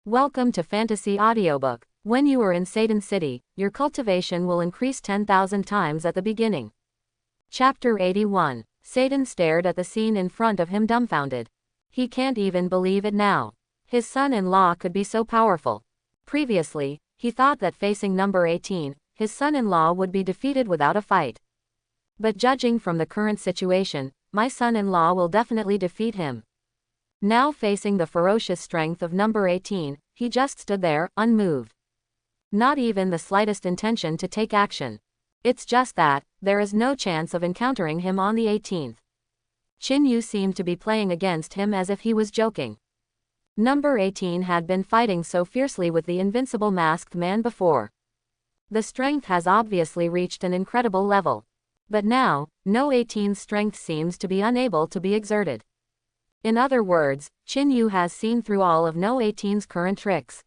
Welcome to Fantasy Audiobook. When you are in Satan City, your cultivation will increase 10,000 times at the beginning. Chapter 81. Satan stared at the scene in front of him dumbfounded. He can't even believe it now. His son-in-law could be so powerful. Previously, he thought that facing number 18, his son-in-law would be defeated without a fight. But judging from the current situation, my son-in-law will definitely defeat him. Now facing the ferocious strength of number 18, he just stood there, unmoved. Not even the slightest intention to take action. It's just that, there is no chance of encountering him on the 18th. Qin Yu seemed to be playing against him as if he was joking. Number 18 had been fighting so fiercely with the invincible masked man before. The strength has obviously reached an incredible level. But now, no 18's strength seems to be unable to be exerted. In other words, Qin Yu has seen through all of No 18's current tricks.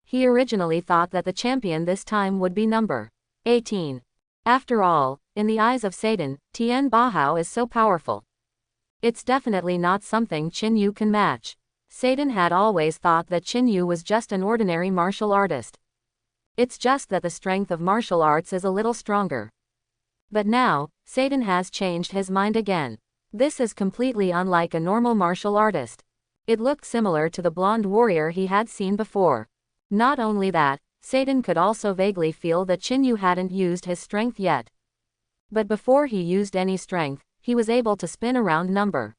He originally thought that the champion this time would be number 18. After all, in the eyes of Satan, Tian Bahao is so powerful. It's definitely not something Qin Yu can match. Satan had always thought that Qin Yu was just an ordinary martial artist. It's just that the strength of martial arts is a little stronger. But now, Satan has changed his mind again. This is completely unlike a normal martial artist. It looked similar to the blonde warrior he had seen before. Not only that, Satan could also vaguely feel that Qin Yu hadn't used his strength yet. But before he used any strength, he was able to spin around number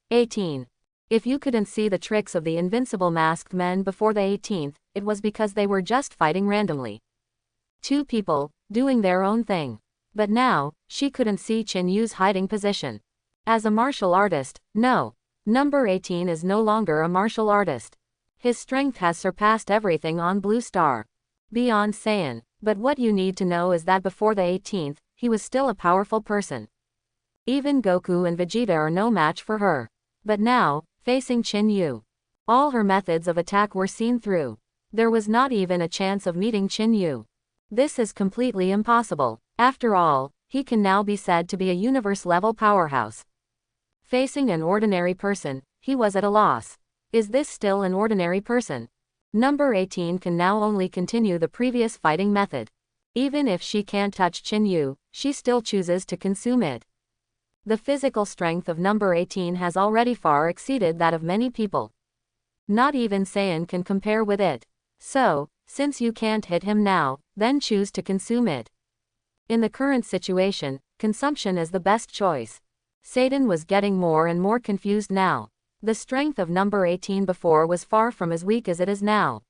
18. If you couldn't see the tricks of the invincible masked men before the 18th, it was because they were just fighting randomly. Two people, doing their own thing. But now, she couldn't see Qin Yu's hiding position. As a martial artist, no. Number 18 is no longer a martial artist. His strength has surpassed everything on Blue Star. Beyond Saiyan. But what you need to know is that before the 18th, he was still a powerful person. Even Goku and Vegeta are no match for her. But now, facing Qin Yu, all her methods of attack were seen through. There was not even a chance of meeting Qin Yu. This is completely impossible. After all, he can now be said to be a universe-level powerhouse. Facing an ordinary person, he was at a loss. Is this still an ordinary person? Number 18 can now only continue the previous fighting method. Even if she can't touch Qin Yu, she still chooses to consume it. The physical strength of number 18 has already far exceeded that of many people. Not even Saiyan can compare with it. So, since you can't hit him now, then choose to consume it. In the current situation, consumption is the best choice. Satan was getting more and more confused now. The strength of number 18 before was far from as weak as it is now.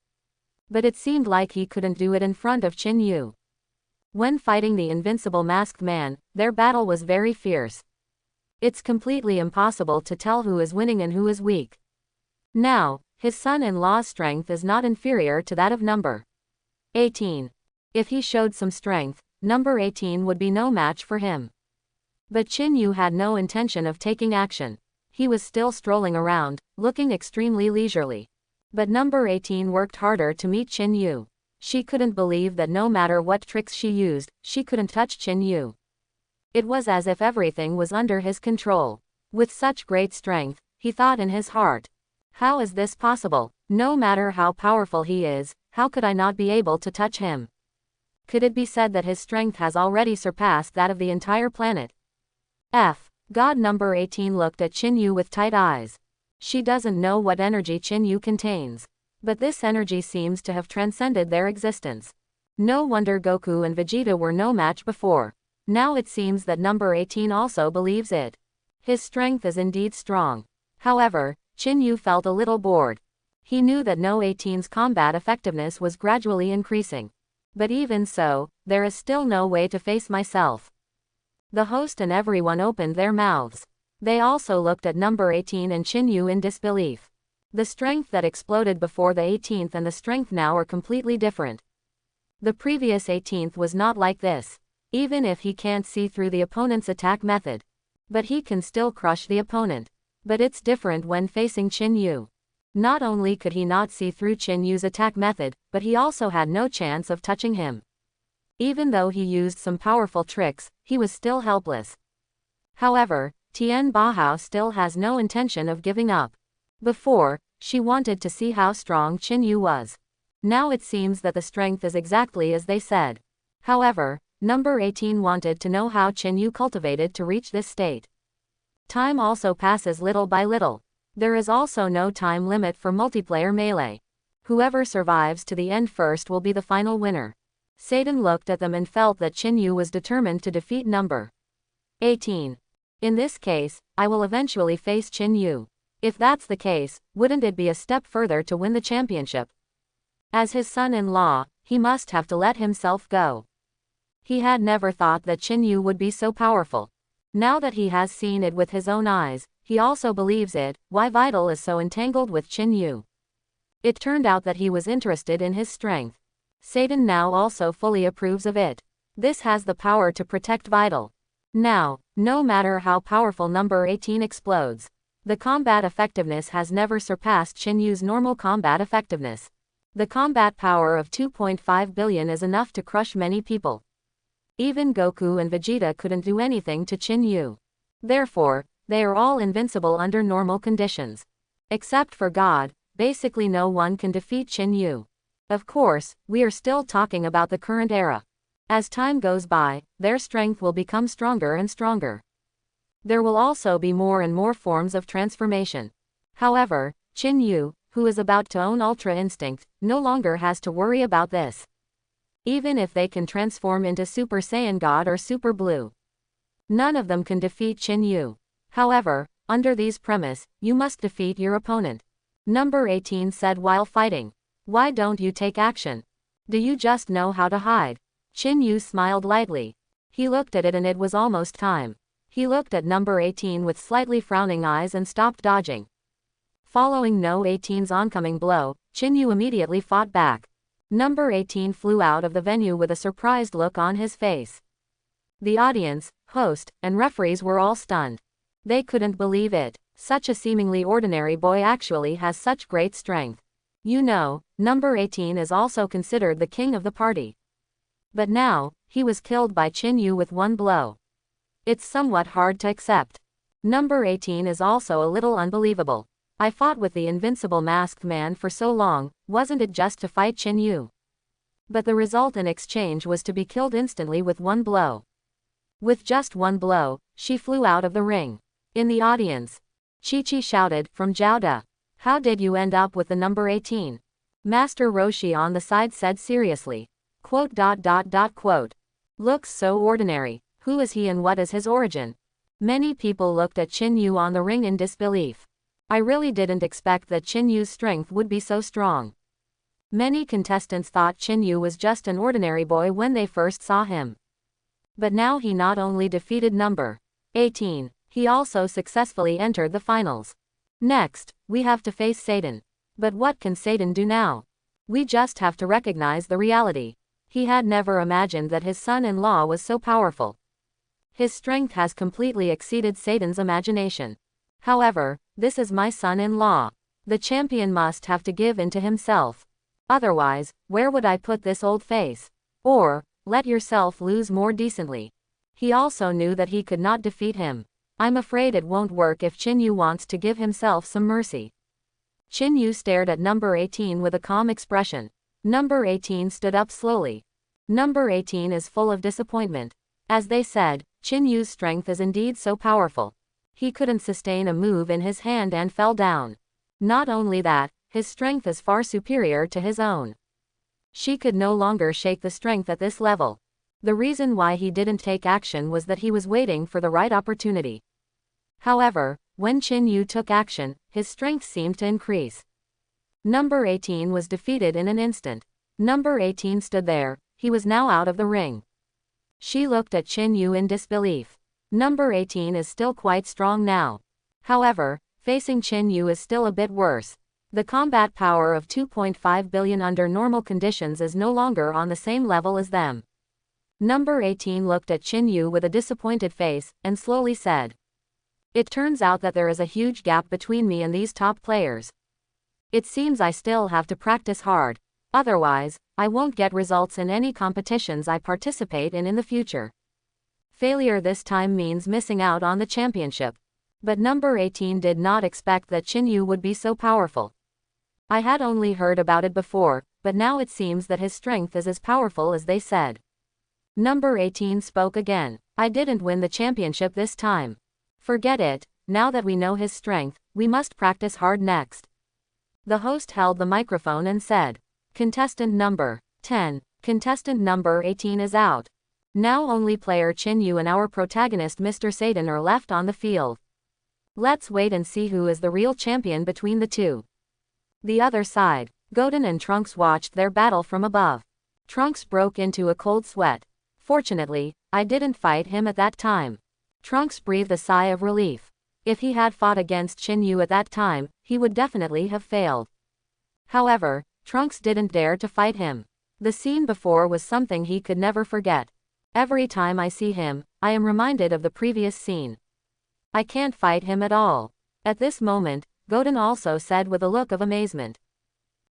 But it seemed like he couldn't do it in front of Qin Yu. When fighting the invincible masked man, their battle was very fierce. It's completely impossible to tell who is winning and who is weak. Now, his son-in-law's strength is not inferior to that of number 18. If he showed some strength, number 18 would be no match for him. But Qin Yu had no intention of taking action. He was still strolling around, looking extremely leisurely. But number 18 worked harder to meet Qin Yu. She couldn't believe that no matter what tricks she used, she couldn't touch Qin Yu. It was as if everything was under his control. With such great strength, he thought in his heart. How is this possible? No matter how powerful he is, how could I not be able to touch him? Could it be said that his strength has already surpassed that of the entire planet? God, number 18 looked at Qin Yu with tight eyes. She doesn't know what energy Qin Yu contains. But this energy seems to have transcended their existence. No wonder Goku and Vegeta were no match before. Now it seems that number 18 also believes it. His strength is indeed strong. However, Qin Yu felt a little bored. He knew that No 18's combat effectiveness was gradually increasing. But even so, there is still no way to face myself. The host and everyone opened their mouths. They also looked at number 18 and Qin Yu in disbelief. The strength that exploded before the 18th and the strength now are completely different. The previous 18th was not like this. Even if he can't see through the opponent's attack method. But he can still crush the opponent. But it's different when facing Qin Yu. Not only could he not see through Qin Yu's attack method, but he also had no chance of touching him. Even though he used some powerful tricks, he was still helpless. However, Tian Bahao still has no intention of giving up. Before, She wanted to see how strong Qin Yu was. Now it seems that the strength is exactly as they said. However, number 18 wanted to know how Qin Yu cultivated to reach this state. Time also passes little by little. There is also no time limit for multiplayer melee. Whoever survives to the end first will be the final winner. Satan looked at them and felt that Qin Yu was determined to defeat number 18. In this case, I will eventually face Qin Yu. If that's the case, wouldn't it be a step further to win the championship? As his son-in-law, he must have to let himself go. He had never thought that Qin Yu would be so powerful. Now that he has seen it with his own eyes, he also believes it. Why Vital is so entangled with Qin Yu? It turned out that he was interested in his strength. Satan now also fully approves of it. This has the power to protect Vital. Now, no matter how powerful number 18 explodes, the combat effectiveness has never surpassed Qin Yu's normal combat effectiveness. The combat power of 2.5 billion is enough to crush many people. Even Goku and Vegeta couldn't do anything to Qin Yu. Therefore, they are all invincible under normal conditions. Except for God, basically no one can defeat Qin Yu. Of course, we are still talking about the current era. As time goes by, their strength will become stronger and stronger. There will also be more and more forms of transformation. However, Qin Yu, who is about to own Ultra Instinct, no longer has to worry about this. Even if they can transform into Super Saiyan God or Super Blue, none of them can defeat Qin Yu. However, under these premise, you must defeat your opponent. Number 18 said while fighting. Why don't you take action? Do you just know how to hide? Qin Yu smiled lightly. He looked at it and it was almost time. He looked at number 18 with slightly frowning eyes and stopped dodging. Following No 18's oncoming blow, Qin Yu immediately fought back. Number 18 flew out of the venue with a surprised look on his face. The audience, host, and referees were all stunned. They couldn't believe it. Such a seemingly ordinary boy actually has such great strength. You know, number 18 is also considered the king of the party. But now, he was killed by Qin Yu with one blow. It's somewhat hard to accept. Number 18 is also a little unbelievable. I fought with the invincible masked man for so long, wasn't it just to fight Qin Yu? But the result in exchange was to be killed instantly with one blow. With just one blow, she flew out of the ring. In the audience, Chi-Chi shouted, from Jiaoda. How did you end up with the number 18? Master Roshi on the side said seriously. Quote. Looks so ordinary. Who is he and what is his origin? Many people looked at Qin Yu on the ring in disbelief. I really didn't expect that Qin Yu's strength would be so strong. Many contestants thought Qin Yu was just an ordinary boy when they first saw him. But now he not only defeated number 18, he also successfully entered the finals. Next, we have to face Satan. But what can Satan do now? We just have to recognize the reality. He had never imagined that his son-in-law was so powerful. His strength has completely exceeded Satan's imagination. However, this is my son-in-law. The champion must have to give in to himself. Otherwise, where would I put this old face? Or, let yourself lose more decently. He also knew that he could not defeat him. I'm afraid it won't work if Qin Yu wants to give himself some mercy. Qin Yu stared at number 18 with a calm expression. Number 18 stood up slowly. Number 18 is full of disappointment. As they said, Qin Yu's strength is indeed so powerful. He couldn't sustain a move in his hand and fell down. Not only that, his strength is far superior to his own. She could no longer shake the strength at this level. The reason why he didn't take action was that he was waiting for the right opportunity. However, when Qin Yu took action, his strength seemed to increase. Number 18 was defeated in an instant. Number 18 stood there. He was now out of the ring. She looked at Qin Yu in disbelief. Number 18 is still quite strong now. However, facing Qin Yu is still a bit worse. The combat power of 2.5 billion under normal conditions is no longer on the same level as them. Number 18 looked at Qin Yu with a disappointed face, and slowly said. It turns out that there is a huge gap between me and these top players. It seems I still have to practice hard. Otherwise, I won't get results in any competitions I participate in the future. Failure this time means missing out on the championship. But number 18 did not expect that Qin Yu would be so powerful. I had only heard about it before, but now it seems that his strength is as powerful as they said. Number 18 spoke again. I didn't win the championship this time. Forget it, now that we know his strength, we must practice hard next. The host held the microphone and said, Contestant number 10, contestant number 18 is out. Now only player Chin Yu and our protagonist Mr. Satan are left on the field. Let's wait and see who is the real champion between the two. The other side, Godin and Trunks watched their battle from above. Trunks broke into a cold sweat. Fortunately, I didn't fight him at that time. Trunks breathed a sigh of relief. If he had fought against Chin Yu at that time, he would definitely have failed. However, Trunks didn't dare to fight him. The scene before was something he could never forget. Every time I see him, I am reminded of the previous scene. I can't fight him at all. At this moment, Godin also said with a look of amazement.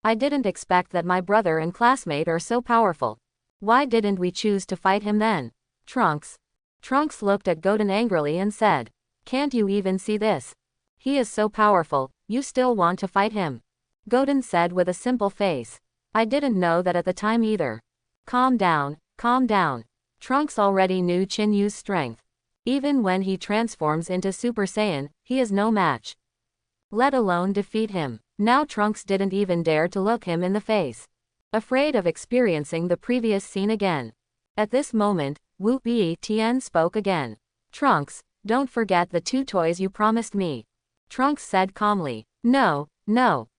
I didn't expect that my brother and classmate are so powerful. Why didn't we choose to fight him then? Trunks. Trunks looked at Godin angrily and said, Can't you even see this? He is so powerful, you still want to fight him? Godin said with a simple face. I didn't know that at the time either. Calm down, calm down. Trunks already knew Chin Yu's strength. Even when he transforms into Super Saiyan, he is no match. Let alone defeat him. Now Trunks didn't even dare to look him in the face. Afraid of experiencing the previous scene again. At this moment, Wu Bi Tian spoke again. Trunks, don't forget the 2 toys you promised me. Trunks said calmly. No,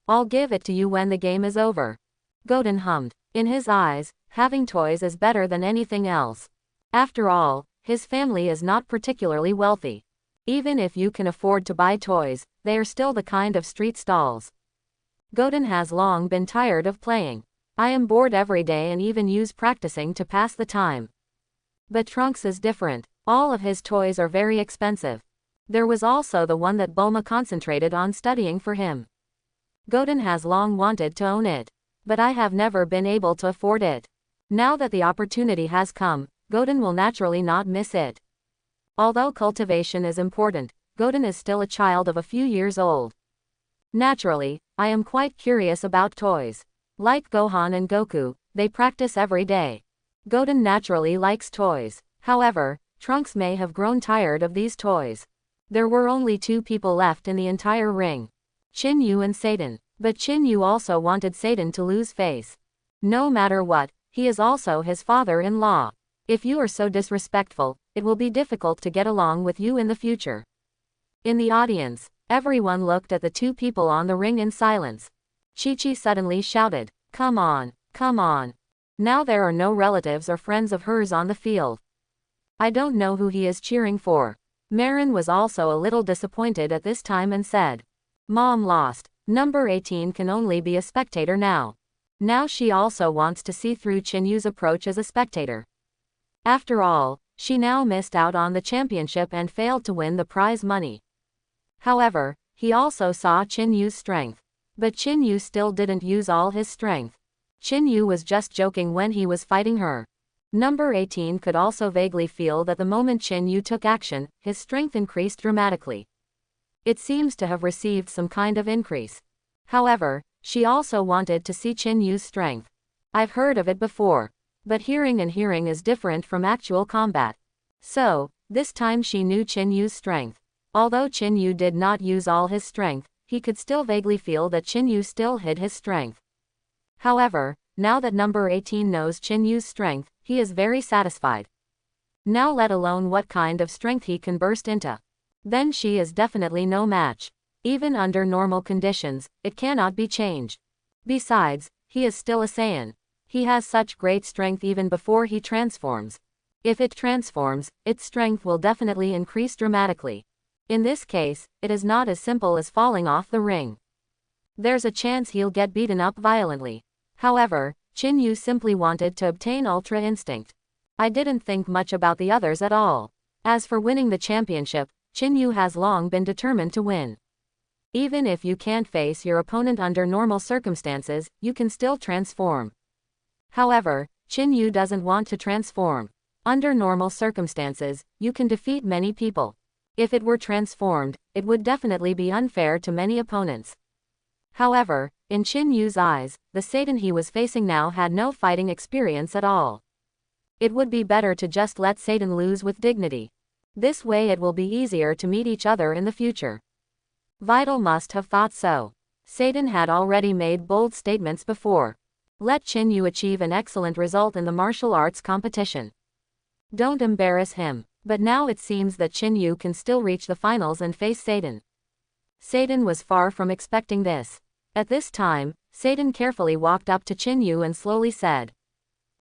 I'll give it to you when the game is over. Godin hummed. In his eyes, having toys is better than anything else. After all, his family is not particularly wealthy. Even if you can afford to buy toys, they are still the kind of street stalls. Godin has long been tired of playing. I am bored every day and even use practicing to pass the time. But Trunks is different. All of his toys are very expensive. There was also the one that Bulma concentrated on studying for him. Godin has long wanted to own it. But I have never been able to afford it. Now that the opportunity has come, Godin will naturally not miss it. Although cultivation is important, Godin is still a child of a few years old. Naturally, I am quite curious about toys. Like Gohan and Goku, they practice every day. Godin naturally likes toys. However, Trunks may have grown tired of these toys. There were only 2 people left in the entire ring. Chin Yu and Satan. But Chin Yu also wanted Satan to lose face. No matter what, he is also his father-in-law. If you are so disrespectful, it will be difficult to get along with you in the future. In the audience, everyone looked at the 2 people on the ring in silence. Chi-Chi suddenly shouted, Come on, come on. Now there are no relatives or friends of hers on the field. I don't know who he is cheering for. Marin was also a little disappointed at this time and said, Mom lost. Number 18 can only be a spectator now. Now she also wants to see through Chin Yu's approach as a spectator. After all, she now missed out on the championship and failed to win the prize money. However, he also saw Chin Yu's strength. But Chin Yu still didn't use all his strength. Chin Yu was just joking when he was fighting her. Number 18 could also vaguely feel that the moment Chin Yu took action, his strength increased dramatically. It seems to have received some kind of increase. However, she also wanted to see Chin Yu's strength. I've heard of it before. But hearing is different from actual combat. So, this time she knew Chin Yu's strength. Although Chin Yu did not use all his strength, he could still vaguely feel that Chin Yu still hid his strength. However, now that number 18 knows Chin Yu's strength, he is very satisfied. Now let alone what kind of strength he can burst into. Then she is definitely no match. Even under normal conditions, it cannot be changed. Besides, he is still a Saiyan. He has such great strength even before he transforms. If it transforms, its strength will definitely increase dramatically. In this case, it is not as simple as falling off the ring. There's a chance he'll get beaten up violently. However, Chin Yu simply wanted to obtain Ultra Instinct. I didn't think much about the others at all. As for winning the championship, Chin Yu has long been determined to win. Even if you can't face your opponent under normal circumstances, you can still transform. However, Chin Yu doesn't want to transform. Under normal circumstances, you can defeat many people. If it were transformed, it would definitely be unfair to many opponents. However, In Qin Yu's eyes, the Satan he was facing now had no fighting experience at all. It would be better to just let Satan lose with dignity. This way it will be easier to meet each other in the future. Vital must have thought so. Satan had already made bold statements before. Let Qin Yu achieve an excellent result in the martial arts competition. Don't embarrass him. But now it seems that Qin Yu can still reach the finals and face Satan. Satan was far from expecting this. At this time, Satan carefully walked up to Qin Yu and slowly said,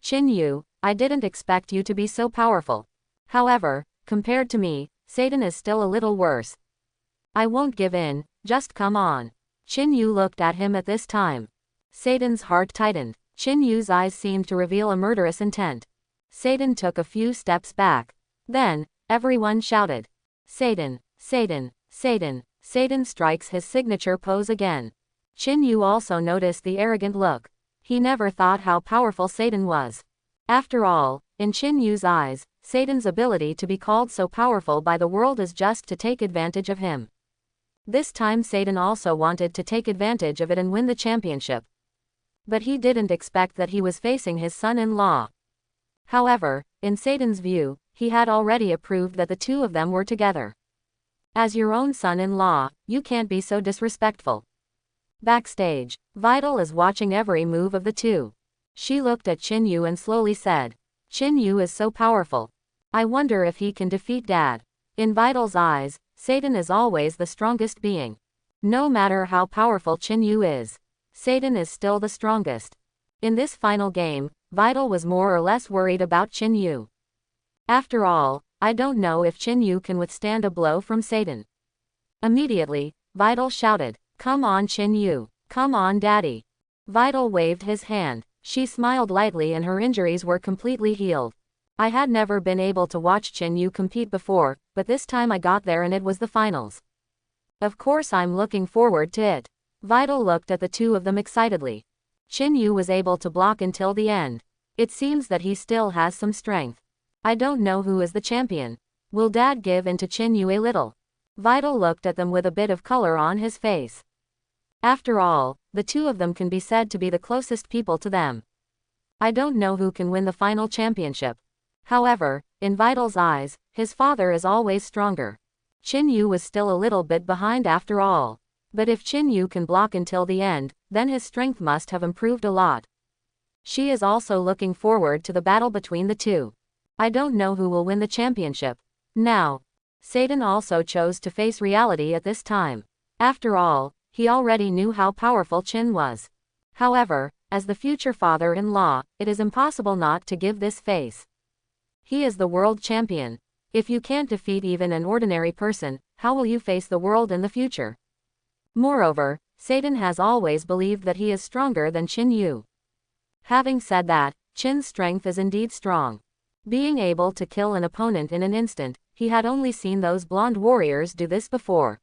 "Qin Yu, I didn't expect you to be so powerful. However, compared to me, Satan is still a little worse. I won't give in, just come on." Qin Yu looked at him at this time. Satan's heart tightened. Qin Yu's eyes seemed to reveal a murderous intent. Satan took a few steps back. Then, everyone shouted, "Satan, Satan, Satan." Satan strikes his signature pose again. Qin Yu also noticed the arrogant look. He never thought how powerful Satan was. After all, in Qin Yu's eyes, Satan's ability to be called so powerful by the world is just to take advantage of him. This time Satan also wanted to take advantage of it and win the championship. But he didn't expect that he was facing his son-in-law. However, in Satan's view, he had already approved that the two of them were together. As your own son-in-law, you can't be so disrespectful. Backstage, Vital is watching every move of the two. She looked at Qin Yu and slowly said, "Qin Yu is so powerful. I wonder if he can defeat Dad." In Vital's eyes, Satan is always the strongest being. No matter how powerful Qin Yu is, Satan is still the strongest. In this final game, Vital was more or less worried about Qin Yu. After all, I don't know if Qin Yu can withstand a blow from Satan. Immediately, Vital shouted, "Come on Qin Yu, come on Daddy." Vital waved his hand. She smiled lightly and her injuries were completely healed. I had never been able to watch Qin Yu compete before, but this time I got there and it was the finals. Of course I'm looking forward to it. Vital looked at the two of them excitedly. Qin Yu was able to block until the end. It seems that he still has some strength. I don't know who is the champion. Will Dad give in to Qin Yu a little? Vital looked at them with a bit of color on his face. After all, the two of them can be said to be the closest people to them. I don't know who can win the final championship. However, in Vital's eyes, his father is always stronger. Qin Yu was still a little bit behind after all. But if Qin Yu can block until the end, then his strength must have improved a lot. She is also looking forward to the battle between the two. I don't know who will win the championship. Now, Satan also chose to face reality at this time. After all, he already knew how powerful Qin was. However, as the future father-in-law, it is impossible not to give this face. He is the world champion. If you can't defeat even an ordinary person, how will you face the world in the future? Moreover, Satan has always believed that he is stronger than Qin Yu. Having said that, Qin's strength is indeed strong. Being able to kill an opponent in an instant, he had only seen those blonde warriors do this before.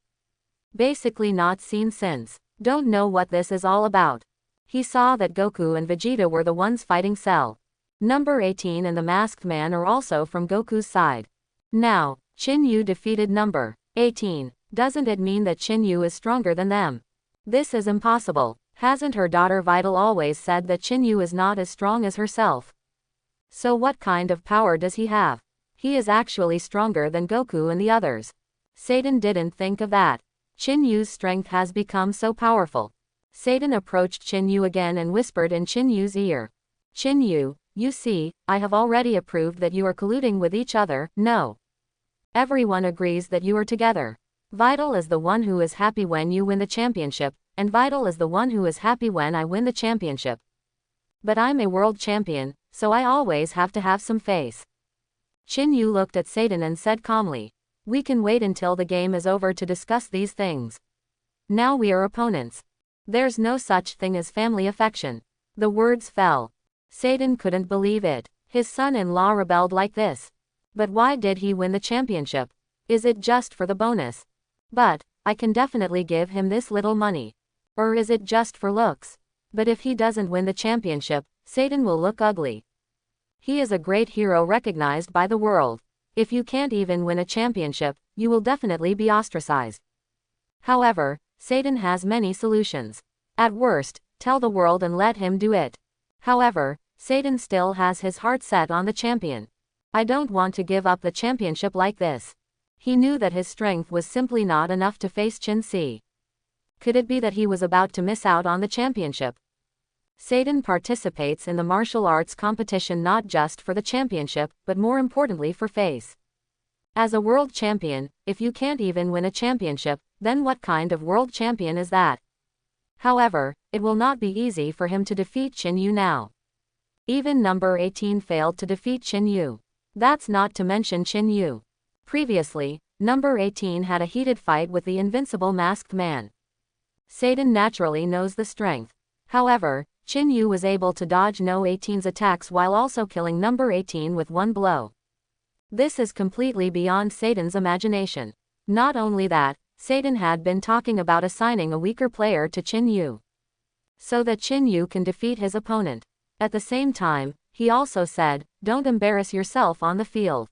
Basically not seen since. Don't know what this is all about. He saw that Goku and Vegeta were the ones fighting Cell. Number 18 and the Masked Man are also from Goku's side. Now, Qin Yu defeated number 18. Doesn't it mean that Qin Yu is stronger than them? This is impossible. Hasn't her daughter Vital always said that Qin Yu is not as strong as herself? So what kind of power does he have? He is actually stronger than Goku and the others. Satan didn't think of that. Qin Yu's strength has become so powerful. Satan approached Qin Yu again and whispered in Qin Yu's ear. "Qin Yu, you see, I have already approved that you are colluding with each other, no? Everyone agrees that you are together. Vital is the one who is happy when you win the championship, and Vital is the one who is happy when I win the championship. But I'm a world champion, so I always have to have some face." Qin Yu looked at Satan and said calmly, "We can wait until the game is over to discuss these things. Now we are opponents. There's no such thing as family affection." The words fell. Satan couldn't believe it. His son-in-law rebelled like this. But why did he win the championship? Is it just for the bonus? But I can definitely give him this little money. Or is it just for looks? But if he doesn't win the championship, Satan will look ugly. He is a great hero recognized by the world. If you can't even win a championship, you will definitely be ostracized. However, Satan has many solutions. At worst, tell the world and let him do it. However, Satan still has his heart set on the champion. I don't want to give up the championship like this. He knew that his strength was simply not enough to face Qin Si. Could it be that he was about to miss out on the championship? Satan participates in the martial arts competition not just for the championship, but more importantly for face. As a world champion, if you can't even win a championship, then what kind of world champion is that? However, it will not be easy for him to defeat Qin Yu now. Even number 18 failed to defeat Qin Yu. That's not to mention Qin Yu. Previously, number 18 had a heated fight with the invincible masked man. Satan naturally knows the strength. However, Qin Yu was able to dodge No 18's attacks while also killing number 18 with one blow. This is completely beyond Satan's imagination. Not only that, Satan had been talking about assigning a weaker player to Qin Yu, so that Qin Yu can defeat his opponent. At the same time, he also said, "Don't embarrass yourself on the field."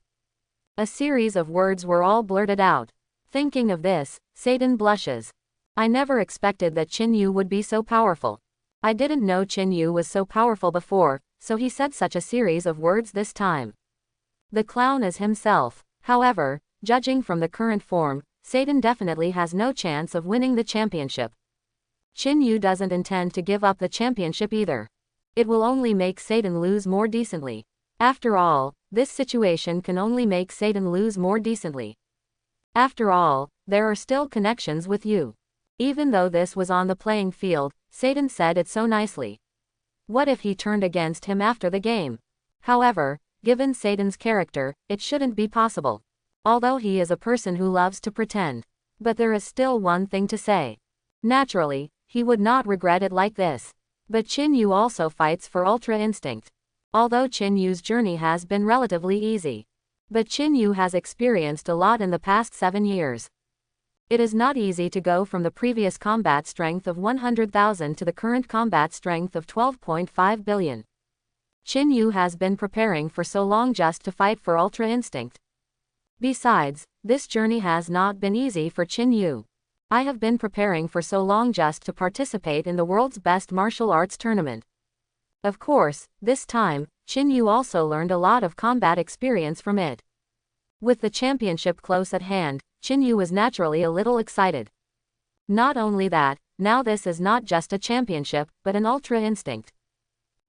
A series of words were all blurted out. Thinking of this, Satan blushes. I never expected that Qin Yu would be so powerful. I didn't know Qin Yu was so powerful before, so he said such a series of words this time. The clown is himself. However, judging from the current form, Satan definitely has no chance of winning the championship. Qin Yu doesn't intend to give up the championship either. It will only make Satan lose more decently. After all, this situation can only make Satan lose more decently. After all, there are still connections with you. Even though this was on the playing field, Satan said it so nicely. What if he turned against him after the game? However, given Satan's character, it shouldn't be possible. Although he is a person who loves to pretend. But there is still one thing to say. Naturally, he would not regret it like this. But Qin Yu also fights for Ultra Instinct. Although Qin Yu's journey has been relatively easy. But Qin Yu has experienced a lot in the past 7 years. It is not easy to go from the previous combat strength of 100,000 to the current combat strength of 12.5 billion. Qin Yu has been preparing for so long just to fight for Ultra Instinct. Besides, this journey has not been easy for Qin Yu. I have been preparing for so long just to participate in the world's best martial arts tournament. Of course, this time, Qin Yu also learned a lot of combat experience from it. With the championship close at hand, Qin Yu was naturally a little excited. Not only that, now this is not just a championship, but an Ultra Instinct.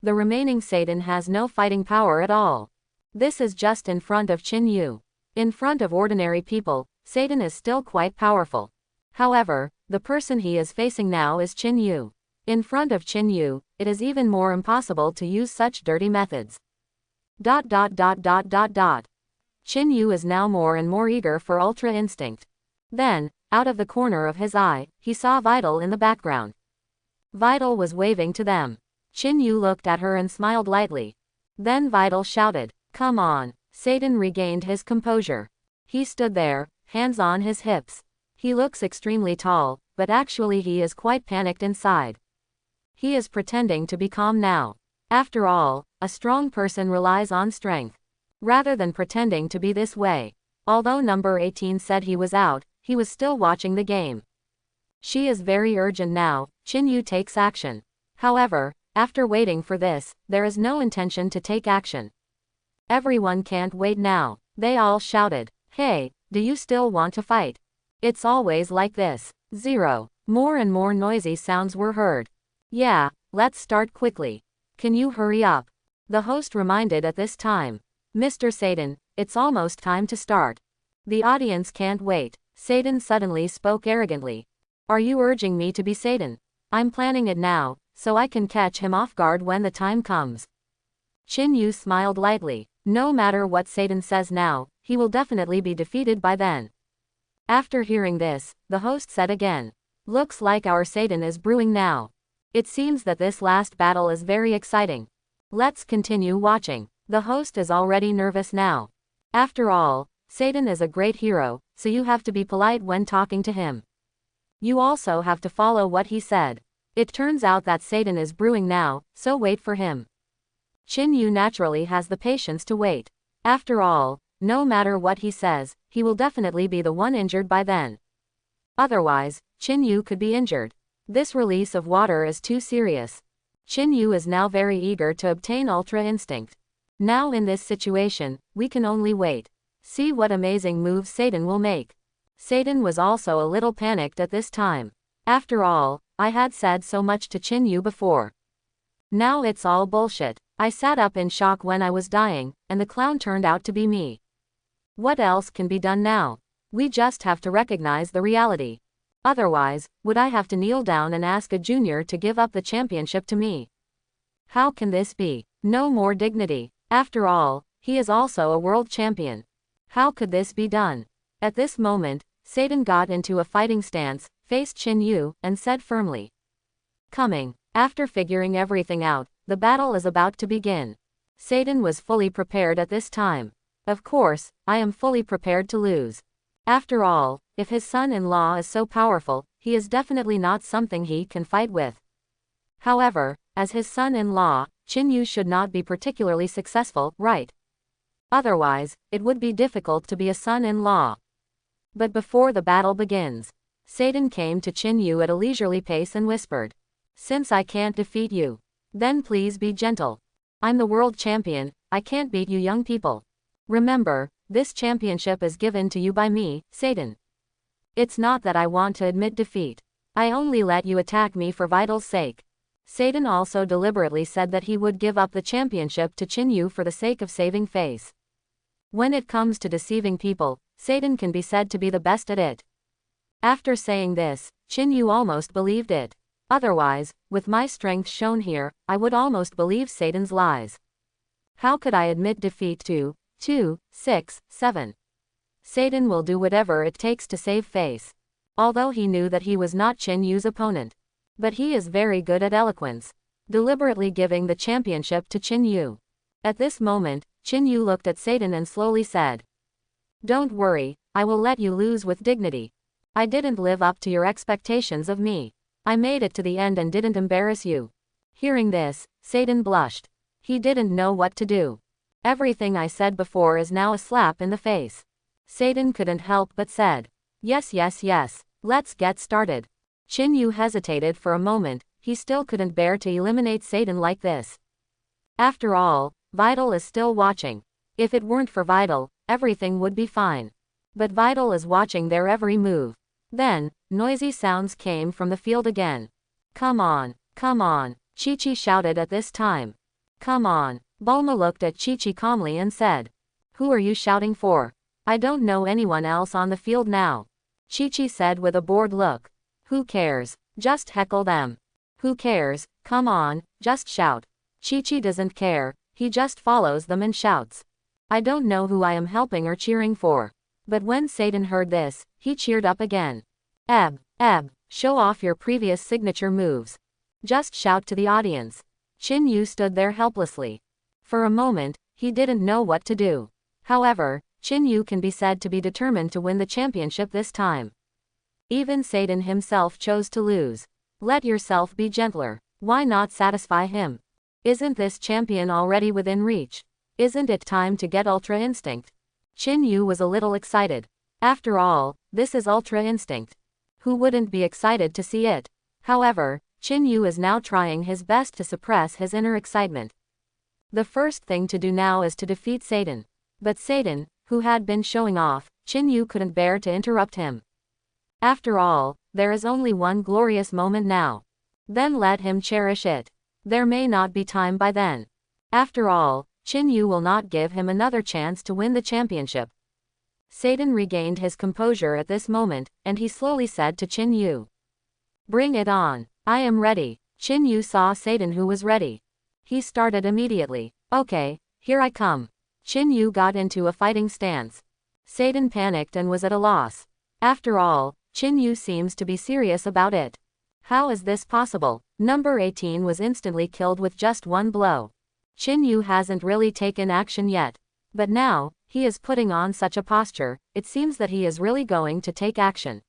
The remaining Satan has no fighting power at all. This is just in front of Qin Yu. In front of ordinary people, Satan is still quite powerful. However, the person he is facing now is Qin Yu. In front of Qin Yu, it is even more impossible to use such dirty methods. Qin Yu is now more and more eager for Ultra Instinct. Then, out of the corner of his eye, he saw Vital in the background. Vital was waving to them. Qin Yu looked at her and smiled lightly. Then Vital shouted, "Come on." Satan regained his composure. He stood there, hands on his hips. He looks extremely tall, but actually he is quite panicked inside. He is pretending to be calm now. After all, a strong person relies on strength. Rather than pretending to be this way. Although number 18 said he was out, he was still watching the game. She is very urgent now. Qin Yu takes action. However, after waiting for this, there is no intention to take action. Everyone can't wait now. They all shouted, "Hey, do you still want to fight?" It's always like this. 0. More and more noisy sounds were heard. "Yeah, let's start quickly. Can you hurry up?" The host reminded at this time. "Mr. Satan, it's almost time to start. The audience can't wait." Satan suddenly spoke arrogantly. "Are you urging me to be Satan? I'm planning it now, so I can catch him off guard when the time comes." Qin Yu smiled lightly. No matter what Satan says now, he will definitely be defeated by then. After hearing this, the host said again, "Looks like our Satan is brewing now. It seems that this last battle is very exciting. Let's continue watching." The host is already nervous now. After all, Satan is a great hero, so you have to be polite when talking to him. You also have to follow what he said. It turns out that Satan is brewing now, so wait for him. Qin Yu naturally has the patience to wait. After all, no matter what he says, he will definitely be the one injured by then. Otherwise, Qin Yu could be injured. This release of water is too serious. Qin Yu is now very eager to obtain Ultra Instinct. Now in this situation, we can only wait. See what amazing moves Satan will make. Satan was also a little panicked at this time. After all, I had said so much to Qin Yu before. Now it's all bullshit. I sat up in shock when I was dying, and the clown turned out to be me. What else can be done now? We just have to recognize the reality. Otherwise, would I have to kneel down and ask a junior to give up the championship to me? How can this be? No more dignity. After all, he is also a world champion. How could this be done? At this moment, Satan got into a fighting stance, faced Qin Yu, and said firmly. Coming. After figuring everything out, the battle is about to begin. Satan was fully prepared at this time. Of course, I am fully prepared to lose. After all, if his son-in-law is so powerful, he is definitely not something he can fight with. However, as his son-in-law, Qin Yu should not be particularly successful, right? Otherwise, it would be difficult to be a son-in-law. But before the battle begins, Satan came to Qin Yu at a leisurely pace and whispered. Since I can't defeat you, then please be gentle. I'm the world champion, I can't beat you young people. Remember, this championship is given to you by me, Satan. It's not that I want to admit defeat. I only let you attack me for Vital's sake. Satan also deliberately said that he would give up the championship to Qin Yu for the sake of saving face. When it comes to deceiving people, Satan can be said to be the best at it. After saying this, Qin Yu almost believed it. Otherwise, with my strength shown here, I would almost believe Satan's lies. How could I admit defeat to 2, 6, 7? Satan will do whatever it takes to save face. Although he knew that he was not Qin Yu's opponent. But he is very good at eloquence. Deliberately giving the championship to Qin Yu. At this moment, Qin Yu looked at Satan and slowly said. Don't worry, I will let you lose with dignity. I didn't live up to your expectations of me. I made it to the end and didn't embarrass you. Hearing this, Satan blushed. He didn't know what to do. Everything I said before is now a slap in the face. Satan couldn't help but said. Yes, let's get started. Qin Yu hesitated for a moment, he still couldn't bear to eliminate Satan like this. After all, Vital is still watching. If it weren't for Vital, everything would be fine. But Vital is watching their every move. Then, noisy sounds came from the field again. Come on, Chi-Chi shouted at this time. Come on. Bulma looked at Chi-Chi calmly and said. Who are you shouting for? I don't know anyone else on the field now. Chi-Chi said with a bored look. Who cares? Just heckle them. Who cares? Come on, just shout. Chi-Chi doesn't care, he just follows them and shouts. I don't know who I am helping or cheering for. But when Satan heard this, he cheered up again. Ebb, show off your previous signature moves. Just shout to the audience. Qin Yu stood there helplessly. For a moment, he didn't know what to do. However, Qin Yu can be said to be determined to win the championship this time. Even Satan himself chose to lose. Let yourself be gentler. Why not satisfy him? Isn't this champion already within reach? Isn't it time to get Ultra Instinct? Qin Yu was a little excited. After all, this is Ultra Instinct. Who wouldn't be excited to see it? However, Qin Yu is now trying his best to suppress his inner excitement. The first thing to do now is to defeat Satan. But Satan, who had been showing off, Qin Yu couldn't bear to interrupt him. After all, there is only one glorious moment now. Then let him cherish it. There may not be time by then. After all, Qin Yu will not give him another chance to win the championship. Satan regained his composure at this moment, and he slowly said to Qin Yu. Bring it on. I am ready. Qin Yu saw Satan who was ready. He started immediately. Okay, here I come. Qin Yu got into a fighting stance. Satan panicked and was at a loss. After all, Qin Yu seems to be serious about it. How is this possible? Number 18 was instantly killed with just one blow. Qin Yu hasn't really taken action yet. But now, he is putting on such a posture, it seems that he is really going to take action.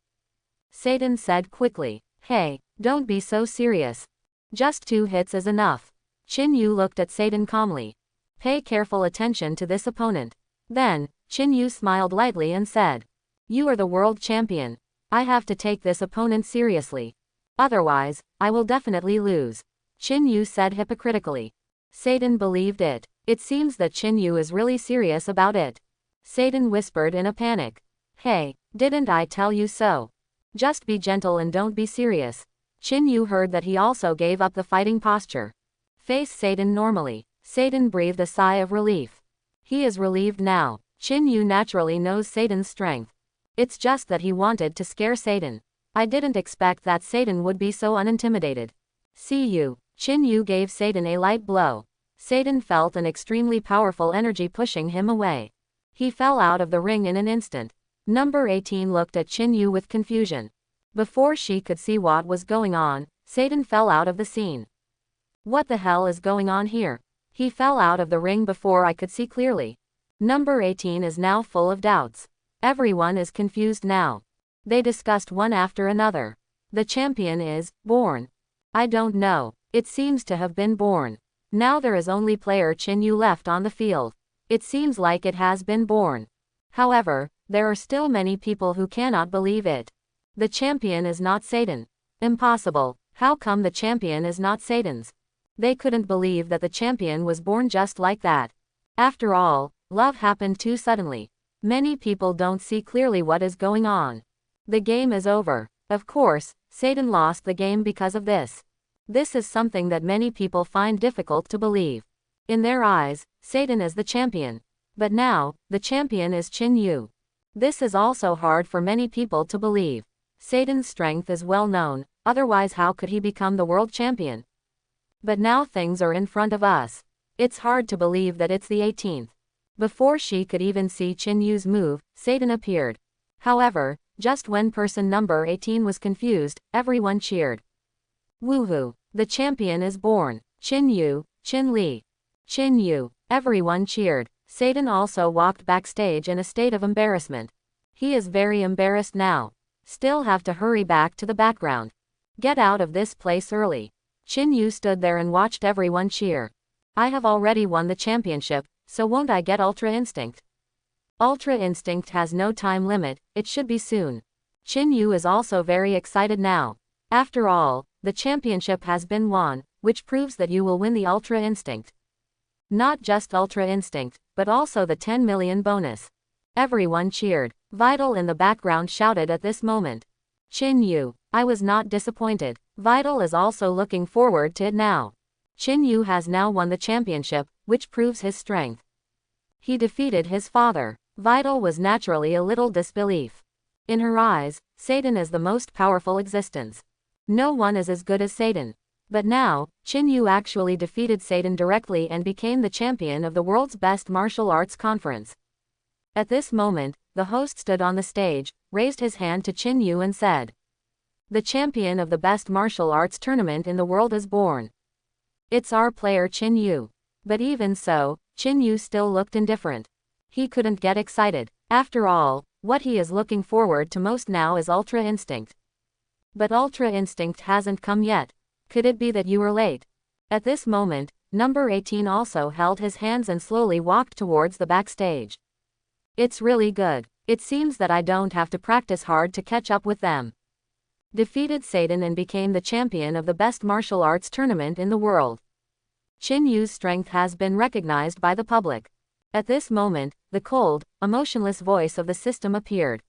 Satan said quickly. Hey, don't be so serious. Just 2 hits is enough. Qin Yu looked at Satan calmly. Pay careful attention to this opponent. Then, Qin Yu smiled lightly and said. You are the world champion. I have to take this opponent seriously. Otherwise, I will definitely lose. Qin Yu said hypocritically. Satan believed it. It seems that Qin Yu is really serious about it. Satan whispered in a panic. Hey, didn't I tell you so? Just be gentle and don't be serious. Qin Yu heard that he also gave up the fighting posture. Face Satan normally. Satan breathed a sigh of relief. He is relieved now. Qin Yu naturally knows Satan's strength. It's just that he wanted to scare Satan. I didn't expect that Satan would be so unintimidated. See you. Qin Yu gave Satan a light blow. Satan felt an extremely powerful energy pushing him away. He fell out of the ring in an instant. Number 18 looked at Qin Yu with confusion. Before she could see what was going on, Satan fell out of the scene. What the hell is going on here? He fell out of the ring before I could see clearly. Number 18 is now full of doubts. Everyone is confused now. They discussed one after another. The champion is born. I don't know. It seems to have been born. Now there is only player Qin Yu left on the field. It seems like it has been born. However, there are still many people who cannot believe it. The champion is not Satan. Impossible. How come the champion is not Satan's? They couldn't believe that the champion was born just like that. After all, love happened too suddenly. Many people don't see clearly what is going on. The game is over. Of course, Satan lost the game because of this. This is something that many people find difficult to believe. In their eyes, Satan is the champion. But now, the champion is Qin Yu. This is also hard for many people to believe. Satan's strength is well known, otherwise how could he become the world champion? But now things are in front of us. It's hard to believe that it's the 18th. Before she could even see Qin Yu's move, Satan appeared. However, just when person number 18 was confused, everyone cheered. Woohoo! The champion is born. Qin Yu, Qin Li. Qin Yu. Everyone cheered. Satan also walked backstage in a state of embarrassment. He is very embarrassed now. Still have to hurry back to the background. Get out of this place early. Qin Yu stood there and watched everyone cheer. I have already won the championship, so won't I get Ultra Instinct? Ultra Instinct has no time limit, it should be soon. Qin Yu is also very excited now. After all, the championship has been won, which proves that you will win the Ultra Instinct. Not just Ultra Instinct, but also the 10 million bonus. Everyone cheered. Vital in the background shouted at this moment. Qin Yu, I was not disappointed. Vital is also looking forward to it now. Qin Yu has now won the championship, which proves his strength. He defeated his father. Vital was naturally a little disbelief. In her eyes, Satan is the most powerful existence. No one is as good as Satan. But now, Qin Yu actually defeated Satan directly and became the champion of the world's best martial arts conference. At this moment, the host stood on the stage, raised his hand to Qin Yu and said, "The champion of the best martial arts tournament in the world is born. It's our player Qin Yu." But even so, Qin Yu still looked indifferent. He couldn't get excited. After all, what he is looking forward to most now is Ultra Instinct. But Ultra Instinct hasn't come yet. Could it be that you were late? At this moment, number 18 also held his hands and slowly walked towards the backstage. It's really good. It seems that I don't have to practice hard to catch up with them. Defeated Satan and became the champion of the best martial arts tournament in the world. Qin Yu's strength has been recognized by the public. At this moment, the cold, emotionless voice of the system appeared.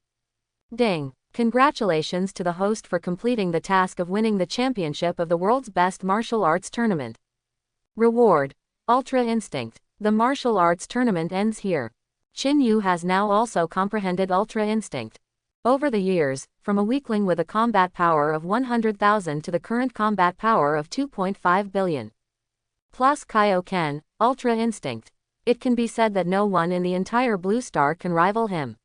Ding! Congratulations to the host for completing the task of winning the championship of the world's best martial arts tournament. Reward: Ultra Instinct. The martial arts tournament ends here. Qin Yu has now also comprehended Ultra Instinct. Over the years, from a weakling with a combat power of 100,000 to the current combat power of 2.5 billion. Plus Kaioken, Ultra Instinct. It can be said that no one in the entire Blue Star can rival him.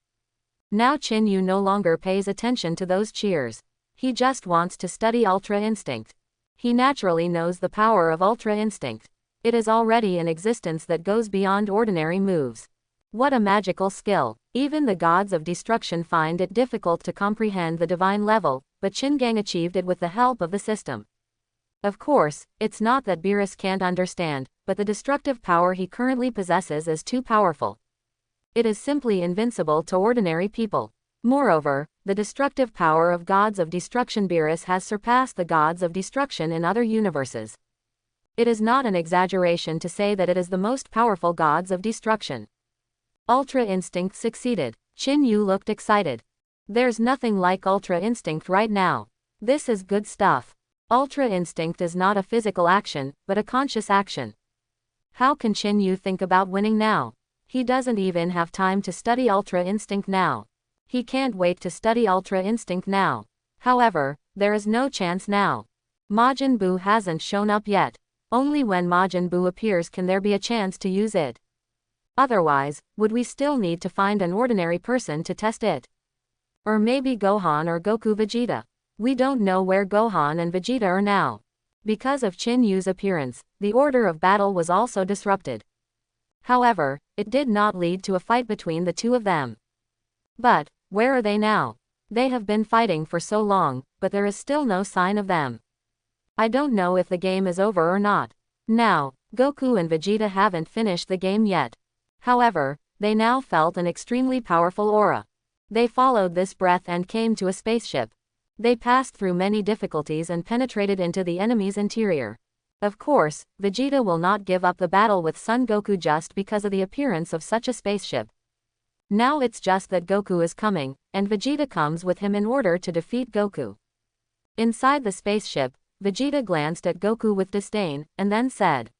Now Qin Yu no longer pays attention to those cheers. He just wants to study Ultra Instinct. He naturally knows the power of Ultra Instinct. It is already an existence that goes beyond ordinary moves. What a magical skill. Even the gods of destruction find it difficult to comprehend the divine level, but Shingang achieved it with the help of the system. Of course, it's not that Beerus can't understand, but the destructive power he currently possesses is too powerful. It is simply invincible to ordinary people. Moreover, the destructive power of gods of destruction Beerus has surpassed the gods of destruction in other universes. It is not an exaggeration to say that it is the most powerful gods of destruction. Ultra Instinct succeeded. Qin Yu looked excited. There's nothing like Ultra Instinct right now. This is good stuff. Ultra Instinct is not a physical action, but a conscious action. How can Qin Yu think about winning now? He doesn't even have time to study Ultra Instinct now. He can't wait to study Ultra Instinct now. However, there is no chance now. Majin Buu hasn't shown up yet. Only when Majin Buu appears can there be a chance to use it. Otherwise, would we still need to find an ordinary person to test it? Or maybe Gohan or Goku Vegeta? We don't know where Gohan and Vegeta are now. Because of Qin Yu's appearance, the order of battle was also disrupted. However, it did not lead to a fight between the two of them. But, where are they now? They have been fighting for so long, but there is still no sign of them. I don't know if the game is over or not. Now, Goku and Vegeta haven't finished the game yet. However, they now felt an extremely powerful aura. They followed this breath and came to a spaceship. They passed through many difficulties and penetrated into the enemy's interior. Of course, Vegeta will not give up the battle with Son Goku just because of the appearance of such a spaceship. Now it's just that Goku is coming, and Vegeta comes with him in order to defeat Goku. Inside the spaceship, Vegeta glanced at Goku with disdain, and then said,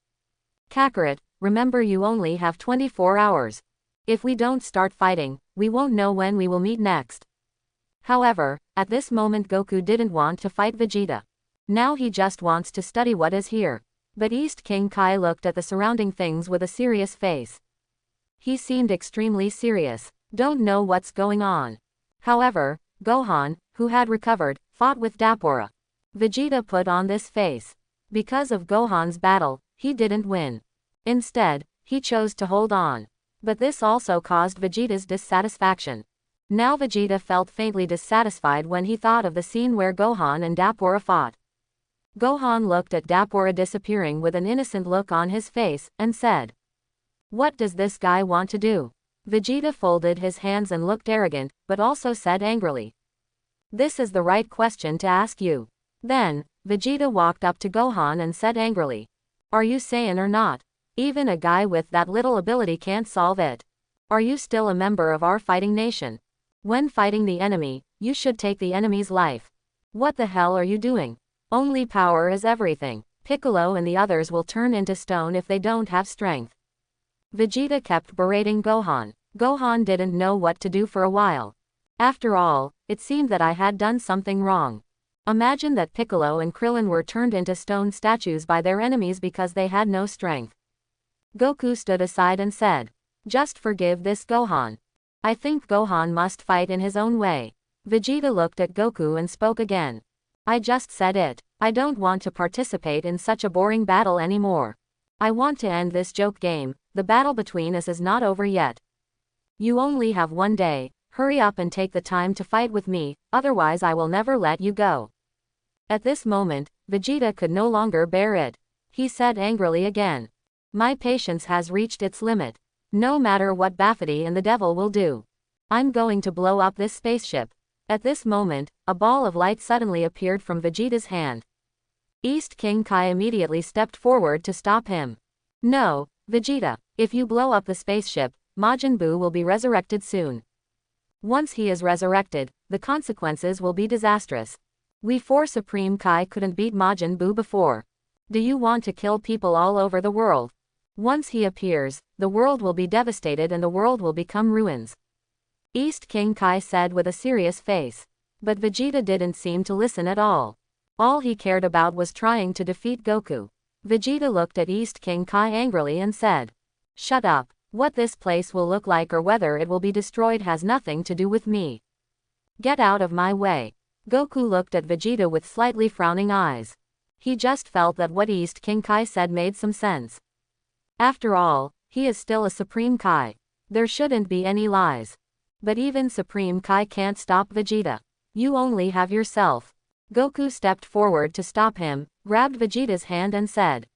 Kakarot, remember you only have 24 hours. If we don't start fighting, we won't know when we will meet next. However, at this moment Goku didn't want to fight Vegeta. Now he just wants to study what is here. But East King Kai looked at the surrounding things with a serious face. He seemed extremely serious. Don't know what's going on. However, Gohan, who had recovered, fought with Dappora. Vegeta put on this face. Because of Gohan's battle, he didn't win. Instead, he chose to hold on. But this also caused Vegeta's dissatisfaction. Now Vegeta felt faintly dissatisfied when he thought of the scene where Gohan and Dappora fought. Gohan looked at Dappora disappearing with an innocent look on his face, and said, What does this guy want to do? Vegeta folded his hands and looked arrogant, but also said angrily, This is the right question to ask you. Then, Vegeta walked up to Gohan and said angrily, Are you Saiyan or not? Even a guy with that little ability can't solve it. Are you still a member of our fighting nation? When fighting the enemy, you should take the enemy's life. What the hell are you doing? Only power is everything. Piccolo and the others will turn into stone if they don't have strength. Vegeta kept berating Gohan. Gohan didn't know what to do for a while. After all, it seemed that I had done something wrong. Imagine that Piccolo and Krillin were turned into stone statues by their enemies because they had no strength. Goku stood aside and said, Just forgive this Gohan. I think Gohan must fight in his own way. Vegeta looked at Goku and spoke again. I just said it. I don't want to participate in such a boring battle anymore. I want to end this joke game. The battle between us is not over yet. You only have one day. Hurry up and take the time to fight with me, otherwise I will never let you go. At this moment, Vegeta could no longer bear it. He said angrily again, My patience has reached its limit. No matter what Baphomet and the devil will do. I'm going to blow up this spaceship. At this moment, a ball of light suddenly appeared from Vegeta's hand. East King Kai immediately stepped forward to stop him. No, Vegeta, if you blow up the spaceship, Majin Buu will be resurrected soon. Once he is resurrected, the consequences will be disastrous. We four Supreme Kai couldn't beat Majin Buu before. Do you want to kill people all over the world? Once he appears, the world will be devastated and the world will become ruins. East King Kai said with a serious face. But Vegeta didn't seem to listen at all. All he cared about was trying to defeat Goku. Vegeta looked at East King Kai angrily and said, Shut up. What this place will look like or whether it will be destroyed has nothing to do with me. Get out of my way. Goku looked at Vegeta with slightly frowning eyes. He just felt that what East King Kai said made some sense. After all, he is still a Supreme Kai. There shouldn't be any lies. But even Supreme Kai can't stop Vegeta. You only have yourself. Goku stepped forward to stop him, grabbed Vegeta's hand and said,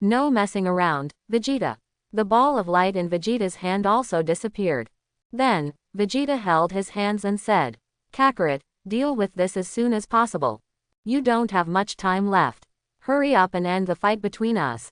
No messing around, Vegeta. The ball of light in Vegeta's hand also disappeared. Then, Vegeta held his hands and said, Kakarot, deal with this as soon as possible. You don't have much time left. Hurry up and end the fight between us.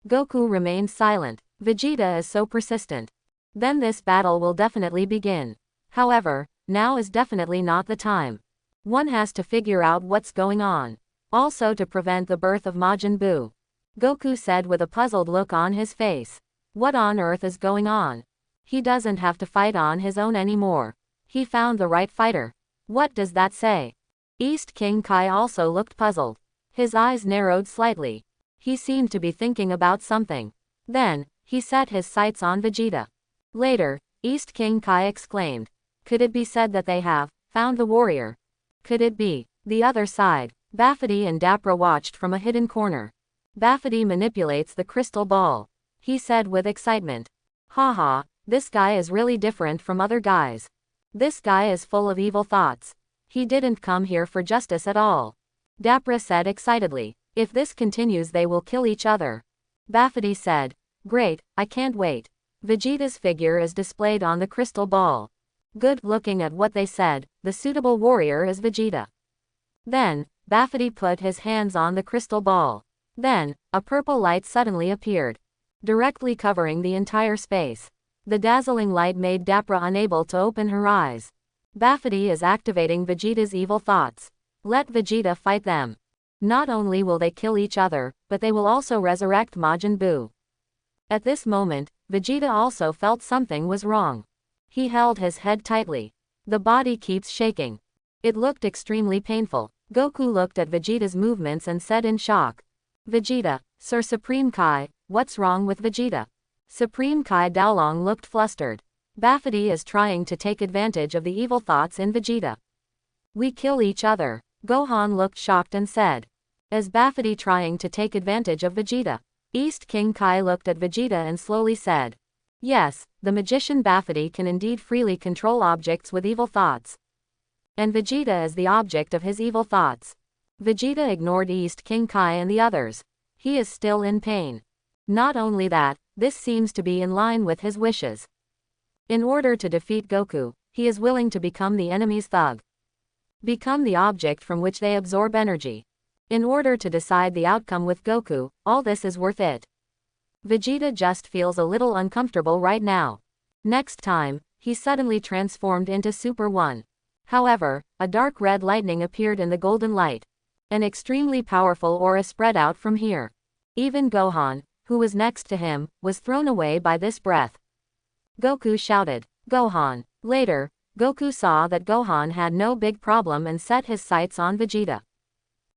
Goku remained silent. Vegeta is so persistent. Then this battle will definitely begin. However, now is definitely not the time. One has to figure out what's going on. Also to prevent the birth of Majin Buu. Goku said with a puzzled look on his face. What on earth is going on? He doesn't have to fight on his own anymore. He found the right fighter. What does that say? East King Kai also looked puzzled. His eyes narrowed slightly. He seemed to be thinking about something. Then, he set his sights on Vegeta. Later, East King Kai exclaimed. Could it be said that they have found the warrior? Could it be the other side? Bafity and Dapra watched from a hidden corner. Bafity manipulates the crystal ball. He said with excitement. Haha, this guy is really different from other guys. This guy is full of evil thoughts. He didn't come here for justice at all. Dapra said excitedly. If this continues they will kill each other. Bafity said. Great, I can't wait. Vegeta's figure is displayed on the crystal ball. Good. Looking at what they said, the suitable warrior is Vegeta. Then, Bafity put his hands on the crystal ball. Then, a purple light suddenly appeared, directly covering the entire space. The dazzling light made Dapra unable to open her eyes. Bafity is activating Vegeta's evil thoughts. Let Vegeta fight them. Not only will they kill each other, but they will also resurrect Majin Buu. At this moment, Vegeta also felt something was wrong. He held his head tightly. The body keeps shaking. It looked extremely painful. Goku looked at Vegeta's movements and said in shock. Vegeta, Sir Supreme Kai, what's wrong with Vegeta? Supreme Kai Daolong looked flustered. Bafity is trying to take advantage of the evil thoughts in Vegeta. We kill each other. Gohan looked shocked and said. Is Bafity trying to take advantage of Vegeta? East King Kai looked at Vegeta and slowly said. Yes, the magician Bafity can indeed freely control objects with evil thoughts. And Vegeta is the object of his evil thoughts. Vegeta ignored East King Kai and the others. He is still in pain. Not only that, this seems to be in line with his wishes. In order to defeat Goku, he is willing to become the enemy's thug. Become the object from which they absorb energy. In order to decide the outcome with Goku, all this is worth it. Vegeta just feels a little uncomfortable right now. Next time, he suddenly transformed into Super 1. However, a dark red lightning appeared in the golden light. An extremely powerful aura spread out from here. Even Gohan, who was next to him, was thrown away by this breath. Goku shouted, Gohan. Later, Goku saw that Gohan had no big problem and set his sights on Vegeta.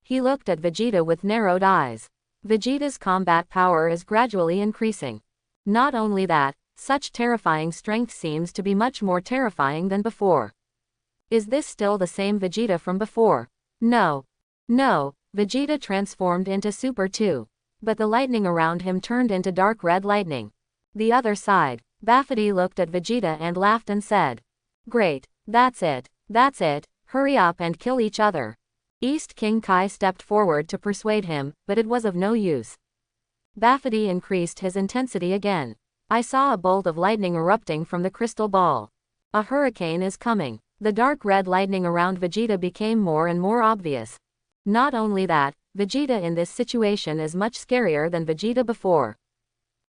He looked at Vegeta with narrowed eyes. Vegeta's combat power is gradually increasing. Not only that, such terrifying strength seems to be much more terrifying than before. Is this still the same Vegeta from before? No. No, Vegeta transformed into Super 2. But the lightning around him turned into dark red lightning. The other side, Bafity looked at Vegeta and laughed and said. Great, that's it, hurry up and kill each other. East King Kai stepped forward to persuade him, but it was of no use. Bafity increased his intensity again. I saw a bolt of lightning erupting from the crystal ball. A hurricane is coming. The dark red lightning around Vegeta became more and more obvious. Not only that, Vegeta in this situation is much scarier than Vegeta before.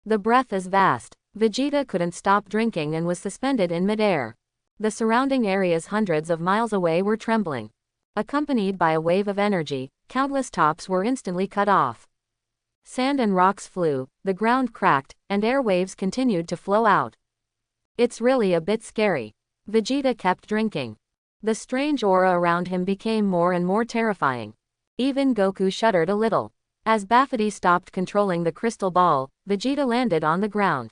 The breath is vast. Vegeta couldn't stop drinking and was suspended in midair. The surrounding areas hundreds of miles away were trembling. Accompanied by a wave of energy, countless tops were instantly cut off. Sand and rocks flew, the ground cracked, and air waves continued to flow out. It's really a bit scary. Vegeta kept drinking. The strange aura around him became more and more terrifying. Even Goku shuddered a little. As Bafity stopped controlling the crystal ball, Vegeta landed on the ground.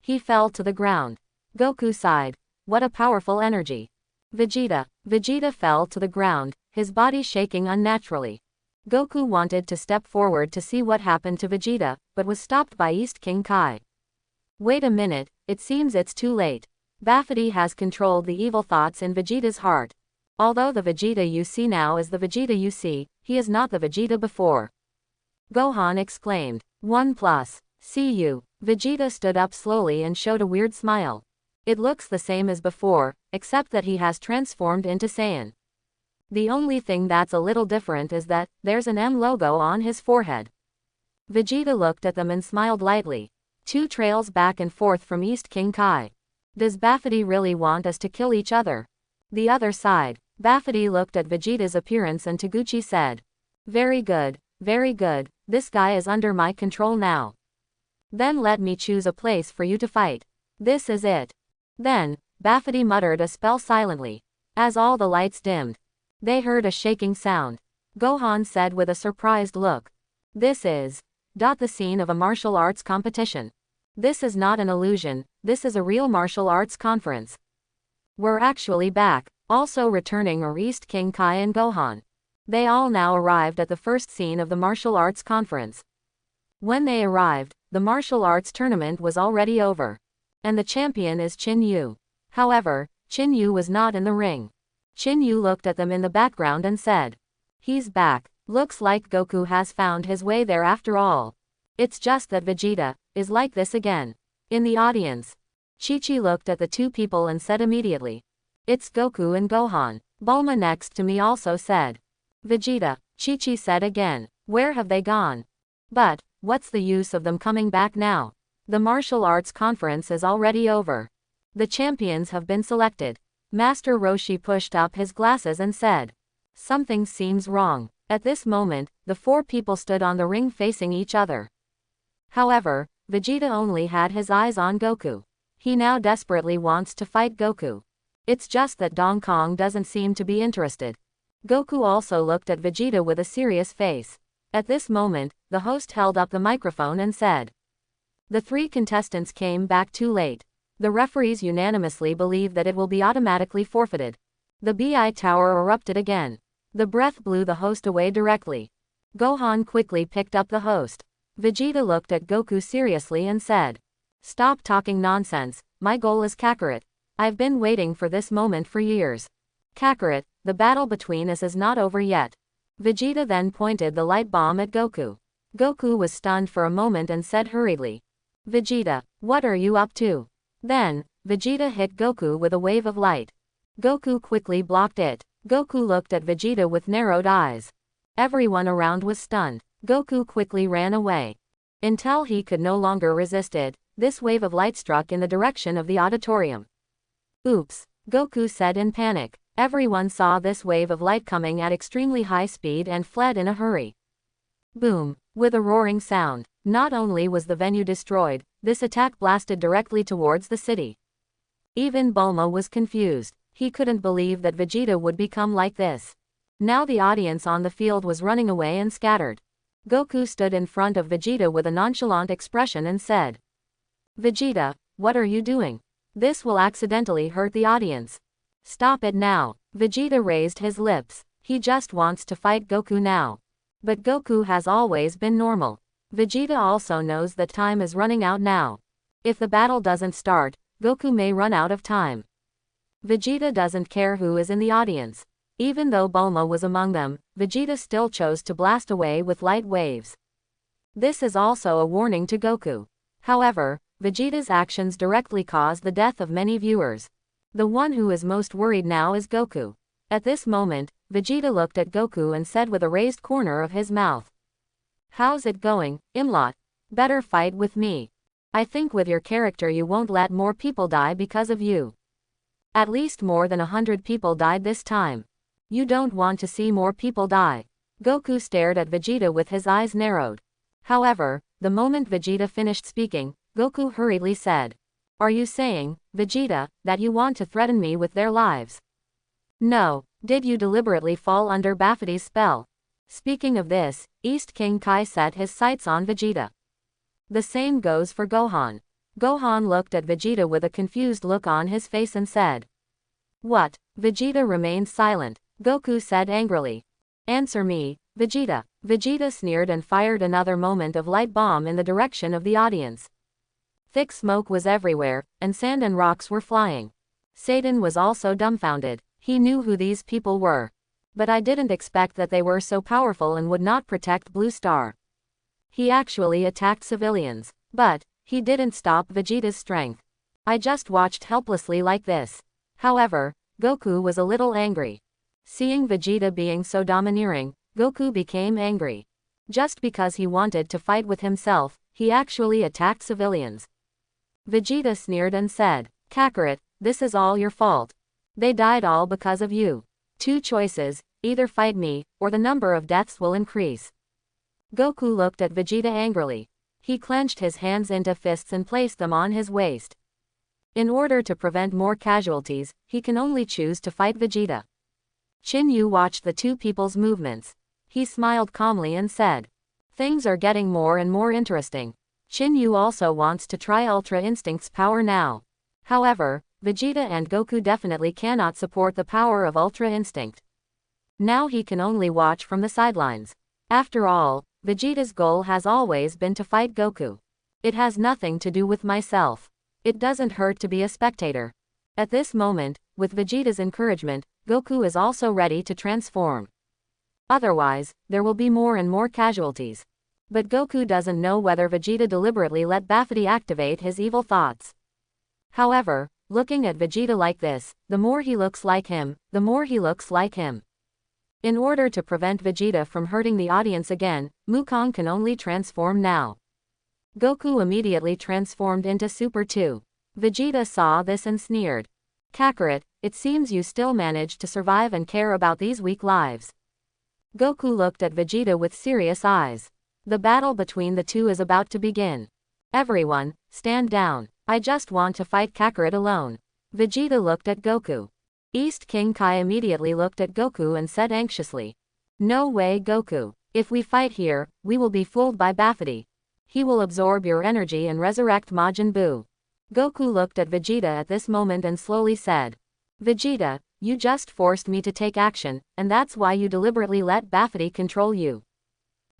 He fell to the ground. Goku sighed. What a powerful energy. Vegeta fell to the ground, his body shaking unnaturally. Goku wanted to step forward to see what happened to Vegeta, but was stopped by East King Kai. Wait a minute, it seems it's too late. Bafity has controlled the evil thoughts in Vegeta's heart. Although the Vegeta you see now is the Vegeta you see, he is not the Vegeta before. Gohan exclaimed. 1+. See you. Vegeta stood up slowly and showed a weird smile. It looks the same as before, except that he has transformed into Saiyan. The only thing that's a little different is that there's an M logo on his forehead. Vegeta looked at them and smiled lightly. Two trails back and forth from East King Kai. Does Bafity really want us to kill each other? The other side. Bafity looked at Vegeta's appearance and Taguchi said. Very good, this guy is under my control now. Then let me choose a place for you to fight. This is it. Then, Bafity muttered a spell silently. As all the lights dimmed, they heard a shaking sound. Gohan said with a surprised look. This is the scene of a martial arts competition. This is not an illusion, this is a real martial arts conference. We're actually back. Also returning are East King Kai and Gohan. They all now arrived at the first scene of the martial arts conference. When they arrived, the martial arts tournament was already over. And the champion is Chin Yu. However, Chin Yu was not in the ring. Chin Yu looked at them in the background and said. He's back. Looks like Goku has found his way there after all. It's just that Vegeta is like this again. In the audience, Chi-Chi looked at the two people and said immediately. It's Goku and Gohan. Bulma next to me also said. Vegeta, Chi-Chi said again. Where have they gone? But, what's the use of them coming back now? The martial arts conference is already over. The champions have been selected. Master Roshi pushed up his glasses and said. Something seems wrong. At this moment, the four people stood on the ring facing each other. However, Vegeta only had his eyes on Goku. He now desperately wants to fight Goku. It's just that Dong Kong doesn't seem to be interested. Goku also looked at Vegeta with a serious face. At this moment, the host held up the microphone and said. The three contestants came back too late. The referees unanimously believe that it will be automatically forfeited. The BI tower erupted again. The breath blew the host away directly. Gohan quickly picked up the host. Vegeta looked at Goku seriously and said. Stop talking nonsense, my goal is Kakarot. I've been waiting for this moment for years. Kakarot, the battle between us is not over yet. Vegeta then pointed the light bomb at Goku. Goku was stunned for a moment and said hurriedly. Vegeta, what are you up to? Then, Vegeta hit Goku with a wave of light. Goku quickly blocked it. Goku looked at Vegeta with narrowed eyes. Everyone around was stunned. Goku quickly ran away. Until he could no longer resist it, this wave of light struck in the direction of the auditorium. Oops, Goku said in panic. Everyone saw this wave of light coming at extremely high speed and fled in a hurry. Boom, with a roaring sound. Not only was the venue destroyed, this attack blasted directly towards the city. Even Bulma was confused. He couldn't believe that Vegeta would become like this. Now the audience on the field was running away and scattered. Goku stood in front of Vegeta with a nonchalant expression and said. Vegeta, what are you doing? This will accidentally hurt the audience. Stop it now. Vegeta raised his lips. He just wants to fight Goku now. But Goku has always been normal. Vegeta also knows that time is running out now. If the battle doesn't start, Goku may run out of time. Vegeta doesn't care who is in the audience. Even though Bulma was among them, Vegeta still chose to blast away with light waves. This is also a warning to Goku. However, Vegeta's actions directly caused the death of many viewers. The one who is most worried now is Goku. At this moment, Vegeta looked at Goku and said with a raised corner of his mouth. How's it going, Imlot? Better fight with me. I think with your character you won't let more people die because of you. At least more than 100 people died this time. You don't want to see more people die. Goku stared at Vegeta with his eyes narrowed. However, the moment Vegeta finished speaking, Goku hurriedly said. Are you saying, Vegeta, that you want to threaten me with their lives? No, did you deliberately fall under Bafity's spell? Speaking of this, East King Kai set his sights on Vegeta. The same goes for Gohan. Gohan looked at Vegeta with a confused look on his face and said. What? Vegeta remained silent. Goku said angrily. Answer me, Vegeta. Vegeta sneered and fired another moment of light bomb in the direction of the audience. Thick smoke was everywhere, and sand and rocks were flying. Satan was also dumbfounded. He knew who these people were. But I didn't expect that they were so powerful and would not protect Blue Star. He actually attacked civilians. But he didn't stop Vegeta's strength. I just watched helplessly like this. However, Goku was a little angry. Seeing Vegeta being so domineering, Goku became angry. Just because he wanted to fight with himself, he actually attacked civilians. Vegeta sneered and said, Kakarot, this is all your fault. They died all because of you. Two choices, either fight me, or the number of deaths will increase. Goku looked at Vegeta angrily. He clenched his hands into fists and placed them on his waist. In order to prevent more casualties, he can only choose to fight Vegeta. Yu watched the two people's movements. He smiled calmly and said, things are getting more and more interesting. Yu also wants to try Ultra Instinct's power now. However, Vegeta and Goku definitely cannot support the power of Ultra Instinct. Now he can only watch from the sidelines. After all, Vegeta's goal has always been to fight Goku. It has nothing to do with myself. It doesn't hurt to be a spectator. At this moment, with Vegeta's encouragement, Goku is also ready to transform. Otherwise, there will be more and more casualties. But Goku doesn't know whether Vegeta deliberately let Bafity activate his evil thoughts. However, looking at Vegeta like this, the more he looks like him, the more he looks like him. In order to prevent Vegeta from hurting the audience again, Wukong can only transform now. Goku immediately transformed into Super 2. Vegeta saw this and sneered. Kakarot, it seems you still managed to survive and care about these weak lives. Goku looked at Vegeta with serious eyes. The battle between the two is about to begin. Everyone, stand down. I just want to fight Kakarot alone. Vegeta looked at Goku. East King Kai immediately looked at Goku and said anxiously. No way, Goku. If we fight here, we will be fooled by Bafity. He will absorb your energy and resurrect Majin Buu. Goku looked at Vegeta at this moment and slowly said. Vegeta, you just forced me to take action, and that's why you deliberately let Bafity control you.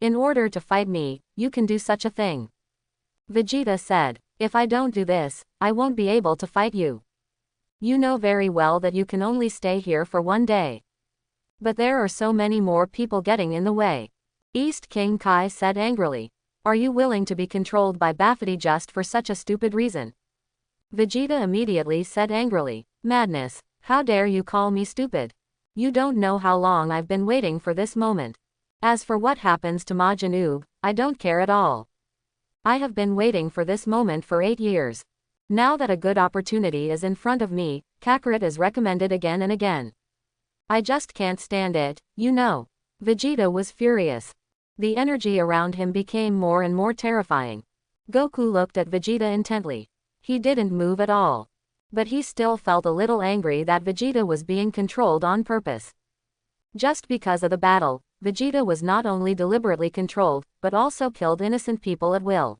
In order to fight me, you can do such a thing. Vegeta said, if I don't do this, I won't be able to fight you. You know very well that you can only stay here for one day. But there are so many more people getting in the way. East King Kai said angrily. Are you willing to be controlled by Bafity just for such a stupid reason? Vegeta immediately said angrily, madness, how dare you call me stupid? You don't know how long I've been waiting for this moment. As for what happens to Majin Buu, I don't care at all. I have been waiting for this moment for 8 years. Now that a good opportunity is in front of me, Kakarot is recommended again and again. I just can't stand it, you know. Vegeta was furious. The energy around him became more and more terrifying. Goku looked at Vegeta intently. He didn't move at all. But he still felt a little angry that Vegeta was being controlled on purpose. Just because of the battle, Vegeta was not only deliberately controlled, but also killed innocent people at will.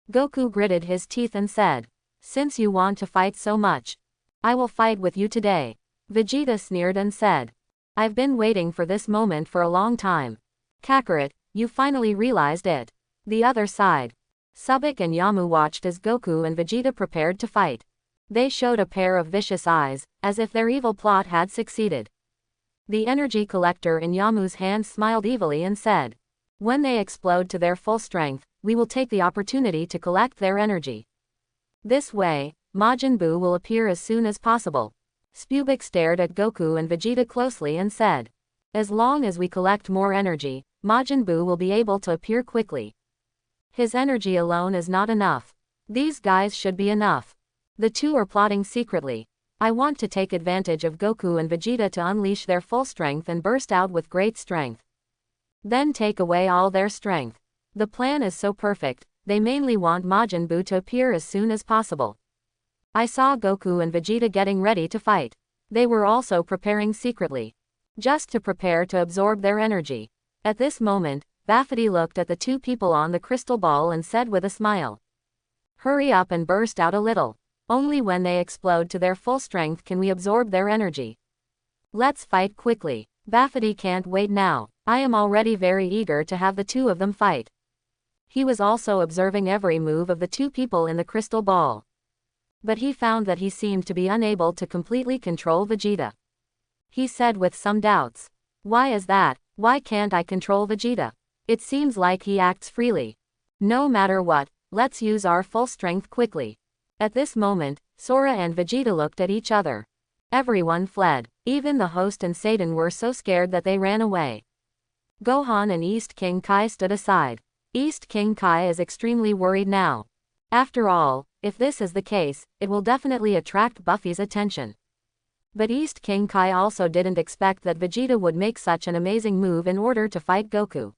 Goku gritted his teeth and said, since you want to fight so much, I will fight with you today. Vegeta sneered and said, I've been waiting for this moment for a long time. Kakarot, you finally realized it. The other side. Subak and Yamu watched as Goku and Vegeta prepared to fight. They showed a pair of vicious eyes, as if their evil plot had succeeded. The energy collector in Yamu's hand smiled evilly and said, when they explode to their full strength, we will take the opportunity to collect their energy. This way, Majin Buu will appear as soon as possible. Spubik stared at Goku and Vegeta closely and said, as long as we collect more energy, Majin Buu will be able to appear quickly. His energy alone is not enough. These guys should be enough. The two are plotting secretly. I want to take advantage of Goku and Vegeta to unleash their full strength and burst out with great strength. Then take away all their strength. The plan is so perfect, they mainly want Majin Buu to appear as soon as possible. I saw Goku and Vegeta getting ready to fight. They were also preparing secretly. Just to prepare to absorb their energy. At this moment, Bafity looked at the two people on the crystal ball and said with a smile. Hurry up and burst out a little. Only when they explode to their full strength can we absorb their energy. Let's fight quickly. Bafity can't wait now. I am already very eager to have the two of them fight. He was also observing every move of the two people in the crystal ball. But he found that he seemed to be unable to completely control Vegeta. He said with some doubts. Why is that? Why can't I control Vegeta? It seems like he acts freely. No matter what, let's use our full strength quickly. At this moment, Sora and Vegeta looked at each other. Everyone fled. Even the host and Satan were so scared that they ran away. Gohan and East King Kai stood aside. East King Kai is extremely worried now. After all, if this is the case, it will definitely attract Buffy's attention. But East King Kai also didn't expect that Vegeta would make such an amazing move in order to fight Goku.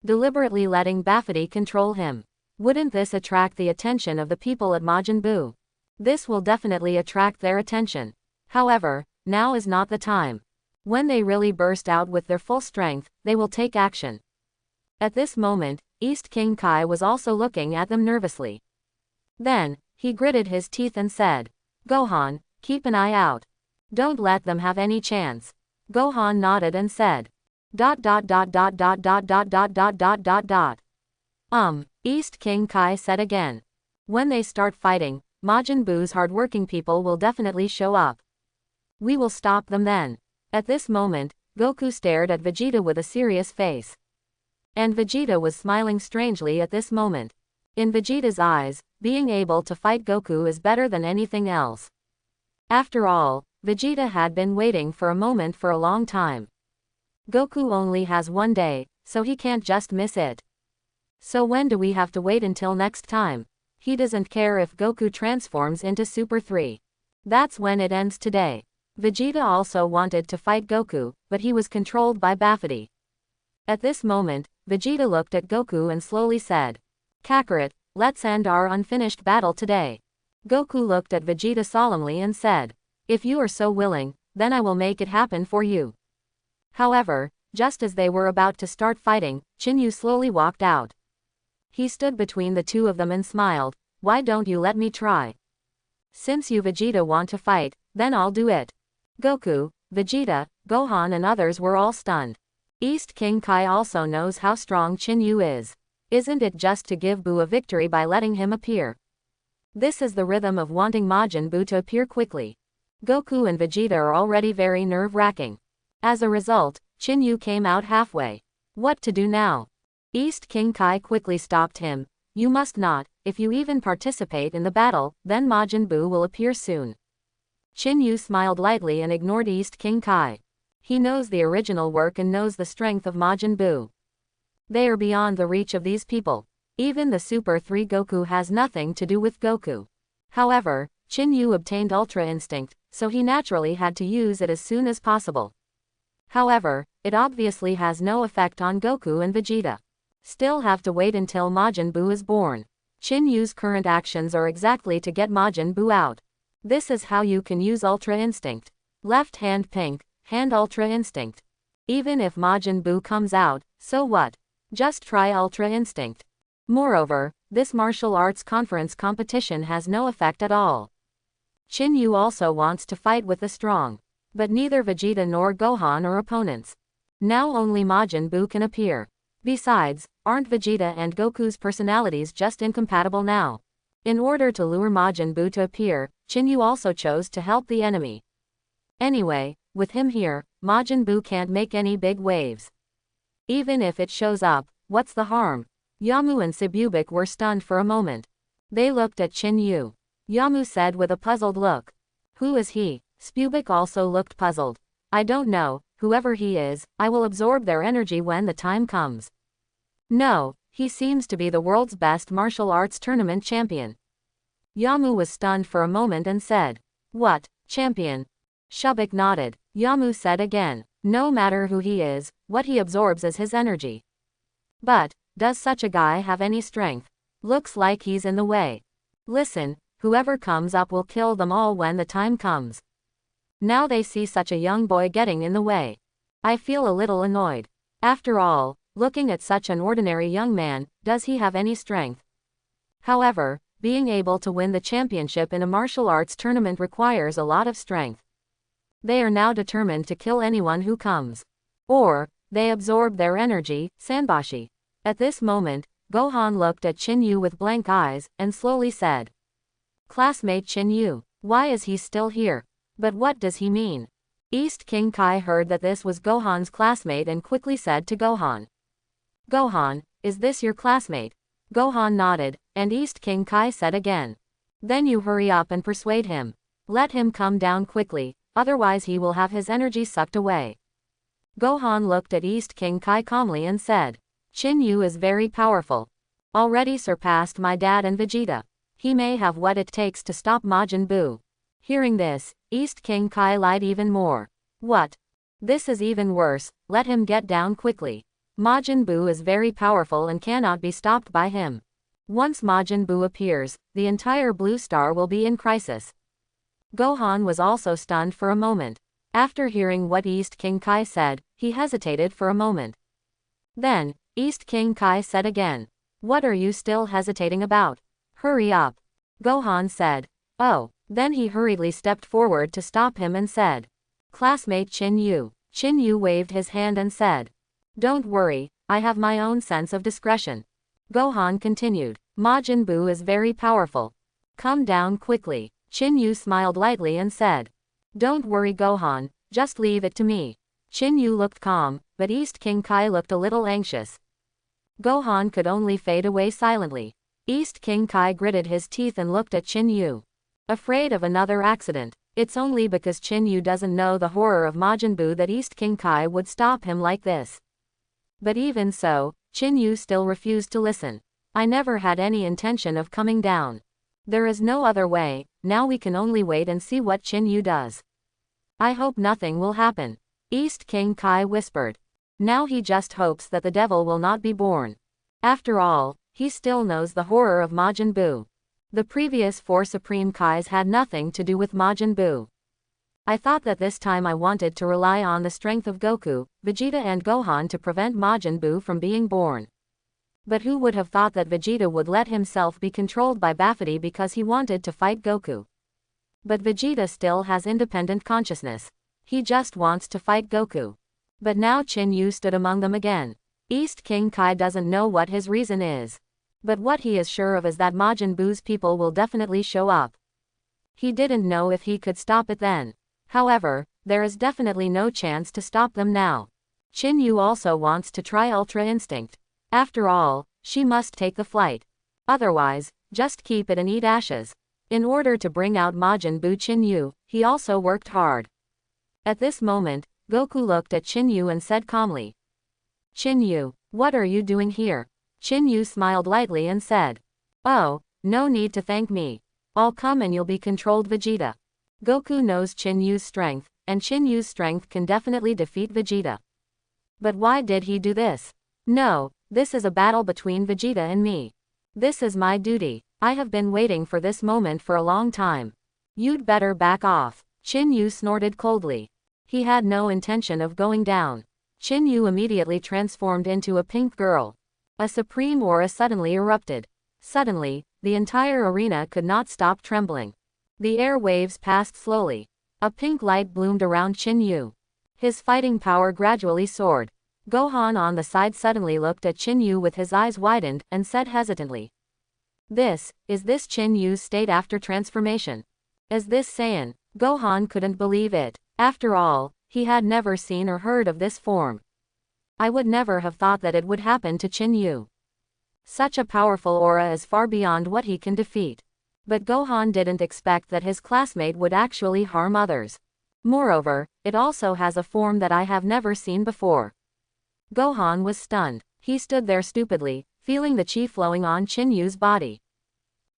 Deliberately letting Bafity control him. Wouldn't this attract the attention of the people at Majin Buu? This will definitely attract their attention. However, now is not the time. When they really burst out with their full strength, they will take action. At this moment, East King Kai was also looking at them nervously. Then, he gritted his teeth and said, "Gohan, keep an eye out. Don't let them have any chance." Gohan nodded and said, ... East King Kai said again. When they start fighting, Majin Buu's hardworking people will definitely show up. We will stop them then. At this moment, Goku stared at Vegeta with a serious face. And Vegeta was smiling strangely at this moment. In Vegeta's eyes, being able to fight Goku is better than anything else. After all, Vegeta had been waiting for a moment for a long time. Goku only has one day, so he can't just miss it. So when do we have to wait until next time? He doesn't care if Goku transforms into Super 3. That's when it ends today. Vegeta also wanted to fight Goku, but he was controlled by Bafity. At this moment, Vegeta looked at Goku and slowly said, "Kakarot, let's end our unfinished battle today." Goku looked at Vegeta solemnly and said, "If you are so willing, then I will make it happen for you." However, just as they were about to start fighting, Chinyu slowly walked out. He stood between the two of them and smiled. "Why don't you let me try? Since you Vegeta want to fight, then I'll do it." Goku, Vegeta, Gohan and others were all stunned. East King Kai also knows how strong Chinyu is. Isn't it just to give Buu a victory by letting him appear? This is the rhythm of wanting Majin Buu to appear quickly. Goku and Vegeta are already very nerve-wracking. As a result, Chinyu came out halfway. What to do now? East King Kai quickly stopped him. "You must not. If you even participate in the battle, then Majin Buu will appear soon." Chinyu smiled lightly and ignored East King Kai. He knows the original work and knows the strength of Majin Buu. They are beyond the reach of these people. Even the Super 3 Goku has nothing to do with Goku. However, Chinyu obtained Ultra Instinct, so he naturally had to use it as soon as possible. However, it obviously has no effect on Goku and Vegeta. Still have to wait until Majin Buu is born. Chinyu's current actions are exactly to get Majin Buu out. This is how you can use Ultra Instinct. Left hand pink, hand Ultra Instinct. Even if Majin Buu comes out, so what? Just try Ultra Instinct. Moreover, this martial arts conference competition has no effect at all. Chinyu also wants to fight with the strong. But neither Vegeta nor Gohan are opponents. Now only Majin Buu can appear. Besides, aren't Vegeta and Goku's personalities just incompatible now? In order to lure Majin Buu to appear, Chinyu also chose to help the enemy. Anyway, with him here, Majin Buu can't make any big waves. Even if it shows up, what's the harm? Yamu and Sibubik were stunned for a moment. They looked at Chinyu. Yamu said with a puzzled look. "Who is he?" Spubik also looked puzzled. "I don't know, whoever he is, I will absorb their energy when the time comes." "No, he seems to be the world's best martial arts tournament champion." Yamu was stunned for a moment and said, "What, champion?" Shubik nodded. Yamu said again, "No matter who he is, what he absorbs is his energy. But, does such a guy have any strength? Looks like he's in the way. Listen, whoever comes up will kill them all when the time comes. Now they see such a young boy getting in the way. I feel a little annoyed. After all, looking at such an ordinary young man, does he have any strength? However, being able to win the championship in a martial arts tournament requires a lot of strength. They are now determined to kill anyone who comes. Or, they absorb their energy, Sanbashi." At this moment, Gohan looked at Chinyu with blank eyes, and slowly said, "Classmate Chinyu, why is he still here? But what does he mean?" East King Kai heard that this was Gohan's classmate and quickly said to Gohan, "Gohan, is this your classmate?" Gohan nodded, and East King Kai said again, Then you hurry up and persuade him. Let him come down quickly, otherwise he will have his energy sucked away. Gohan looked at East King Kai calmly and said, Chin Yu is very powerful. Already surpassed my dad and Vegeta. He may have what it takes to stop Majin Buu. Hearing this, East King Kai lied even more. What? This is even worse, let him get down quickly. Majin Buu is very powerful and cannot be stopped by him. Once Majin Buu appears, the entire Blue Star will be in crisis. Gohan was also stunned for a moment. After hearing what East King Kai said, he hesitated for a moment. Then, East King Kai said again, What are you still hesitating about? Hurry up. Gohan said, Oh. Then he hurriedly stepped forward to stop him and said, Classmate Chin Yu. Chin Yu waved his hand and said, Don't worry, I have my own sense of discretion. Gohan continued, Majin Buu is very powerful. Come down quickly. Chin Yu smiled lightly and said, Don't worry Gohan, just leave it to me. Chin Yu looked calm, but East King Kai looked a little anxious. Gohan could only fade away silently. East King Kai gritted his teeth and looked at Chin Yu. Afraid of another accident. It's only because Chin Yu doesn't know the horror of Majin Buu that East King Kai would stop him like this. But even so, Chin Yu still refused to listen. I never had any intention of coming down. There is no other way, now we can only wait and see what Chin Yu does. I hope nothing will happen. East King Kai whispered. Now he just hopes that the devil will not be born. After all, he still knows the horror of Majin Buu. The previous 4 Supreme Kais had nothing to do with Majin Buu. I thought that this time I wanted to rely on the strength of Goku, Vegeta and Gohan to prevent Majin Buu from being born. But who would have thought that Vegeta would let himself be controlled by Bafity because he wanted to fight Goku? But Vegeta still has independent consciousness. He just wants to fight Goku. But now Chin Yu stood among them again. East King Kai doesn't know what his reason is. But what he is sure of is that Majin Buu's people will definitely show up. He didn't know if he could stop it then. However, there is definitely no chance to stop them now. Chin Yu also wants to try Ultra Instinct. After all, she must take the flight. Otherwise, just keep it and eat ashes. In order to bring out Majin Buu, Chin Yu, he also worked hard. At this moment, Goku looked at Chin Yu and said calmly, Chin Yu, what are you doing here? Chin Yu smiled lightly and said, Oh, no need to thank me. I'll come and you'll be controlled Vegeta. Goku knows Chin Yu's strength, and Chin Yu's strength can definitely defeat Vegeta. But why did he do this? No, this is a battle between Vegeta and me. This is my duty. I have been waiting for this moment for a long time. You'd better back off. Chin Yu snorted coldly. He had no intention of going down. Chin Yu immediately transformed into a pink girl. A supreme aura suddenly erupted. Suddenly, the entire arena could not stop trembling. The air waves passed slowly. A pink light bloomed around Chin Yu. His fighting power gradually soared. Gohan on the side suddenly looked at Chin Yu with his eyes widened and said hesitantly, Is this Chin Yu's state after transformation? Is this Saiyan? Gohan couldn't believe it. After all, he had never seen or heard of this form. I would never have thought that it would happen to Chin Yu. Such a powerful aura is far beyond what he can defeat. But Gohan didn't expect that his classmate would actually harm others. Moreover, it also has a form that I have never seen before. Gohan was stunned. He stood there stupidly, feeling the chi flowing on Chin Yu's body.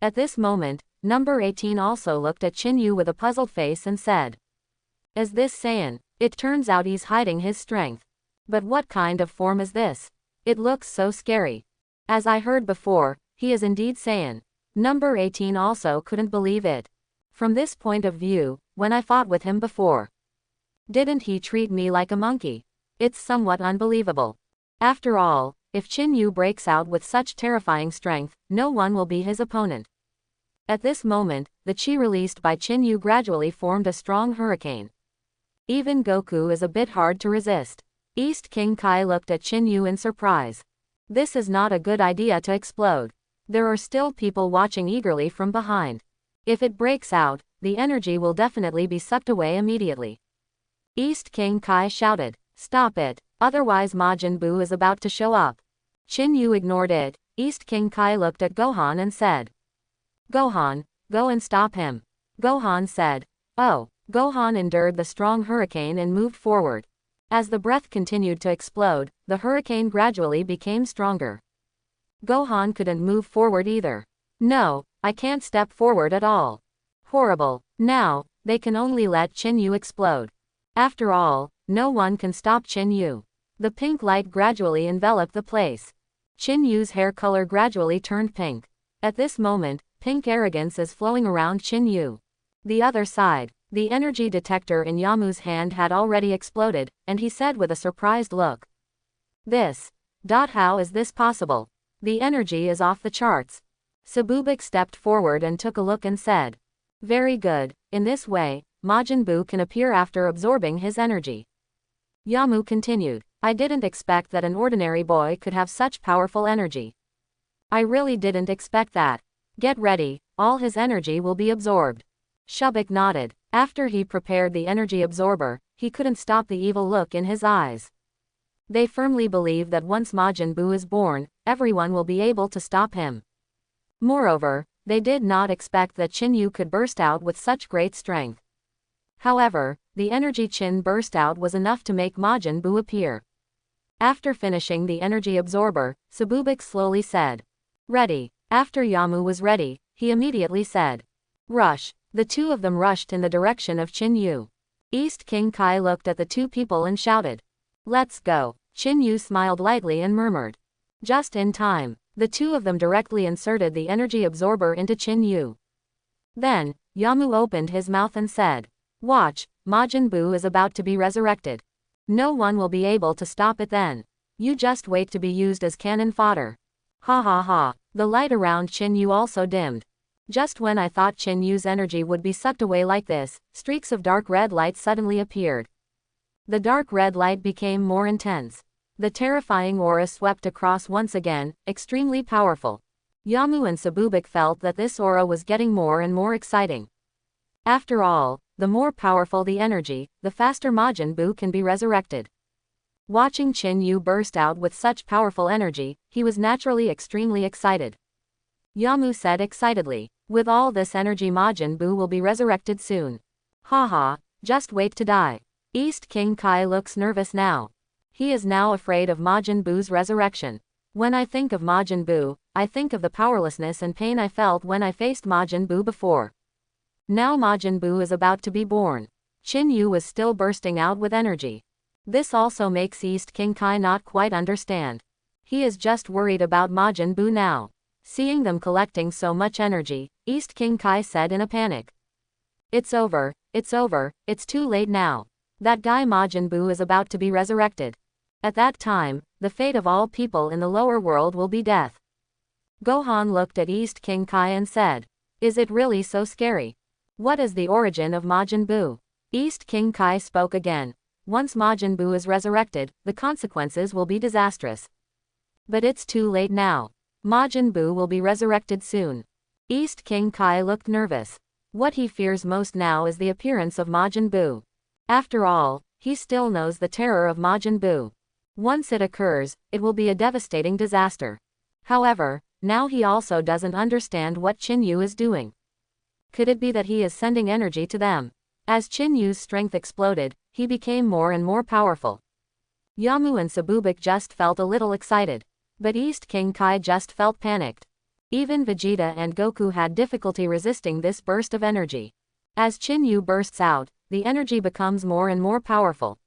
At this moment, number 18 also looked at Chin Yu with a puzzled face and said, Is this Saiyan? It turns out he's hiding his strength. But what kind of form is this? It looks so scary. As I heard before, he is indeed Saiyan. Number 18 also couldn't believe it. From this point of view, when I fought with him before, didn't he treat me like a monkey? It's somewhat unbelievable. After all, if Chin Yu breaks out with such terrifying strength, no one will be his opponent. At this moment, the chi released by Chin Yu gradually formed a strong hurricane. Even Goku is a bit hard to resist. East King Kai looked at Chin Yu in surprise. This is not a good idea to explode. There are still people watching eagerly from behind. If it breaks out, the energy will definitely be sucked away immediately. East King Kai shouted, Stop it, otherwise Majin Buu is about to show up. Chin Yu ignored it. East King Kai looked at Gohan and said, Gohan, Go and stop him. Gohan said. Oh. Gohan endured the strong hurricane and moved forward. As the breath continued to explode, the hurricane gradually became stronger. Gohan couldn't move forward either. No, I can't step forward at all. Horrible. Now, they can only let Chin-Yu explode. After all, no one can stop Chin-Yu. The pink light gradually enveloped the place. Chin-Yu's hair color gradually turned pink. At this moment, pink arrogance is flowing around Chin-Yu. The other side, the energy detector in Yamu's hand had already exploded, and he said with a surprised look. How is this possible? The energy is off the charts. Sabubik stepped forward and took a look and said. Very good, in this way, Majin Buu can appear after absorbing his energy. Yamu continued, I didn't expect that an ordinary boy could have such powerful energy. I really didn't expect that. Get ready, all his energy will be absorbed. Shubik nodded. After he prepared the energy absorber, he couldn't stop the evil look in his eyes. They firmly believe that once Majin Buu is born, everyone will be able to stop him. Moreover, they did not expect that Chin-Yu could burst out with such great strength. However, the energy Chin burst out was enough to make Majin Buu appear. After finishing the energy absorber, Sabubik slowly said. Ready. After Yamu was ready, he immediately said. Rush. The two of them rushed in the direction of Chin-Yu. East King Kai looked at the two people and shouted. Let's go. Chin-Yu smiled lightly and murmured. Just in time, the two of them directly inserted the energy absorber into Chin-Yu. Then, Yamu opened his mouth and said. Watch, Majin Buu is about to be resurrected. No one will be able to stop it then. You just wait to be used as cannon fodder. Ha ha ha. The light around Chin-Yu also dimmed. Just when I thought Chin-Yu's energy would be sucked away like this, streaks of dark red light suddenly appeared. The dark red light became more intense. The terrifying aura swept across once again, extremely powerful. Yamu and Sabubik felt that this aura was getting more and more exciting. After all, the more powerful the energy, the faster Majin Buu can be resurrected. Watching Chin-Yu burst out with such powerful energy, he was naturally extremely excited. Yamu said excitedly. With all this energy Majin Buu will be resurrected soon. Haha, just wait to die. East King Kai looks nervous now. He is now afraid of Majin Buu's resurrection. When I think of Majin Buu, I think of the powerlessness and pain I felt when I faced Majin Buu before. Now Majin Buu is about to be born. Chin-Yu was still bursting out with energy. This also makes East King Kai not quite understand. He is just worried about Majin Buu now. Seeing them collecting so much energy, East King Kai said in a panic. It's over, it's too late now. That guy Majin Buu is about to be resurrected. At that time, the fate of all people in the lower world will be death. Gohan looked at East King Kai and said. Is it really so scary? What is the origin of Majin Buu? East King Kai spoke again. Once Majin Buu is resurrected, the consequences will be disastrous. But it's too late now. Majin Buu will be resurrected soon. East King Kai looked nervous. What he fears most now is the appearance of Majin Buu. After all, he still knows the terror of Majin Buu. Once it occurs, it will be a devastating disaster. However, now he also doesn't understand what Chin-Yu is doing. Could it be that he is sending energy to them? As Chin-Yu's strength exploded, he became more and more powerful. Yamu and Sabubik just felt a little excited. But East King Kai just felt panicked. Even Vegeta and Goku had difficulty resisting this burst of energy. As Chin-Yu bursts out, the energy becomes more and more powerful.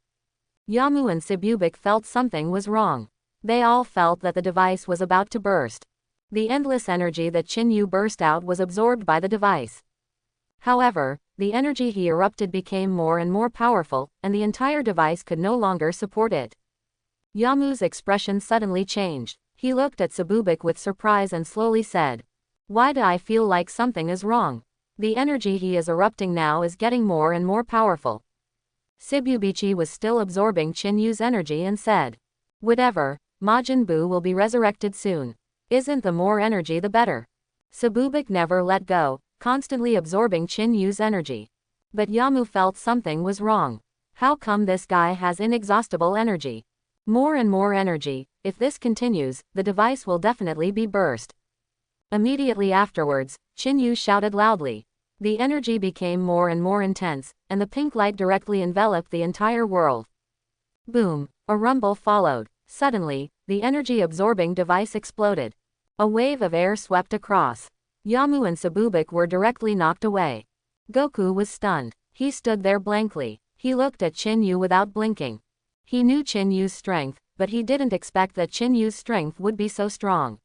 Yamu and Sabubik felt something was wrong. They all felt that the device was about to burst. The endless energy that Chin-Yu burst out was absorbed by the device. However, the energy he erupted became more and more powerful, and the entire device could no longer support it. Yamu's expression suddenly changed. He looked at Sabubik with surprise and slowly said. Why do I feel like something is wrong? The energy he is erupting now is getting more and more powerful. Sibubichi was still absorbing Chin-Yu's energy and said. Whatever, Majin Buu will be resurrected soon. Isn't the more energy the better? Sabubik never let go, constantly absorbing Chin-Yu's energy. But Yamu felt something was wrong. How come this guy has inexhaustible energy? More and more energy. If this continues, the device will definitely be burst. Immediately afterwards, Qin shouted loudly. The energy became more and more intense, and the pink light directly enveloped the entire world. Boom! A rumble followed. Suddenly, the energy-absorbing device exploded. A wave of air swept across. Yamu and Sabubik were directly knocked away. Goku was stunned. He stood there blankly. He looked at Qin without blinking. He knew Qin strength, but he didn't expect that Qin strength would be so strong.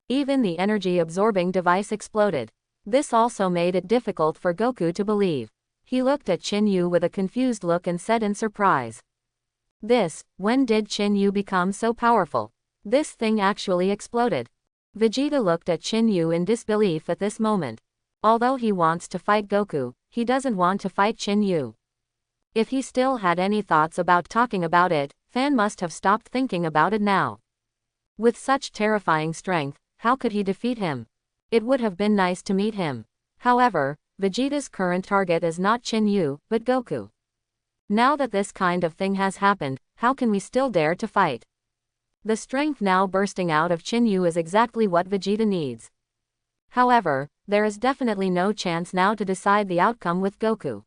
Even the energy-absorbing device exploded. This also made it difficult for Goku to believe. He looked at Qin with a confused look and said in surprise. When did Qin become so powerful? This thing actually exploded. Vegeta looked at Qin in disbelief at this moment. Although he wants to fight Goku, he doesn't want to fight Qin. If he still had any thoughts about talking about it, Fan must have stopped thinking about it now. With such terrifying strength, how could he defeat him? It would have been nice to meet him. However, Vegeta's current target is not Qin but Goku. Now that this kind of thing has happened, how can we still dare to fight? The strength now bursting out of Qin is exactly what Vegeta needs. However, there is definitely no chance now to decide the outcome with Goku.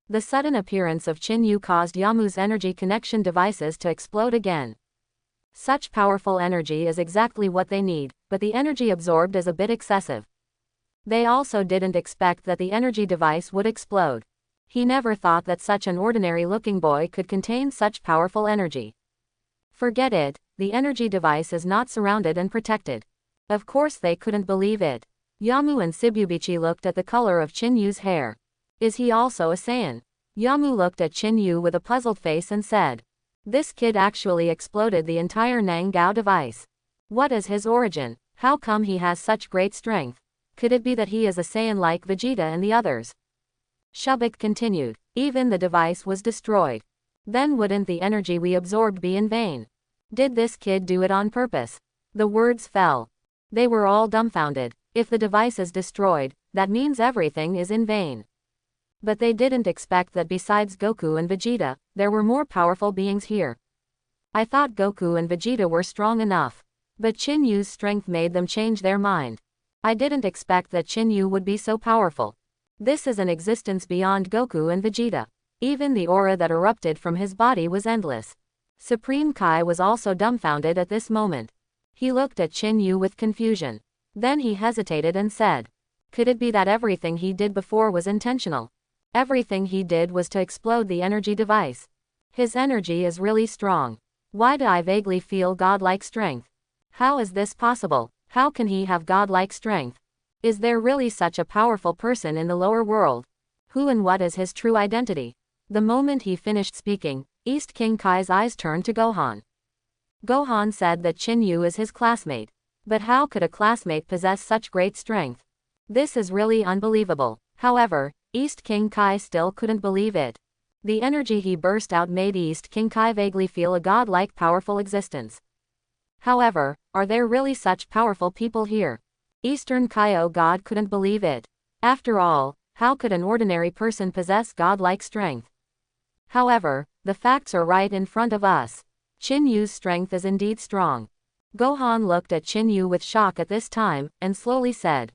The sudden appearance of Qin caused Yamu's energy connection devices to explode again. Such powerful energy is exactly what they need, but the energy absorbed is a bit excessive. They also didn't expect that the energy device would explode. He never thought that such an ordinary-looking boy could contain such powerful energy. Forget it, the energy device is not surrounded and protected. Of course they couldn't believe it. Yamu and Shibubichi looked at the color of Qin hair. Is he also a Saiyan? Yamu looked at Qin with a puzzled face and said. This kid actually exploded the entire Nangao device. What is his origin? How come he has such great strength? Could it be that he is a Saiyan like Vegeta and the others? Shubik continued. Even the device was destroyed. Then wouldn't the energy we absorbed be in vain? Did this kid do it on purpose? The words fell. They were all dumbfounded. If the device is destroyed, that means everything is in vain. But they didn't expect that besides Goku and Vegeta, there were more powerful beings here. I thought Goku and Vegeta were strong enough. But Qin strength made them change their mind. I didn't expect that Qin would be so powerful. This is an existence beyond Goku and Vegeta. Even the aura that erupted from his body was endless. Supreme Kai was also dumbfounded at this moment. He looked at Qin with confusion. Then he hesitated and said. Could it be that everything he did before was intentional? Everything he did was to explode the energy device. His energy is really strong. Why do I vaguely feel godlike strength? How is this possible? How can he have godlike strength? Is there really such a powerful person in the lower world? Who and what is his true identity? The moment he finished speaking, East King Kai's eyes turned to Gohan. Gohan said that Qin is his classmate. But how could a classmate possess such great strength? This is really unbelievable. However, East King Kai still couldn't believe it. The energy he burst out made East King Kai vaguely feel a godlike powerful existence. However, are there really such powerful people here? Eastern Kaio God couldn't believe it. After all, how could an ordinary person possess godlike strength? However, the facts are right in front of us. Qin strength is indeed strong. Gohan looked at Qin with shock at this time, and slowly said.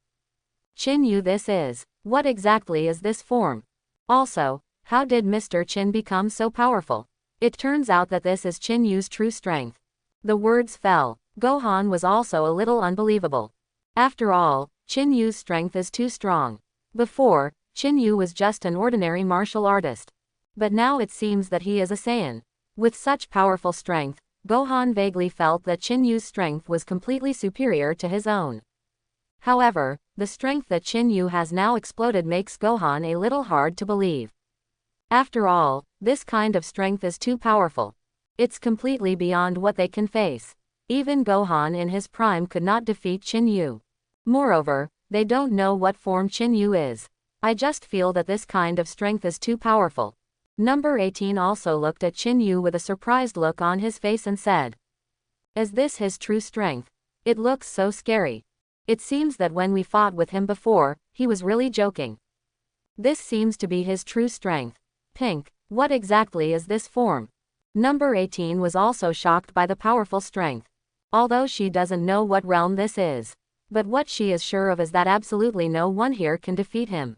Qin this is. What exactly is this form? Also, how did Mr. Qin become so powerful? It turns out that this is Qin true strength. The words fell. Gohan was also a little unbelievable. After all, Qin strength is too strong. Before, Qin was just an ordinary martial artist. But now it seems that he is a Saiyan. With such powerful strength, Gohan vaguely felt that Qin strength was completely superior to his own. However, the strength that Qin has now exploded makes Gohan a little hard to believe. After all, this kind of strength is too powerful. It's completely beyond what they can face. Even Gohan in his prime could not defeat Qin. Moreover, they don't know what form Qin is. I just feel that this kind of strength is too powerful. Number 18 also looked at Qin with a surprised look on his face and said. Is this his true strength? It looks so scary. It seems that when we fought with him before, he was really joking. This seems to be his true strength. Pink, what exactly is this form? Number 18 was also shocked by the powerful strength. Although she doesn't know what realm this is. But what she is sure of is that absolutely no one here can defeat him.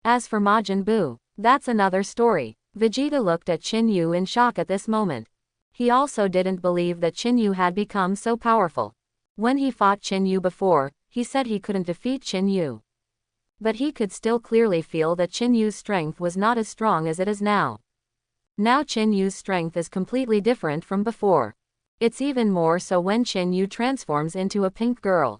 As for Majin Buu, that's another story. Vegeta looked at Qin Yu in shock at this moment. He also didn't believe that Qin Yu had become so powerful. When he fought Qin Yu before, he said he couldn't defeat Qin Yu. But he could still clearly feel that Qin Yu's strength was not as strong as it is now. Now Qin Yu's strength is completely different from before. It's even more so when Qin Yu transforms into a pink girl.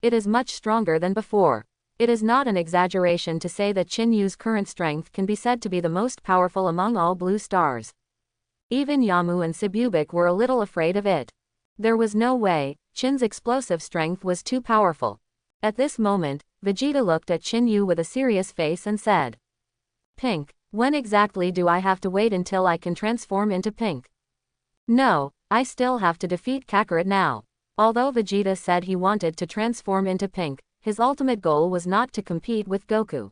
It is much stronger than before. It is not an exaggeration to say that Qin Yu's current strength can be said to be the most powerful among all blue stars. Even Yamu and Sibubik were a little afraid of it. There was no way, Qin's explosive strength was too powerful. At this moment, Vegeta looked at Qin Yu with a serious face and said, "Pink, when exactly do I have to wait until I can transform into pink?" "No, I still have to defeat Kakarot now." Although Vegeta said he wanted to transform into pink, his ultimate goal was not to compete with Goku.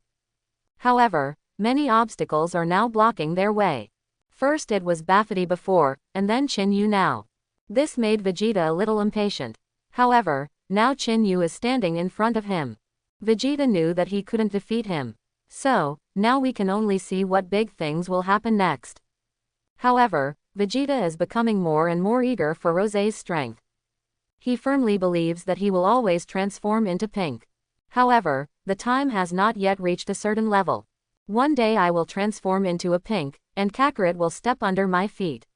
However, many obstacles are now blocking their way. First it was Bafity before, and then Qin Yu now. This made Vegeta a little impatient. However, now Qin Yu is standing in front of him. Vegeta knew that he couldn't defeat him. So, now we can only see what big things will happen next. However, Vegeta is becoming more and more eager for Rose's strength. He firmly believes that he will always transform into pink. However, the time has not yet reached a certain level. One day I will transform into a pink, and Kakarot will step under my feet.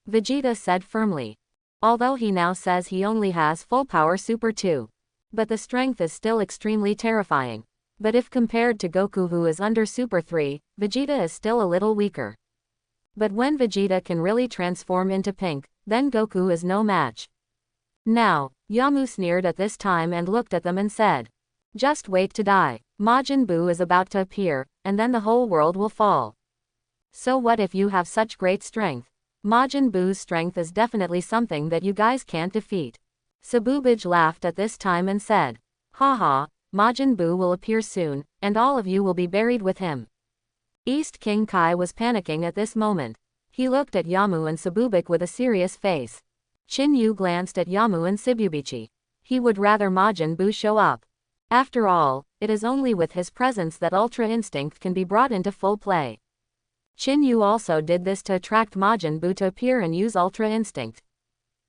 Vegeta said firmly. Although he now says he only has full power Super 2. But the strength is still extremely terrifying. But if compared to Goku who is under Super 3, Vegeta is still a little weaker. But when Vegeta can really transform into pink, then Goku is no match. Now, Yamu sneered at this time and looked at them and said, "Just wait to die. Majin Buu is about to appear, and then the whole world will fall. So what if you have such great strength? Majin Buu's strength is definitely something that you guys can't defeat." Sabubij laughed at this time and said, "Haha, Majin Buu will appear soon, and all of you will be buried with him." East King Kai was panicking at this moment. He looked at Yamu and Sabubik with a serious face. Qin Yu glanced at Yamu and Sibubichi. He would rather Majin Buu show up. After all, it is only with his presence that Ultra Instinct can be brought into full play. Qin Yu also did this to attract Majin Buu to appear and use Ultra Instinct.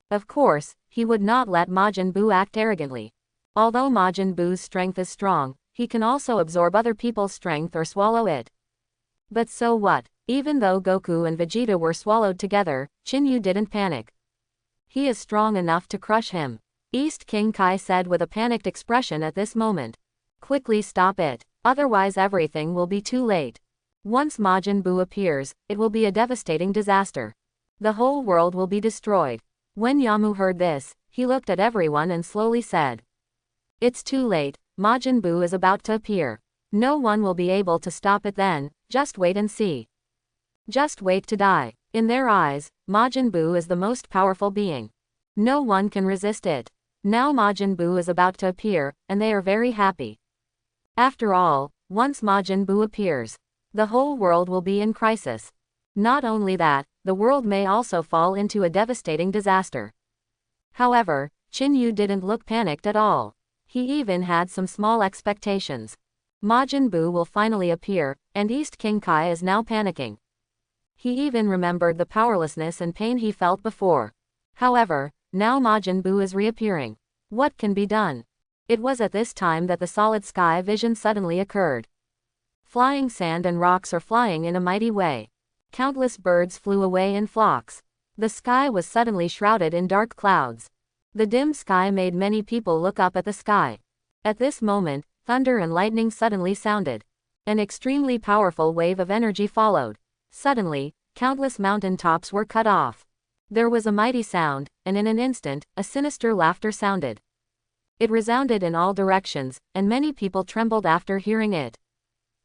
Of course, he would not let Majin Buu act arrogantly. Although Majin Buu's strength is strong, he can also absorb other people's strength or swallow it. But so what? Even though Goku and Vegeta were swallowed together, Qin Yu didn't panic. He is strong enough to crush him. East King Kai said with a panicked expression at this moment. "Quickly stop it, otherwise everything will be too late. Once Majin Buu appears, it will be a devastating disaster. The whole world will be destroyed." When Yamu heard this, he looked at everyone and slowly said, "It's too late, Majin Buu is about to appear. No one will be able to stop it then, just wait and see. Just wait to die." In their eyes, Majin Buu is the most powerful being. No one can resist it. Now Majin Buu is about to appear, and they are very happy. After all, once Majin Buu appears, the whole world will be in crisis. Not only that, the world may also fall into a devastating disaster. However, Qin Yu didn't look panicked at all. He even had some small expectations. Majin Buu will finally appear, and East King Kai is now panicking. He even remembered the powerlessness and pain he felt before. However, now Majin Buu is reappearing. What can be done? It was at this time that the solid sky vision suddenly occurred. Flying sand and rocks are flying in a mighty way. Countless birds flew away in flocks. The sky was suddenly shrouded in dark clouds. The dim sky made many people look up at the sky. At this moment, thunder and lightning suddenly sounded. An extremely powerful wave of energy followed. Suddenly, countless mountain tops were cut off. There was a mighty sound, and in an instant, a sinister laughter sounded. It resounded in all directions, and many people trembled after hearing it.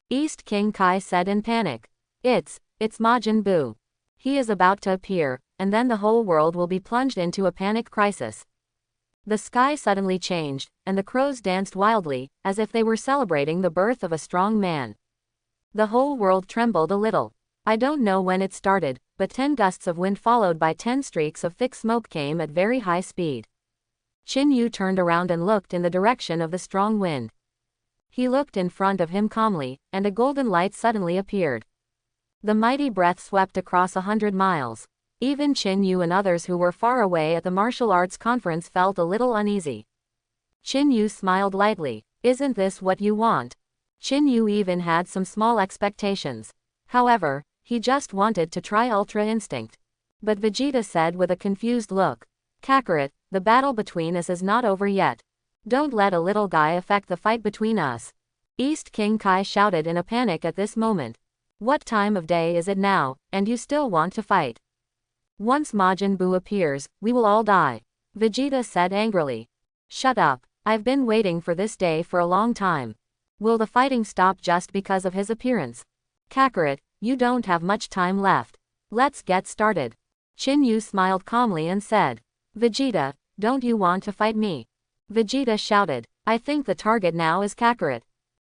East King Kai said in panic, It's Majin Buu. He is about to appear, and then the whole world will be plunged into a panic crisis." The sky suddenly changed, and the crows danced wildly, as if they were celebrating the birth of a strong man. The whole world trembled a little. I don't know when it started, but 10 gusts of wind followed by 10 streaks of thick smoke came at very high speed. Qin Yu turned around and looked in the direction of the strong wind. He looked in front of him calmly, and a golden light suddenly appeared. The mighty breath swept across 100 miles. Even Qin Yu and others who were far away at the martial arts conference felt a little uneasy. Qin Yu smiled lightly. Isn't this what you want? Qin Yu even had some small expectations. However, he just wanted to try Ultra Instinct. But Vegeta said with a confused look, Kakarot, the battle between us is not over yet. Don't let a little guy affect the fight between us. East King Kai shouted in a panic at this moment. What time of day is it now, and you still want to fight? Once Majin Buu appears, we will all die. Vegeta said angrily. Shut up, I've been waiting for this day for a long time. Will the fighting stop just because of his appearance? Kakarot, you don't have much time left. Let's get started. Qin Yu smiled calmly and said. Vegeta, don't you want to fight me? Vegeta shouted. I think the target now is Kakarot.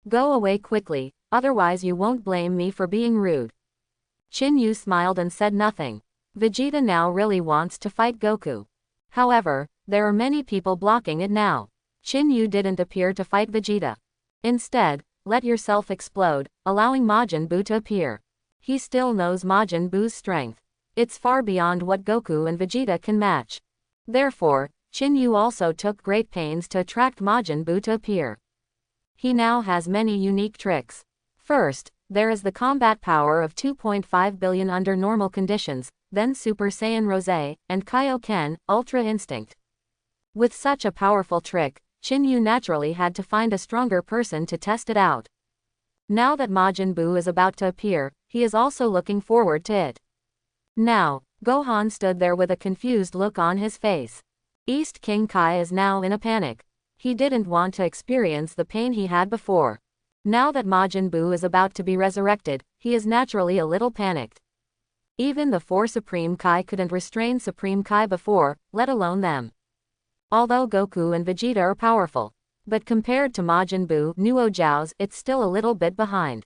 Go away quickly, otherwise you won't blame me for being rude. Qin Yu smiled and said nothing. Vegeta now really wants to fight Goku. However, there are many people blocking it now. Qin Yu didn't appear to fight Vegeta. Instead, let yourself explode, allowing Majin Buu to appear. He still knows Majin Buu's strength. It's far beyond what Goku and Vegeta can match. Therefore, Qin Yu also took great pains to attract Majin Buu to appear. He now has many unique tricks. First, there is the combat power of 2.5 billion under normal conditions, then Super Saiyan Rose, and Kaioken, Ultra Instinct. With such a powerful trick, Qin Yu naturally had to find a stronger person to test it out. Now that Majin Buu is about to appear, he is also looking forward to it. Now, Gohan stood there with a confused look on his face. East King Kai is now in a panic. He didn't want to experience the pain he had before. Now that Majin Buu is about to be resurrected, he is naturally a little panicked. Even the 4 Supreme Kai couldn't restrain Supreme Kai before, let alone them. Although Goku and Vegeta are powerful, but compared to Majin Buu, Nuo Zhao's, it's still a little bit behind.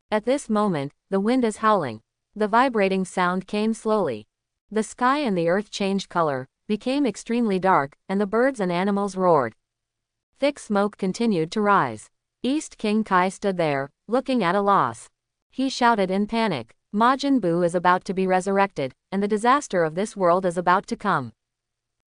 At this moment, the wind is howling. The vibrating sound came slowly. The sky and the earth changed color, became extremely dark, and the birds and animals roared. Thick smoke continued to rise. East King Kai stood there, looking at a loss. He shouted in panic. Majin Buu is about to be resurrected, and the disaster of this world is about to come.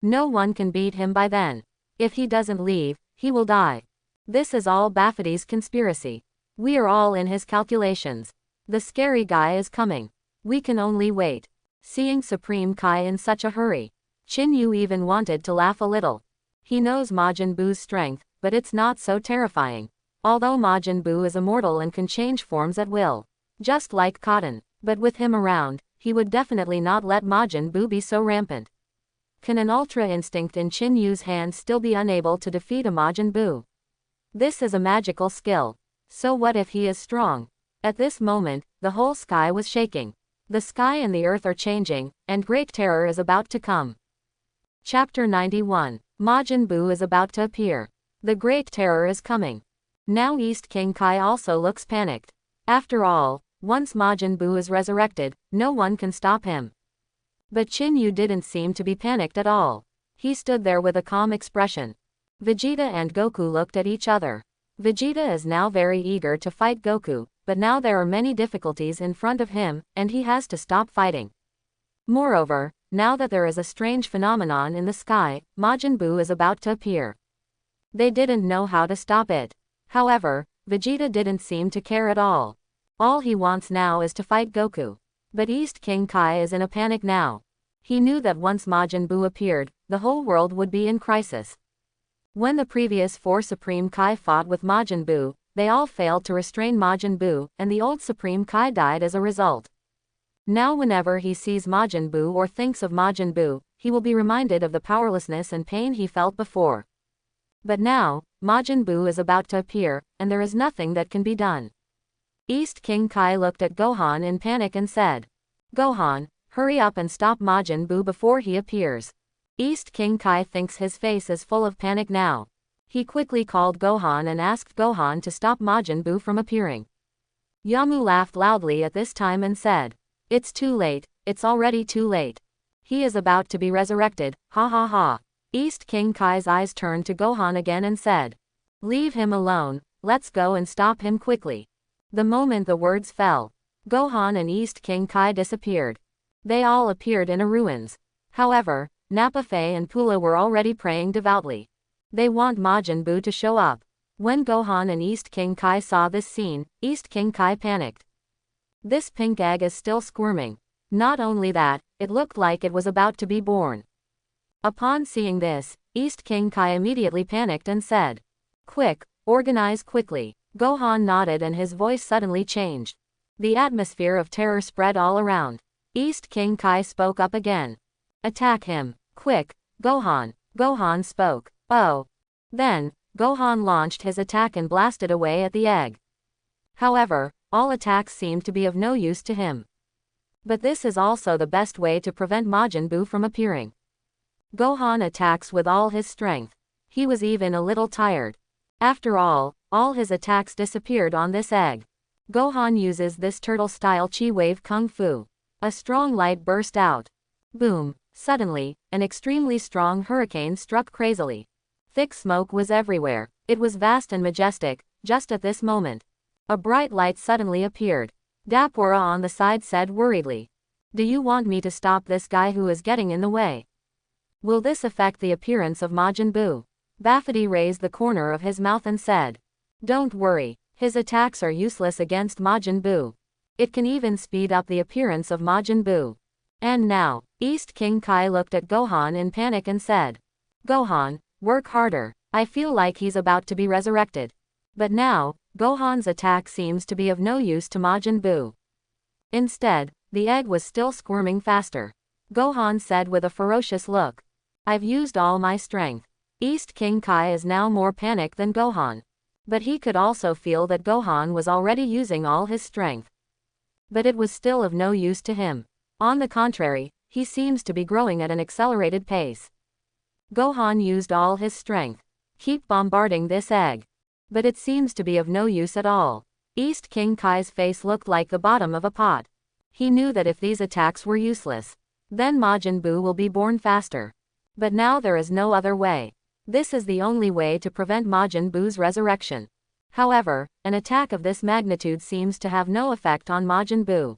No one can beat him by then. If he doesn't leave, he will die. This is all Baphody's conspiracy. We are all in his calculations. The scary guy is coming. We can only wait. Seeing Supreme Kai in such a hurry, Qin Yu even wanted to laugh a little. He knows Majin Buu's strength, but it's not so terrifying. Although Majin Buu is immortal and can change forms at will, just like cotton, but with him around, he would definitely not let Majin Buu be so rampant. Can an Ultra Instinct in Qin Yu's hand still be unable to defeat a Majin Buu? This is a magical skill. So what if he is strong? At this moment, the whole sky was shaking. The sky and the earth are changing, and great terror is about to come. Chapter 91. Majin Buu is about to appear. The great terror is coming. Now East King Kai also looks panicked. After all, once Majin Buu is resurrected, no one can stop him. But Qin Yu didn't seem to be panicked at all. He stood there with a calm expression. Vegeta and Goku looked at each other. Vegeta is now very eager to fight Goku, but now there are many difficulties in front of him, and he has to stop fighting. Moreover, now that there is a strange phenomenon in the sky, Majin Buu is about to appear. They didn't know how to stop it. However, Vegeta didn't seem to care at all. All he wants now is to fight Goku. But East King Kai is in a panic now. He knew that once Majin Buu appeared, the whole world would be in crisis. When the previous 4 Supreme Kai fought with Majin Buu, they all failed to restrain Majin Buu, and the old Supreme Kai died as a result. Now whenever he sees Majin Buu or thinks of Majin Buu, he will be reminded of the powerlessness and pain he felt before. But now, Majin Buu is about to appear, and there is nothing that can be done. East King Kai looked at Gohan in panic and said, Gohan, hurry up and stop Majin Buu before he appears. East King Kai thinks his face is full of panic now. He quickly called Gohan and asked Gohan to stop Majin Buu from appearing. Yamu laughed loudly at this time and said, It's too late, it's already too late. He is about to be resurrected, ha ha ha. East King Kai's eyes turned to Gohan again and said, "Leave him alone, let's go and stop him quickly." The moment the words fell, Gohan and East King Kai disappeared. They all appeared in a ruins. However, Nappa Fei and Pula were already praying devoutly. They want Majin Buu to show up. When Gohan and East King Kai saw this scene, East King Kai panicked. This pink egg is still squirming. Not only that, it looked like it was about to be born. Upon seeing this, East King Kai immediately panicked and said, "Quick, organize quickly." Gohan nodded and his voice suddenly changed. The atmosphere of terror spread all around. East King Kai spoke up again. "Attack him, quick, Gohan." Gohan spoke. "Oh." Then, Gohan launched his attack and blasted away at the egg. However, all attacks seemed to be of no use to him. But this is also the best way to prevent Majin Buu from appearing. Gohan attacks with all his strength. He was even a little tired. After all his attacks disappeared on this egg. Gohan uses this turtle-style Chi Wave Kung Fu. A strong light burst out. Boom! Suddenly, an extremely strong hurricane struck crazily. Thick smoke was everywhere. It was vast and majestic. Just at this moment, a bright light suddenly appeared. Dapura on the side said worriedly, "Do you want me to stop this guy who is getting in the way? Will this affect the appearance of Majin Buu?" Bafidi raised the corner of his mouth and said, "Don't worry, his attacks are useless against Majin Buu. It can even speed up the appearance of Majin Buu." And now, East King Kai looked at Gohan in panic and said, "Gohan, work harder. I feel like he's about to be resurrected." But now, Gohan's attack seems to be of no use to Majin Buu. Instead, the egg was still squirming faster. Gohan said with a ferocious look, "I've used all my strength." East King Kai is now more panicked than Gohan. But he could also feel that Gohan was already using all his strength. But it was still of no use to him. On the contrary, he seems to be growing at an accelerated pace. Gohan used all his strength. Keep bombarding this egg. But it seems to be of no use at all. East King Kai's face looked like the bottom of a pot. He knew that if these attacks were useless, then Majin Buu will be born faster. But now there is no other way. This is the only way to prevent Majin Buu's resurrection. However, an attack of this magnitude seems to have no effect on Majin Buu.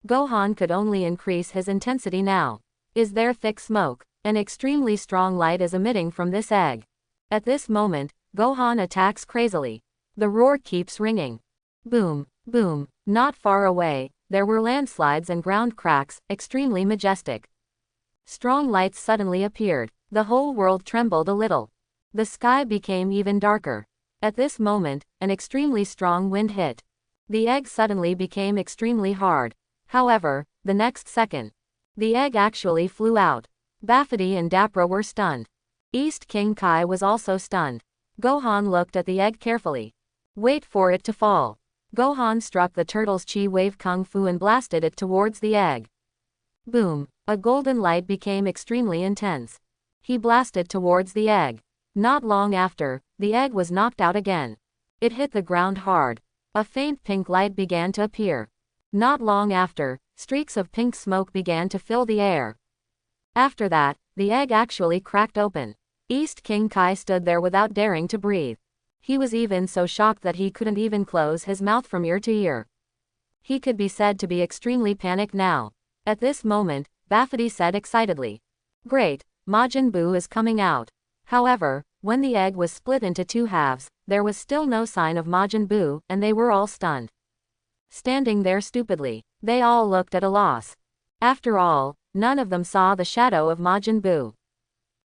Gohan could only increase his intensity now. Is there thick smoke? An extremely strong light is emitting from this egg. At this moment, Gohan attacks crazily. The roar keeps ringing. Boom, boom. Not far away, there were landslides and ground cracks, extremely majestic. Strong lights suddenly appeared. The whole world trembled a little. The sky became even darker. At this moment, an extremely strong wind hit. The egg suddenly became extremely hard. However, the next second, the egg actually flew out. Bafidi and Dapra were stunned. East King Kai was also stunned. Gohan looked at the egg carefully. Wait for it to fall. Gohan struck the turtle's Chi Wave Kung Fu and blasted it towards the egg. Boom! A golden light became extremely intense. He blasted towards the egg. Not long after, the egg was knocked out again. It hit the ground hard. A faint pink light began to appear. Not long after, streaks of pink smoke began to fill the air. After that, the egg actually cracked open. East King Kai stood there without daring to breathe. He was even so shocked that he couldn't even close his mouth from ear to ear. He could be said to be extremely panicked now. At this moment, Bafidi said excitedly, "Great, Majin Buu is coming out." However, when the egg was split into two halves, there was still no sign of Majin Buu, and they were all stunned. Standing there stupidly, they all looked at a loss. After all, none of them saw the shadow of Majin Buu.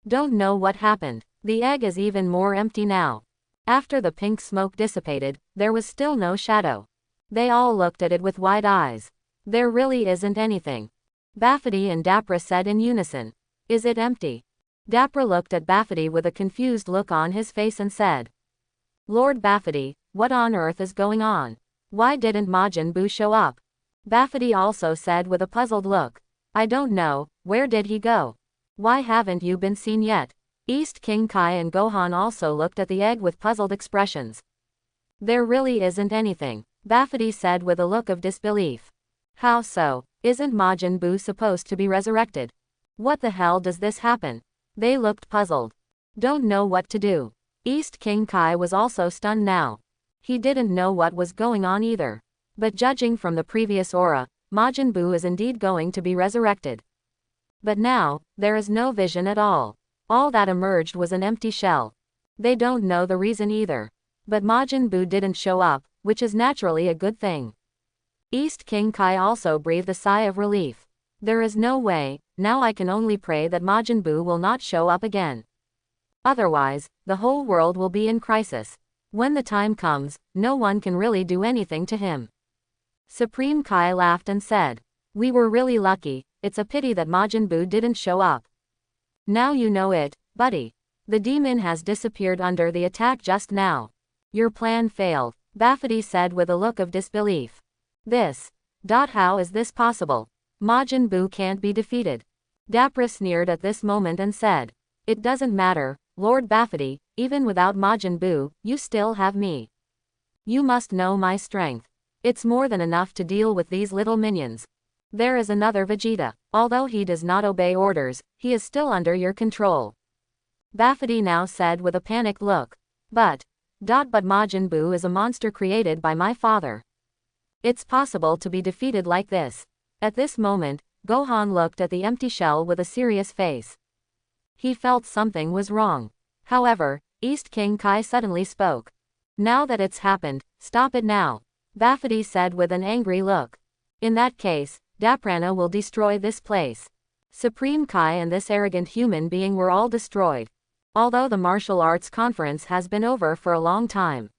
Don't know what happened. The egg is even more empty now. After the pink smoke dissipated, there was still no shadow. They all looked at it with wide eyes. There really isn't anything. Bafidi and Dapra said in unison, "Is it empty?" Dapra looked at Bafidi with a confused look on his face and said, "Lord Bafidi, what on earth is going on? Why didn't Majin Buu show up?" Bafidi also said with a puzzled look, "I don't know, where did he go? Why haven't you been seen yet?" East King Kai and Gohan also looked at the egg with puzzled expressions. "There really isn't anything," Bafidi said with a look of disbelief. "How so? Isn't Majin Buu supposed to be resurrected? What the hell does this happen?" They looked puzzled. Don't know what to do. East King Kai was also stunned now. He didn't know what was going on either. But judging from the previous aura, Majin Buu is indeed going to be resurrected. But now, there is no vision at all. All that emerged was an empty shell. They don't know the reason either. But Majin Buu didn't show up, which is naturally a good thing. East King Kai also breathed a sigh of relief. There is no way, now I can only pray that Majin Buu will not show up again. Otherwise, the whole world will be in crisis. When the time comes, no one can really do anything to him. Supreme Kai laughed and said, "We were really lucky, it's a pity that Majin Buu didn't show up." "Now you know it, buddy. The demon has disappeared under the attack just now. Your plan failed," Bafity said with a look of disbelief. How is this possible? Majin Buu can't be defeated." Dapra sneered at this moment and said, "It doesn't matter, Lord Bafity, even without Majin Buu, you still have me. You must know my strength. It's more than enough to deal with these little minions. There is another Vegeta. Although he does not obey orders, he is still under your control," Bafity now said with a panicked look. But Majin Buu is a monster created by my father. It's possible to be defeated like this." At this moment, Gohan looked at the empty shell with a serious face. He felt something was wrong. However, East King Kai suddenly spoke. "Now that it's happened, stop it now," Bafity said with an angry look. "In that case, Daprana will destroy this place." Supreme Kai and this arrogant human being were all destroyed. Although the martial arts conference has been over for a long time.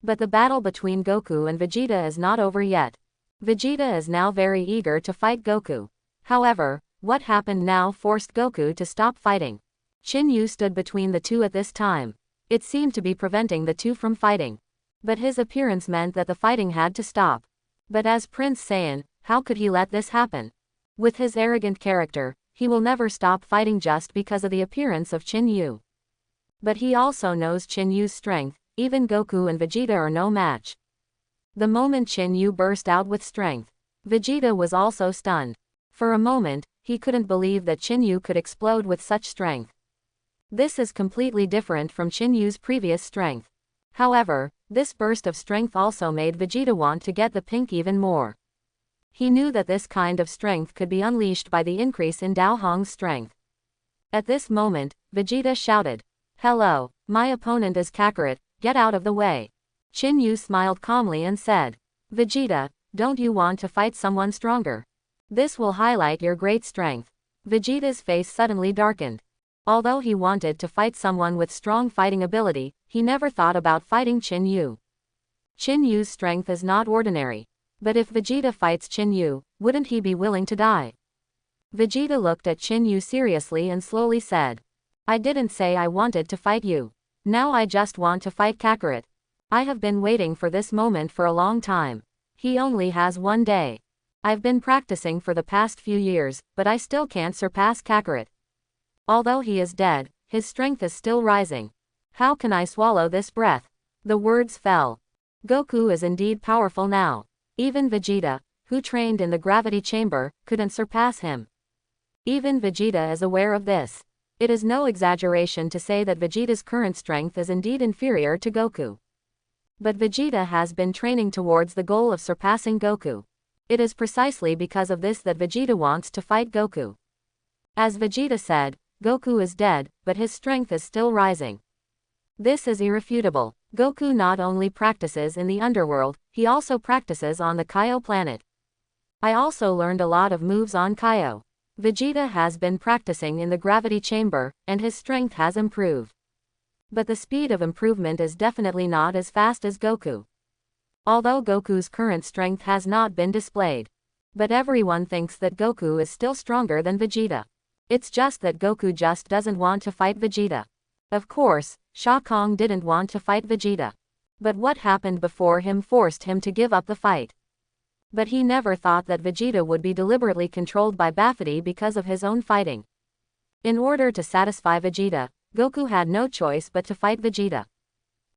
But the battle between Goku and Vegeta is not over yet. Vegeta is now very eager to fight Goku. However, what happened now forced Goku to stop fighting. Chin Yu stood between the two at this time. It seemed to be preventing the two from fighting. But his appearance meant that the fighting had to stop. But as Prince Saiyan, how could he let this happen? With his arrogant character, he will never stop fighting just because of the appearance of Chin Yu. But he also knows Chin Yu's strength, even Goku and Vegeta are no match. The moment Chin Yu burst out with strength, Vegeta was also stunned. For a moment, he couldn't believe that Chin Yu could explode with such strength. This is completely different from Chin Yu's previous strength. However, this burst of strength also made Vegeta want to get the pink even more. He knew that this kind of strength could be unleashed by the increase in Dao Hong's strength. At this moment, Vegeta shouted, "Hello, my opponent is Kakarot, get out of the way." Chin Yu smiled calmly and said, "Vegeta, don't you want to fight someone stronger? This will highlight your great strength." Vegeta's face suddenly darkened. Although he wanted to fight someone with strong fighting ability, he never thought about fighting Chin Yu. Chin Yu's strength is not ordinary. But if Vegeta fights Chin Yu, wouldn't he be willing to die? Vegeta looked at Chin Yu seriously and slowly said, "I didn't say I wanted to fight you. Now I just want to fight Kakarot. I have been waiting for this moment for a long time. He only has 1 day. I've been practicing for the past few years, but I still can't surpass Kakarot. Although he is dead, his strength is still rising. How can I swallow this breath?" The words fell. Goku is indeed powerful now. Even Vegeta, who trained in the gravity chamber, couldn't surpass him. Even Vegeta is aware of this. It is no exaggeration to say that Vegeta's current strength is indeed inferior to Goku. But Vegeta has been training towards the goal of surpassing Goku. It is precisely because of this that Vegeta wants to fight Goku. As Vegeta said, Goku is dead, but his strength is still rising. This is irrefutable. Goku not only practices in the underworld, he also practices on the Kaio planet. I also learned a lot of moves on Kaio. Vegeta has been practicing in the gravity chamber, and his strength has improved. But the speed of improvement is definitely not as fast as Goku. Although Goku's current strength has not been displayed. But everyone thinks that Goku is still stronger than Vegeta. It's just that Goku just doesn't want to fight Vegeta. Of course, Shao Kahn didn't want to fight Vegeta. But what happened before him forced him to give up the fight. But he never thought that Vegeta would be deliberately controlled by Bafity because of his own fighting. In order to satisfy Vegeta, Goku had no choice but to fight Vegeta.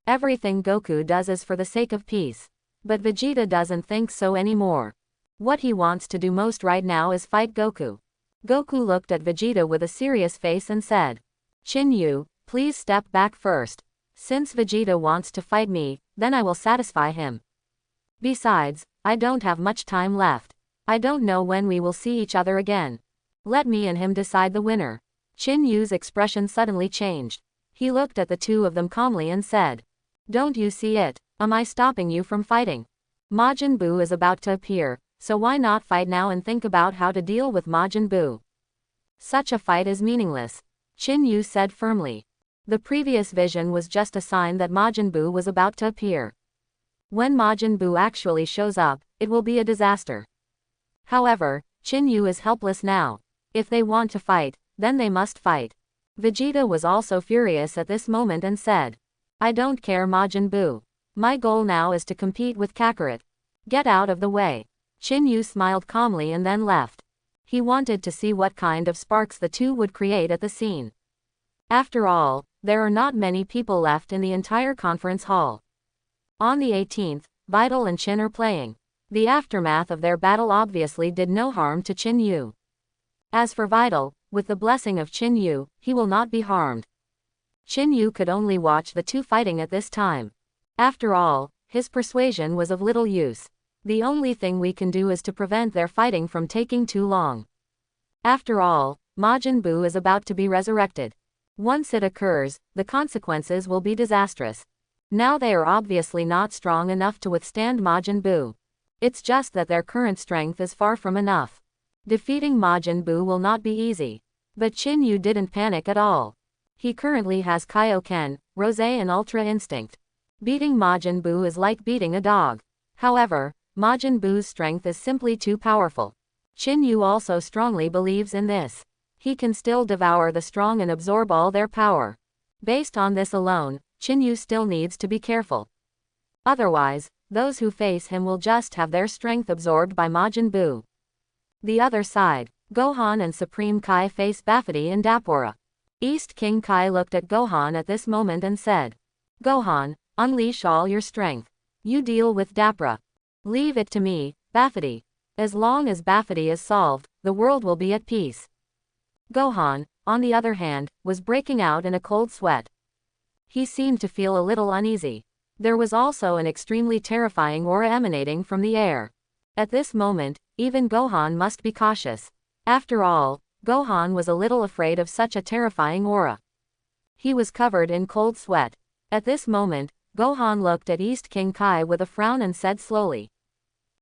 Everything Goku does is for the sake of peace. But Vegeta doesn't think so anymore. What he wants to do most right now is fight Goku. Goku looked at Vegeta with a serious face and said, Chin-Yu, please step back first. Since Vegeta wants to fight me, then I will satisfy him. Besides, I don't have much time left. I don't know when we will see each other again. Let me and him decide the winner. Chin-Yu's expression suddenly changed. He looked at the two of them calmly and said, Don't you see it? Am I stopping you from fighting? Majin Buu is about to appear, so why not fight now and think about how to deal with Majin Buu? Such a fight is meaningless, Chin-Yu said firmly. The previous vision was just a sign that Majin Buu was about to appear. When Majin Buu actually shows up, it will be a disaster. However, Chin-Yu is helpless now. If they want to fight, then they must fight. Vegeta was also furious at this moment and said, I don't care Majin Buu. My goal now is to compete with Kakarot. Get out of the way. Chin-Yu smiled calmly and then left. He wanted to see what kind of sparks the two would create at the scene. After all, there are not many people left in the entire conference hall. On the 18th, Vital and Chin are playing. The aftermath of their battle obviously did no harm to Chin-Yu. As for Vital, with the blessing of Chin-Yu, he will not be harmed. Chin-Yu could only watch the two fighting at this time. After all, his persuasion was of little use. The only thing we can do is to prevent their fighting from taking too long. After all, Majin Buu is about to be resurrected. Once it occurs, the consequences will be disastrous. Now they are obviously not strong enough to withstand Majin Buu. It's just that their current strength is far from enough. Defeating Majin Buu will not be easy. But Chin-Yu didn't panic at all. He currently has Kaioken, Rose and Ultra Instinct. Beating Majin Buu is like beating a dog. However, Majin Buu's strength is simply too powerful. Chin-Yu also strongly believes in this. He can still devour the strong and absorb all their power. Based on this alone, Chin-Yu still needs to be careful. Otherwise, those who face him will just have their strength absorbed by Majin Buu. The other side, Gohan and Supreme Kai face Bafity and Dappora. East King Kai looked at Gohan at this moment and said, Gohan, unleash all your strength. You deal with Dappora. Leave it to me, Bafity. As long as Bafity is solved, the world will be at peace. Gohan, on the other hand, was breaking out in a cold sweat. He seemed to feel a little uneasy. There was also an extremely terrifying aura emanating from the air. At this moment, even Gohan must be cautious. After all, Gohan was a little afraid of such a terrifying aura. He was covered in cold sweat. At this moment, Gohan looked at East King Kai with a frown and said slowly,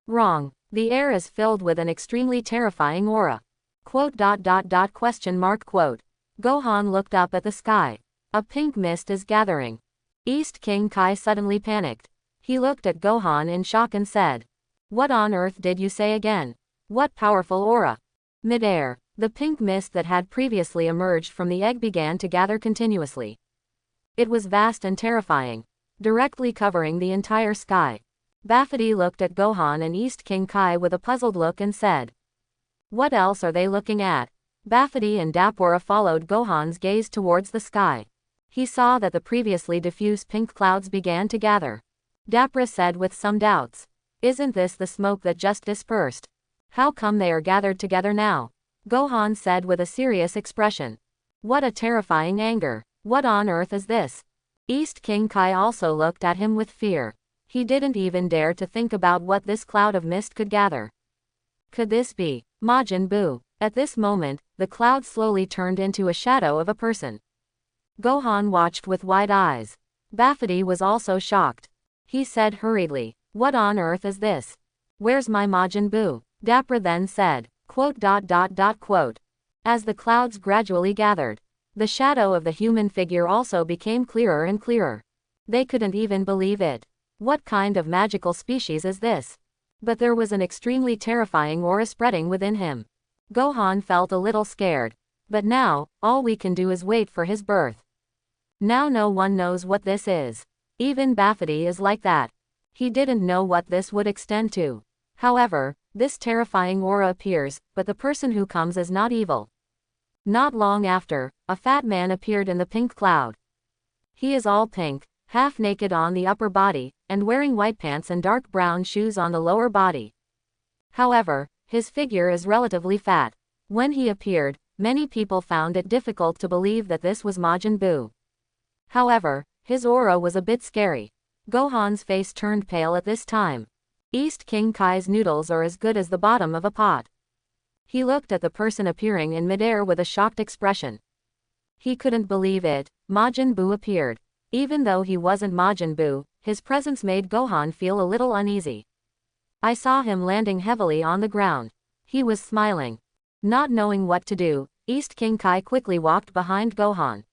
Wrong. The air is filled with an extremely terrifying aura. Question mark quote. Gohan looked up at the sky. A pink mist is gathering. East King Kai suddenly panicked. He looked at Gohan in shock and said, What on earth did you say again? What powerful aura? Mid-air, the pink mist that had previously emerged from the egg began to gather continuously. It was vast and terrifying, directly covering the entire sky. Bafity looked at Gohan and East King Kai with a puzzled look and said, What else are they looking at? Bafity and Dappora followed Gohan's gaze towards the sky. He saw that the previously diffuse pink clouds began to gather. Dappora said with some doubts, Isn't this the smoke that just dispersed? How come they are gathered together now? Gohan said with a serious expression. What a terrifying anger. What on earth is this? East King Kai also looked at him with fear. He didn't even dare to think about what this cloud of mist could gather. Could this be Majin Buu? At this moment, the cloud slowly turned into a shadow of a person. Gohan watched with wide eyes. Bafity was also shocked. He said hurriedly, What on earth is this? Where's my Majin Buu? Dappora then said, quote. As the clouds gradually gathered, the shadow of the human figure also became clearer and clearer. They couldn't even believe it. What kind of magical species is this? But there was an extremely terrifying aura spreading within him. Gohan felt a little scared. But now, all we can do is wait for his birth. Now no one knows what this is. Even Bafity is like that. He didn't know what this would extend to. However, this terrifying aura appears, but the person who comes is not evil. Not long after, a fat man appeared in the pink cloud. He is all pink, half naked on the upper body, and wearing white pants and dark brown shoes on the lower body. However, his figure is relatively fat. When he appeared, many people found it difficult to believe that this was Majin Buu. However, his aura was a bit scary. Gohan's face turned pale at this time. East King Kai's noodles are as good as the bottom of a pot. He looked at the person appearing in midair with a shocked expression. He couldn't believe it. Majin Buu appeared. Even though he wasn't Majin Buu, his presence made Gohan feel a little uneasy. I saw him landing heavily on the ground. He was smiling. Not knowing what to do, East King Kai quickly walked behind Gohan.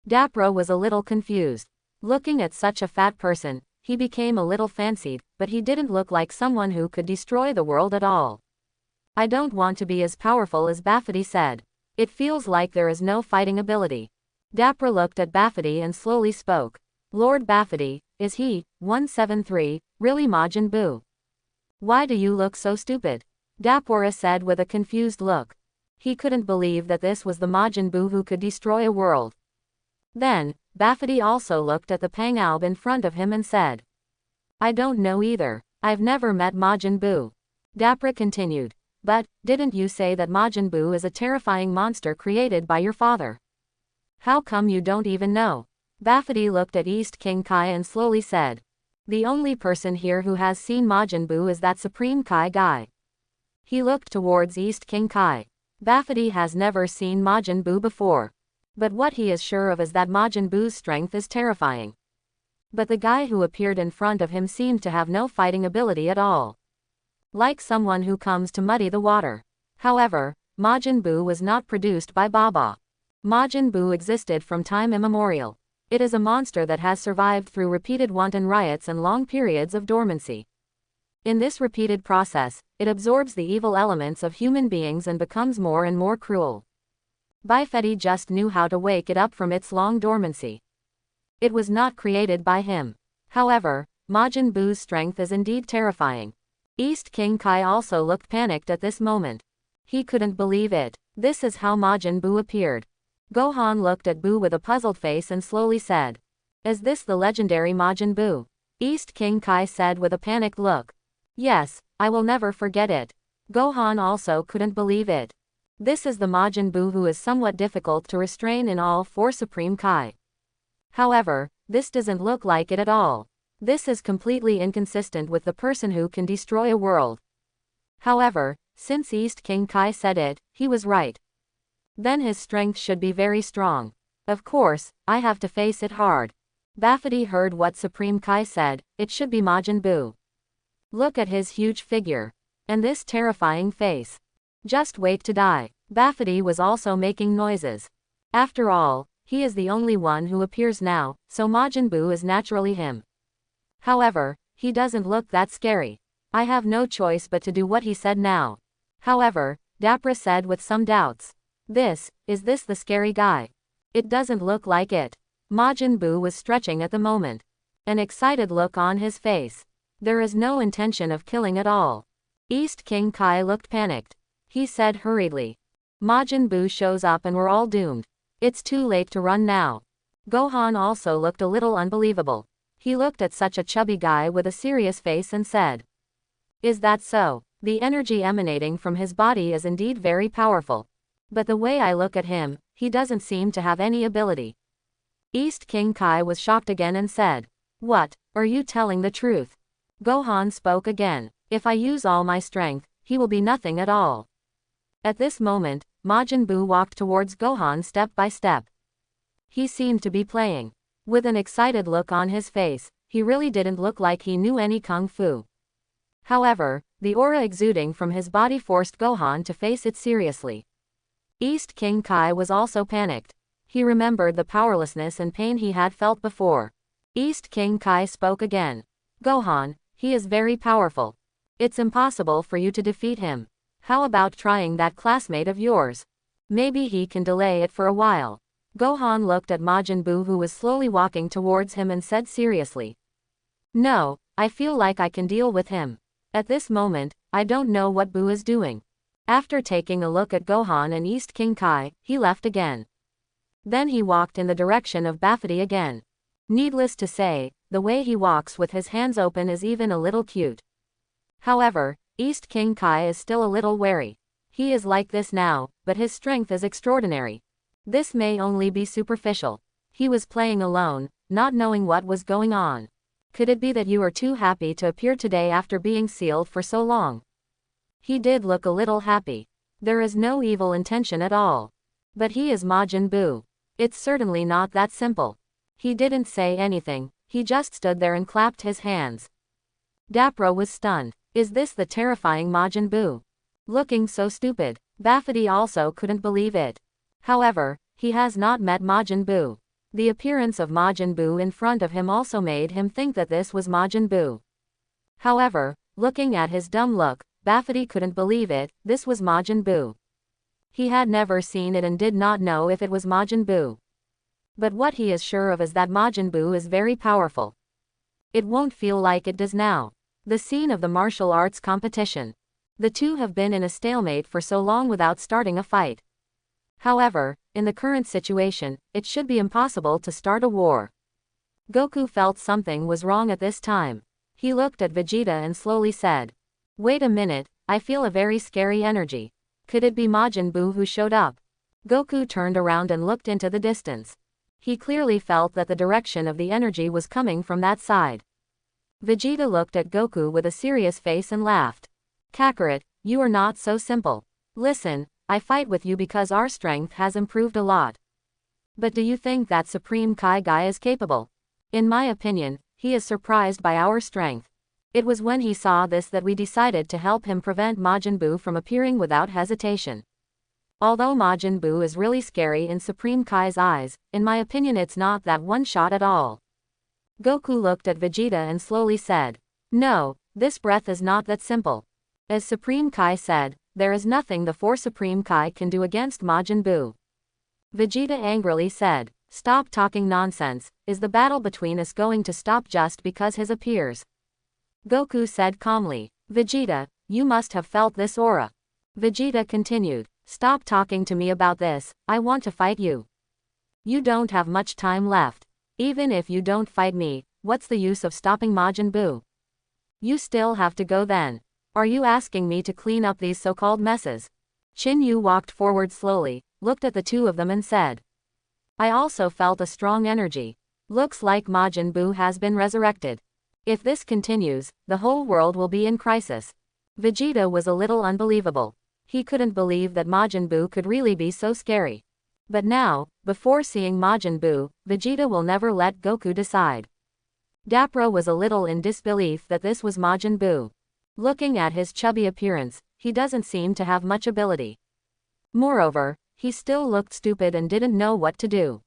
Dapra was a little confused. Looking at such a fat person, he became a little fancied, but he didn't look like someone who could destroy the world at all. I don't want to be as powerful as Bafity said. It feels like there is no fighting ability. Dapra looked at Bafity and slowly spoke. Lord Bafity, is he, 173, really Majin Buu? Why do you look so stupid? Dapra said with a confused look. He couldn't believe that this was the Majin Buu who could destroy a world. Then, Bafity also looked at the Pangaub in front of him and said. I don't know either. I've never met Majin Buu. Dapra continued. But, didn't you say that Majin Buu is a terrifying monster created by your father? How come you don't even know? Bafity looked at East King Kai and slowly said. The only person here who has seen Majin Buu is that Supreme Kai guy. He looked towards East King Kai. Bafity has never seen Majin Buu before. But what he is sure of is that Majin Buu's strength is terrifying. But the guy who appeared in front of him seemed to have no fighting ability at all. Like someone who comes to muddy the water. However, Majin Buu was not produced by Baba. Majin Buu existed from time immemorial. It is a monster that has survived through repeated wanton riots and long periods of dormancy. In this repeated process, it absorbs the evil elements of human beings and becomes more and more cruel. Bifedi just knew how to wake it up from its long dormancy. It was not created by him. However, Majin Buu's strength is indeed terrifying. East King Kai also looked panicked at this moment. He couldn't believe it. This is how Majin Buu appeared. Gohan looked at Buu with a puzzled face and slowly said. Is this the legendary Majin Buu? East King Kai said with a panicked look. Yes, I will never forget it. Gohan also couldn't believe it. This is the Majin Buu who is somewhat difficult to restrain in all four Supreme Kai. However, this doesn't look like it at all. This is completely inconsistent with the person who can destroy a world. However, since East King Kai said it, he was right. Then his strength should be very strong. Of course, I have to face it hard. Bafity heard what Supreme Kai said, it should be Majin Buu. Look at his huge figure. And this terrifying face. Just wait to die. Bafity was also making noises. After all, he is the only one who appears now, so Majin Buu is naturally him. However, he doesn't look that scary. I have no choice but to do what he said now. However, Dapra said with some doubts. Is this the scary guy? It doesn't look like it. Majin Buu was stretching at the moment. An excited look on his face. There is no intention of killing at all. East King Kai looked panicked. He said hurriedly. Majin Buu shows up and we're all doomed. It's too late to run now. Gohan also looked a little unbelievable. He looked at such a chubby guy with a serious face and said. Is that so? The energy emanating from his body is indeed very powerful. But the way I look at him, he doesn't seem to have any ability. East King Kai was shocked again and said. What, are you telling the truth? Gohan spoke again. If I use all my strength, he will be nothing at all. At this moment, Majin Buu walked towards Gohan step by step. He seemed to be playing. With an excited look on his face, he really didn't look like he knew any kung fu. However, the aura exuding from his body forced Gohan to face it seriously. East King Kai was also panicked. He remembered the powerlessness and pain he had felt before. East King Kai spoke again. Gohan, he is very powerful. It's impossible for you to defeat him. How about trying that classmate of yours? Maybe he can delay it for a while. Gohan looked at Majin Buu who was slowly walking towards him and said seriously. No, I feel like I can deal with him. At this moment, I don't know what Buu is doing. After taking a look at Gohan and East King Kai, he left again. Then he walked in the direction of Bafity again. Needless to say, the way he walks with his hands open is even a little cute. However, East King Kai is still a little wary. He is like this now, but his strength is extraordinary. This may only be superficial. He was playing alone, not knowing what was going on. Could it be that you are too happy to appear today after being sealed for so long? He did look a little happy. There is no evil intention at all. But he is Majin Buu. It's certainly not that simple. He didn't say anything, he just stood there and clapped his hands. Dapra was stunned. Is this the terrifying Majin Buu? Looking so stupid. Bafity also couldn't believe it. However, he has not met Majin Buu. The appearance of Majin Buu in front of him also made him think that this was Majin Buu. However, looking at his dumb look, Bafity couldn't believe it, this was Majin Buu. He had never seen it and did not know if it was Majin Buu. But what he is sure of is that Majin Buu is very powerful. It won't feel like it does now. The scene of the martial arts competition. The two have been in a stalemate for so long without starting a fight. However, in the current situation, it should be impossible to start a war. Goku felt something was wrong at this time. He looked at Vegeta and slowly said, "Wait a minute, I feel a very scary energy. Could it be Majin Buu who showed up?" Goku turned around and looked into the distance. He clearly felt that the direction of the energy was coming from that side. Vegeta looked at Goku with a serious face and laughed. "Kakarot, you are not so simple. Listen, I fight with you because our strength has improved a lot. But do you think that Supreme Kai guy is capable? In my opinion, he is surprised by our strength. It was when he saw this that we decided to help him prevent Majin Buu from appearing without hesitation. Although Majin Buu is really scary in Supreme Kai's eyes, in my opinion it's not that one shot at all." Goku looked at Vegeta and slowly said, "No, this breath is not that simple. As Supreme Kai said, there is nothing the four Supreme Kai can do against Majin Buu." Vegeta angrily said, "Stop talking nonsense, is the battle between us going to stop just because his appears?" Goku said calmly, "Vegeta, you must have felt this aura." Vegeta continued, "Stop talking to me about this, I want to fight you. You don't have much time left. Even if you don't fight me, what's the use of stopping Majin Buu? You still have to go then. Are you asking me to clean up these so-called messes?" Chin Yu walked forward slowly, looked at the two of them and said, "I also felt a strong energy. Looks like Majin Buu has been resurrected. If this continues, the whole world will be in crisis." Vegeta was a little unbelievable. He couldn't believe that Majin Buu could really be so scary. But now, before seeing Majin Buu, Vegeta will never let Goku decide. Dapra was a little in disbelief that this was Majin Buu. Looking at his chubby appearance, he doesn't seem to have much ability. Moreover, he still looked stupid and didn't know what to do.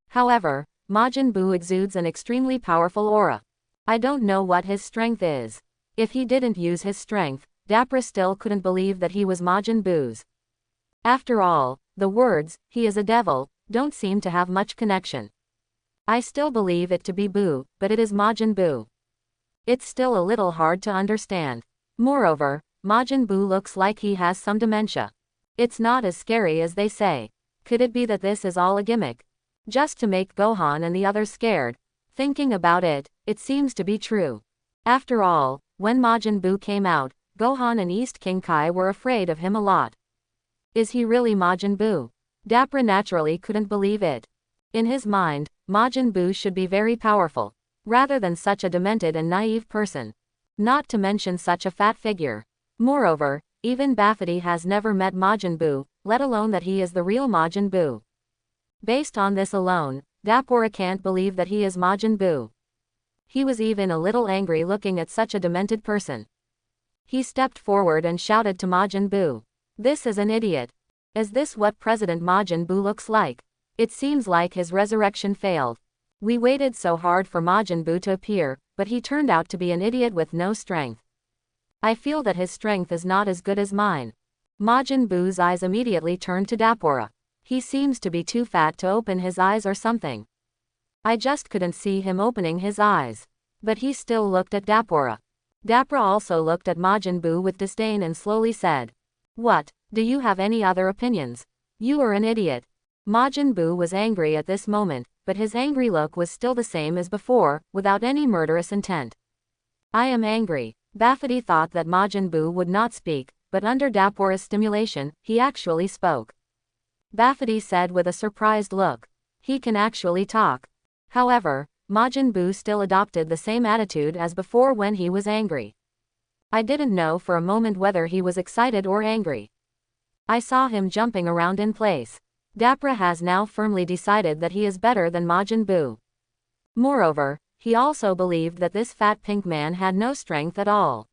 However, Majin Buu exudes an extremely powerful aura. I don't know what his strength is. If he didn't use his strength, Dapra still couldn't believe that he was Majin Buu's. After all, the words, "he is a devil," don't seem to have much connection. I still believe it to be Buu, but it is Majin Buu. It's still a little hard to understand. Moreover, Majin Buu looks like he has some dementia. It's not as scary as they say. Could it be that this is all a gimmick? Just to make Gohan and the others scared? Thinking about it, it seems to be true. After all, when Majin Buu came out, Gohan and East King Kai were afraid of him a lot. Is he really Majin Buu? Dapra naturally couldn't believe it. In his mind, Majin Buu should be very powerful, rather than such a demented and naive person. Not to mention such a fat figure. Moreover, even Bafity has never met Majin Buu, let alone that he is the real Majin Buu. Based on this alone, Dapra can't believe that he is Majin Buu. He was even a little angry looking at such a demented person. He stepped forward and shouted to Majin Buu, "This is an idiot. Is this what President Majin Buu looks like? It seems like his resurrection failed. We waited so hard for Majin Buu to appear, but he turned out to be an idiot with no strength. I feel that his strength is not as good as mine." Majin Buu's eyes immediately turned to Dapra. He seems to be too fat to open his eyes or something. I just couldn't see him opening his eyes. But he still looked at Dapra. Dapra also looked at Majin Buu with disdain and slowly said, "What, do you have any other opinions? You are an idiot." Majin Buu was angry at this moment, but his angry look was still the same as before, without any murderous intent. "I am angry." Bafity thought that Majin Buu would not speak, but under Dapora's stimulation, he actually spoke. Bafity said with a surprised look. He can actually talk. However, Majin Buu still adopted the same attitude as before when he was angry. I didn't know for a moment whether he was excited or angry. I saw him jumping around in place. Dapora has now firmly decided that he is better than Majin Buu. Moreover, he also believed that this fat pink man had no strength at all.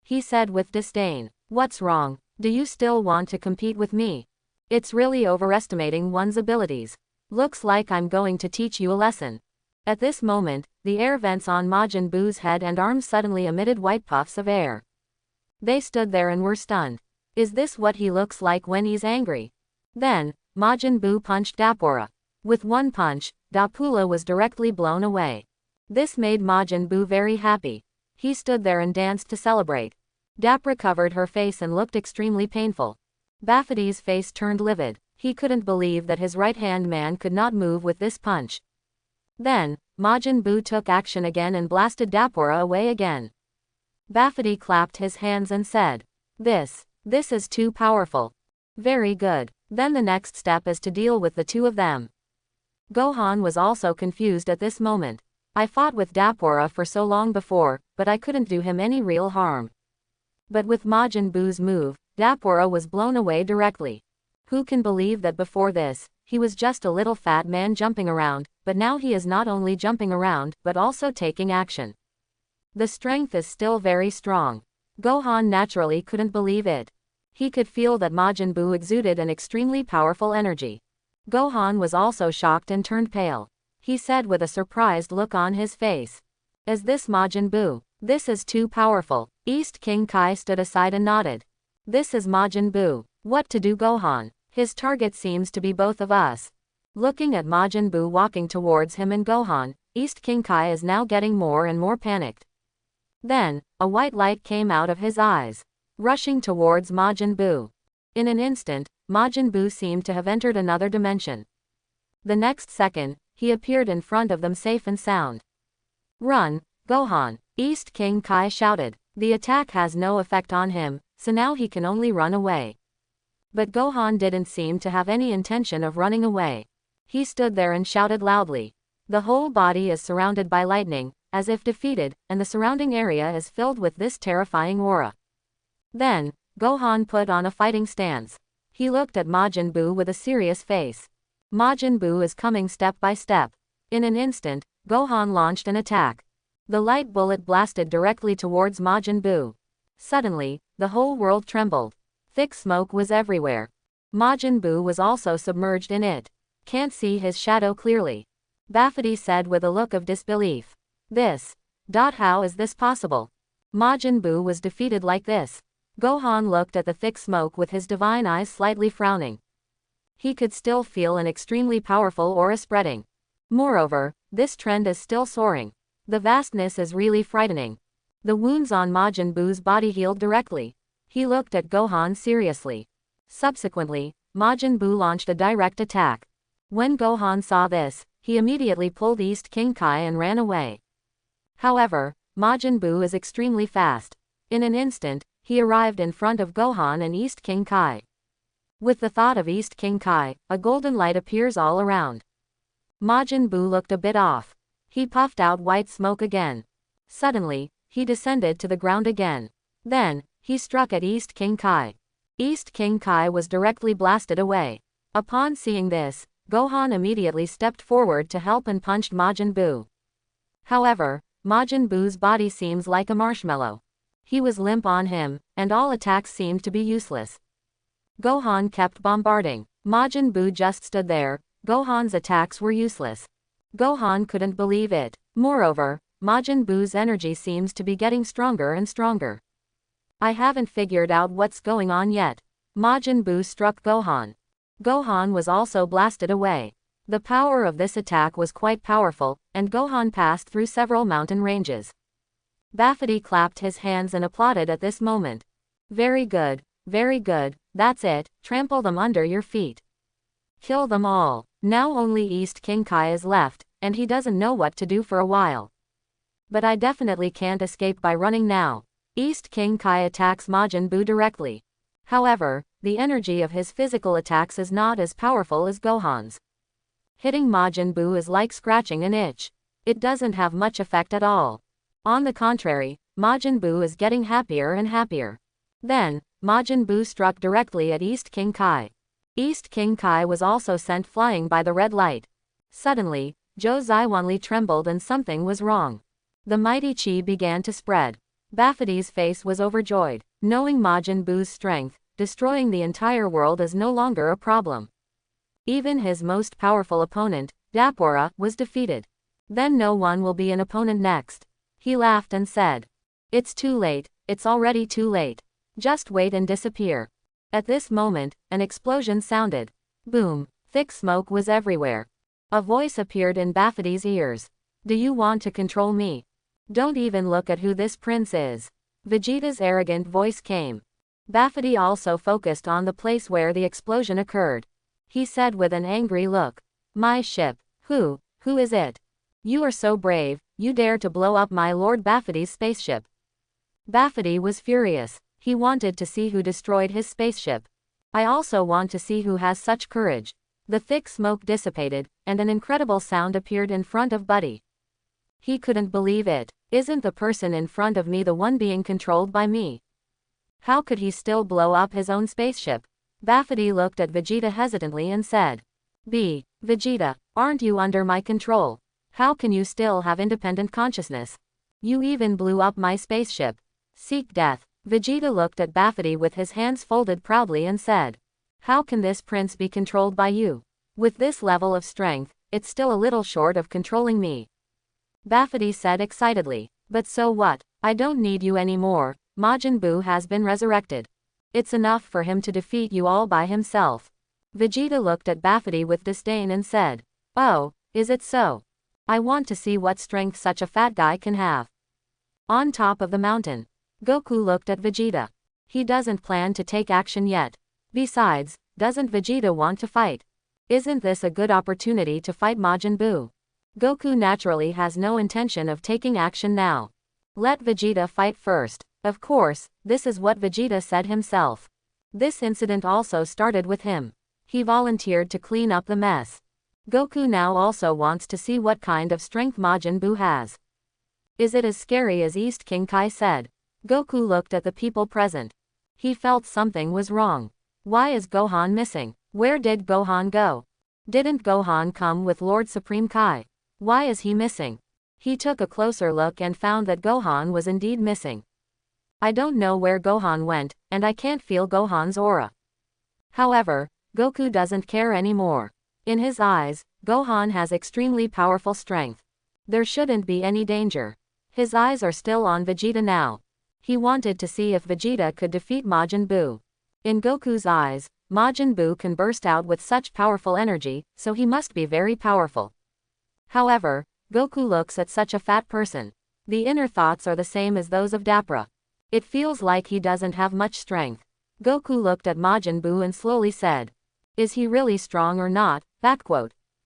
He said with disdain, "What's wrong? Do you still want to compete with me? It's really overestimating one's abilities. Looks like I'm going to teach you a lesson." At this moment, the air vents on Majin Buu's head and arms suddenly emitted white puffs of air. They stood there and were stunned. Is this what he looks like when he's angry? Then, Majin Buu punched Dapora. With one punch, Dapula was directly blown away. This made Majin Buu very happy. He stood there and danced to celebrate. Dapora covered her face and looked extremely painful. Bafity's face turned livid. He couldn't believe that his right-hand man could not move with this punch. Then, Majin Buu took action again and blasted Dapora away again. Bafity clapped his hands and said, This is too powerful. Very good. Then the next step is to deal with the two of them." Gohan was also confused at this moment. I fought with Dapora for so long before, but I couldn't do him any real harm. But with Majin Buu's move, Dapora was blown away directly. Who can believe that before this, he was just a little fat man jumping around, but now he is not only jumping around, but also taking action. The strength is still very strong. Gohan naturally couldn't believe it. He could feel that Majin Buu exuded an extremely powerful energy. Gohan was also shocked and turned pale. He said with a surprised look on his face, "Is this Majin Buu? This is too powerful." East King Kai stood aside and nodded. "This is Majin Buu. What to do, Gohan? His target seems to be both of us." Looking at Majin Buu walking towards him and Gohan, East King Kai is now getting more and more panicked. Then, a white light came out of his eyes, rushing towards Majin Buu. In an instant, Majin Buu seemed to have entered another dimension. The next second, he appeared in front of them safe and sound. "Run, Gohan!" East King Kai shouted. The attack has no effect on him, so now he can only run away. But Gohan didn't seem to have any intention of running away. He stood there and shouted loudly. The whole body is surrounded by lightning, as if defeated, and the surrounding area is filled with this terrifying aura. Then, Gohan put on a fighting stance. He looked at Majin Buu with a serious face. Majin Buu is coming step by step. In an instant, Gohan launched an attack. The light bullet blasted directly towards Majin Buu. Suddenly, the whole world trembled. Thick smoke was everywhere. Majin Buu was also submerged in it. Can't see his shadow clearly. Bafity said with a look of disbelief. How is this possible? Majin Buu was defeated like this. Gohan looked at the thick smoke with his divine eyes slightly frowning. He could still feel an extremely powerful aura spreading. Moreover, this trend is still soaring. The vastness is really frightening. The wounds on Majin Buu's body healed directly. He looked at Gohan seriously. Subsequently, Majin Buu launched a direct attack. When Gohan saw this, he immediately pulled East King Kai and ran away. However, Majin Buu is extremely fast. In an instant, he arrived in front of Gohan and East King Kai. With the thought of East King Kai, a golden light appears all around. Majin Buu looked a bit off. He puffed out white smoke again. Suddenly, he descended to the ground again. Then, he struck at East King Kai. East King Kai was directly blasted away. Upon seeing this, Gohan immediately stepped forward to help and punched Majin Buu. However, Majin Buu's body seems like a marshmallow. He was limp on him, and all attacks seemed to be useless. Gohan kept bombarding. Majin Buu just stood there. Gohan's attacks were useless. Gohan couldn't believe it. Moreover, Majin Buu's energy seems to be getting stronger and stronger. I haven't figured out what's going on yet. Majin Buu struck Gohan. Gohan was also blasted away. The power of this attack was quite powerful, and Gohan passed through several mountain ranges. Bafity clapped his hands and applauded at this moment. Very good, that's it, trample them under your feet. Kill them all. Now only East King Kai is left, and he doesn't know what to do for a while. But I definitely can't escape by running now. East King Kai attacks Majin Buu directly. However, the energy of his physical attacks is not as powerful as Gohan's. Hitting Majin Buu is like scratching an itch. It doesn't have much effect at all. On the contrary, Majin Buu is getting happier and happier. Then, Majin Buu struck directly at East King Kai. East King Kai was also sent flying by the red light. Suddenly, Zhou Zaiwanli trembled and something was wrong. The mighty chi began to spread. Baffity's face was overjoyed. Knowing Majin Buu's strength, destroying the entire world is no longer a problem. Even his most powerful opponent, Dapora, was defeated. Then no one will be an opponent next. He laughed and said, "It's too late, it's already too late. Just wait and disappear." At this moment, an explosion sounded. Boom! Thick smoke was everywhere. A voice appeared in Baffity's ears. "Do you want to control me? Don't even look at who this prince is." Vegeta's arrogant voice came. Baffity also focused on the place where the explosion occurred. He said with an angry look, "My ship. Who is it? You are so brave, you dare to blow up my Lord Baffity's spaceship." Baffity was furious. He wanted to see who destroyed his spaceship. "I also want to see who has such courage." The thick smoke dissipated, and an incredible sound appeared in front of Buddy. He couldn't believe it. Isn't the person in front of me the one being controlled by me? How could he still blow up his own spaceship? Baffity looked at Vegeta hesitantly and said, Vegeta, aren't you under my control? How can you still have independent consciousness? You even blew up my spaceship. Seek death." Vegeta looked at Baffity with his hands folded proudly and said, "How can this prince be controlled by you? With this level of strength, it's still a little short of controlling me." Baffity said excitedly, "But so what? I don't need you anymore. Majin Buu has been resurrected. It's enough for him to defeat you all by himself." Vegeta looked at Baffity with disdain and said, "Oh, is it so? I want to see what strength such a fat guy can have." On top of the mountain, Goku looked at Vegeta. He doesn't plan to take action yet. Besides, doesn't Vegeta want to fight? Isn't this a good opportunity to fight Majin Buu? Goku naturally has no intention of taking action now. Let Vegeta fight first. Of course, this is what Vegeta said himself. This incident also started with him. He volunteered to clean up the mess. Goku now also wants to see what kind of strength Majin Buu has. Is it as scary as East King Kai said? Goku looked at the people present. He felt something was wrong. Why is Gohan missing? Where did Gohan go? Didn't Gohan come with Lord Supreme Kai? Why is he missing? He took a closer look and found that Gohan was indeed missing. I don't know where Gohan went, and I can't feel Gohan's aura. However, Goku doesn't care anymore. In his eyes, Gohan has extremely powerful strength. There shouldn't be any danger. His eyes are still on Vegeta now. He wanted to see if Vegeta could defeat Majin Buu. In Goku's eyes, Majin Buu can burst out with such powerful energy, so he must be very powerful. However, Goku looks at such a fat person. The inner thoughts are the same as those of Dapra. It feels like he doesn't have much strength. Goku looked at Majin Buu and slowly said, "Is he really strong or not?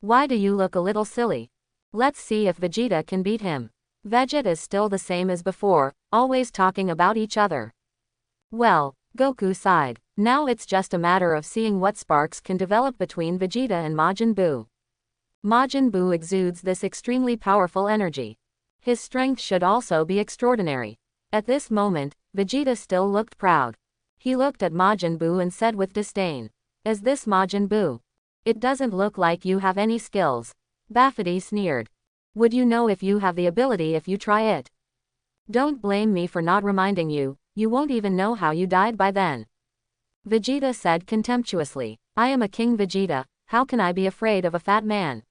Why do you look a little silly? Let's see if Vegeta can beat him." Vegeta is still the same as before, always talking about each other. Well, Goku sighed. Now it's just a matter of seeing what sparks can develop between Vegeta and Majin Buu. Majin Buu exudes this extremely powerful energy. His strength should also be extraordinary. At this moment, Vegeta still looked proud. He looked at Majin Buu and said with disdain, "Is this Majin Buu? It doesn't look like you have any skills." Baffity sneered. "Would you know if you have the ability if you try it? Don't blame me for not reminding you, you won't even know how you died by then." Vegeta said contemptuously, "I am a King Vegeta, how can I be afraid of a fat man?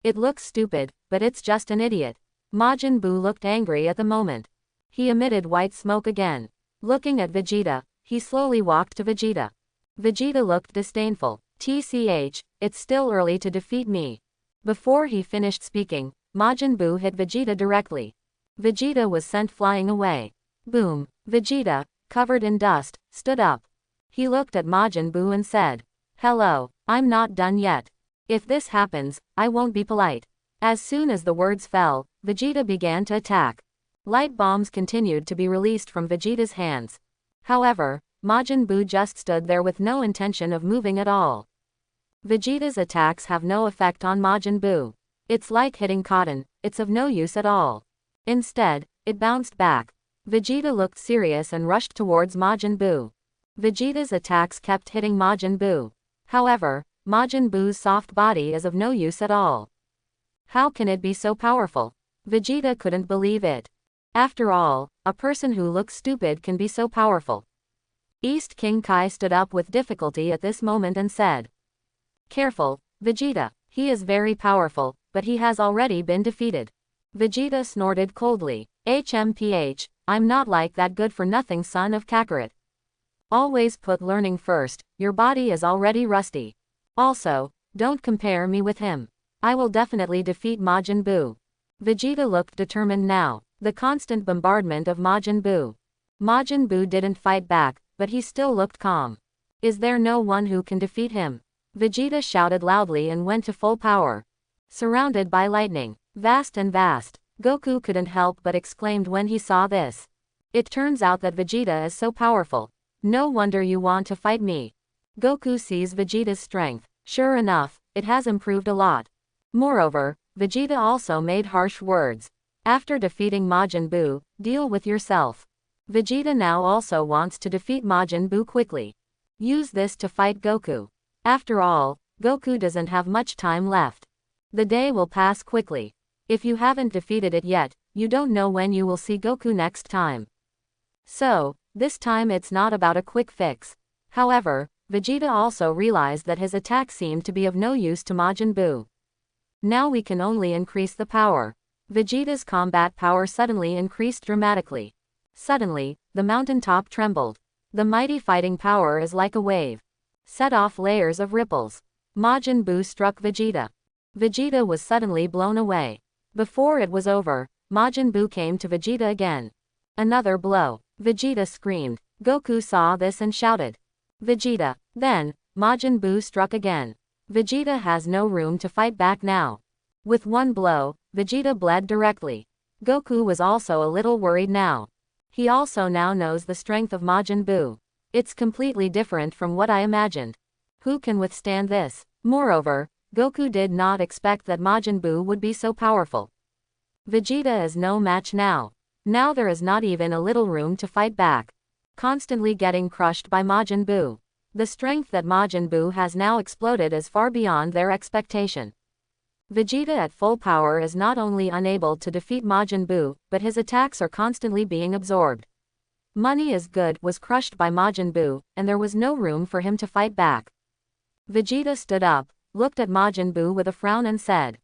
It looks stupid, but it's just an idiot." Majin Buu looked angry at the moment. He emitted white smoke again. Looking at Vegeta, he slowly walked to Vegeta. Vegeta looked disdainful. "Tch, it's still early to defeat me." Before he finished speaking, Majin Buu hit Vegeta directly. Vegeta was sent flying away. Boom! Vegeta, covered in dust, stood up. He looked at Majin Buu and said, "Hello, I'm not done yet. If this happens, I won't be polite." As soon as the words fell, Vegeta began to attack. Light bombs continued to be released from Vegeta's hands. However, Majin Buu just stood there with no intention of moving at all. Vegeta's attacks have no effect on Majin Buu. It's like hitting cotton, it's of no use at all. Instead, it bounced back. Vegeta looked serious and rushed towards Majin Buu. Vegeta's attacks kept hitting Majin Buu. However, Majin Buu's soft body is of no use at all. How can it be so powerful? Vegeta couldn't believe it. After all, a person who looks stupid can be so powerful. East King Kai stood up with difficulty at this moment and said, "Careful, Vegeta, he is very powerful, but he has already been defeated." Vegeta snorted coldly, "HMPH, I'm not like that good-for-nothing son of Kakarot. Always put learning first, your body is already rusty. Also, don't compare me with him. I will definitely defeat Majin Buu." Vegeta looked determined now. The constant bombardment of Majin Buu. Majin Buu didn't fight back, but he still looked calm. Is there no one who can defeat him? Vegeta shouted loudly and went to full power. Surrounded by lightning, vast and vast, Goku couldn't help but exclaimed when he saw this. It turns out that Vegeta is so powerful. No wonder you want to fight me. Goku sees Vegeta's strength. Sure enough, it has improved a lot. Moreover, Vegeta also made harsh words. After defeating Majin Buu, deal with yourself. Vegeta now also wants to defeat Majin Buu quickly. Use this to fight Goku. After all, Goku doesn't have much time left. The day will pass quickly. If you haven't defeated it yet, you don't know when you will see Goku next time. So, this time it's not about a quick fix. However, Vegeta also realized that his attack seemed to be of no use to Majin Buu. Now we can only increase the power. Vegeta's combat power suddenly increased dramatically. Suddenly, the mountaintop trembled. The mighty fighting power is like a wave. Set off layers of ripples. Majin Buu struck Vegeta. Vegeta was suddenly blown away. Before it was over, Majin Buu came to Vegeta again. Another blow. Vegeta screamed. Goku saw this and shouted, "Vegeta!" Then, Majin Buu struck again. Vegeta has no room to fight back now. With one blow, Vegeta bled directly. Goku was also a little worried now. He also now knows the strength of Majin Buu. It's completely different from what I imagined. Who can withstand this? Moreover, Goku did not expect that Majin Buu would be so powerful. Vegeta is no match now. Now there is not even a little room to fight back. Constantly getting crushed by Majin Buu. The strength that Majin Buu has now exploded is far beyond their expectation. Vegeta at full power is not only unable to defeat Majin Buu, but his attacks are constantly being absorbed. Money is good was crushed by Majin Buu, and there was no room for him to fight back. Vegeta stood up, looked at Majin Buu with a frown and said,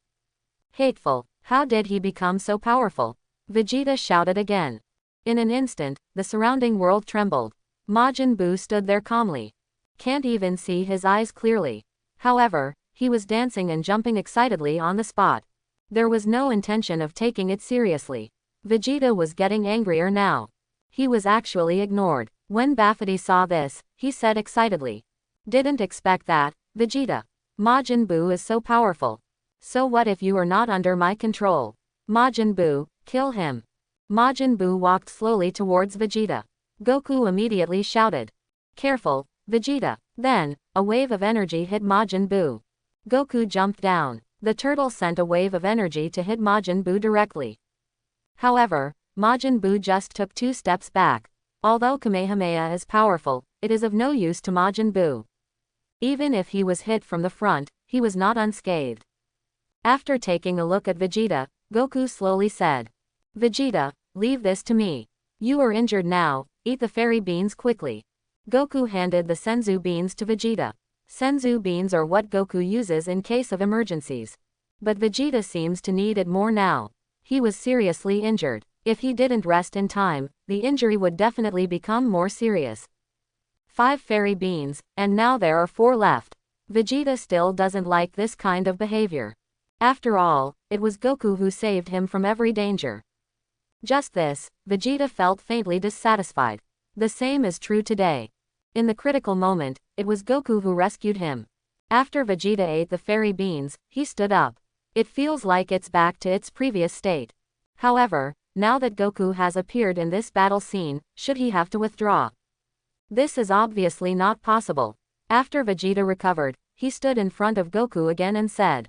"Hateful, how did he become so powerful?" Vegeta shouted again. In an instant, the surrounding world trembled. Majin Buu stood there calmly. Can't even see his eyes clearly. However, he was dancing and jumping excitedly on the spot. There was no intention of taking it seriously. Vegeta was getting angrier now. He was actually ignored. When Bafity saw this, he said excitedly, "Didn't expect that, Vegeta. Majin Buu is so powerful. So what if you are not under my control? Majin Buu, kill him." Majin Buu walked slowly towards Vegeta. Goku immediately shouted, "Careful, Vegeta." Then, a wave of energy hit Majin Buu. Goku jumped down. The turtle sent a wave of energy to hit Majin Buu directly. However, Majin Buu just took 2 steps back. Although Kamehameha is powerful, it is of no use to Majin Buu. Even if he was hit from the front, he was not unscathed. After taking a look at Vegeta, Goku slowly said, "Vegeta, leave this to me. You are injured now, eat the fairy beans quickly." Goku handed the Senzu beans to Vegeta. Senzu beans are what Goku uses in case of emergencies. But Vegeta seems to need it more now. He was seriously injured. If he didn't rest in time, the injury would definitely become more serious. 5 fairy beans, and now there are 4 left. Vegeta still doesn't like this kind of behavior. After all, it was Goku who saved him from every danger. Just this, Vegeta felt faintly dissatisfied. The same is true today. In the critical moment, it was Goku who rescued him. After Vegeta ate the fairy beans, he stood up. It feels like it's back to its previous state. However, now that Goku has appeared in this battle scene, should he have to withdraw? This is obviously not possible. After Vegeta recovered, he stood in front of Goku again and said,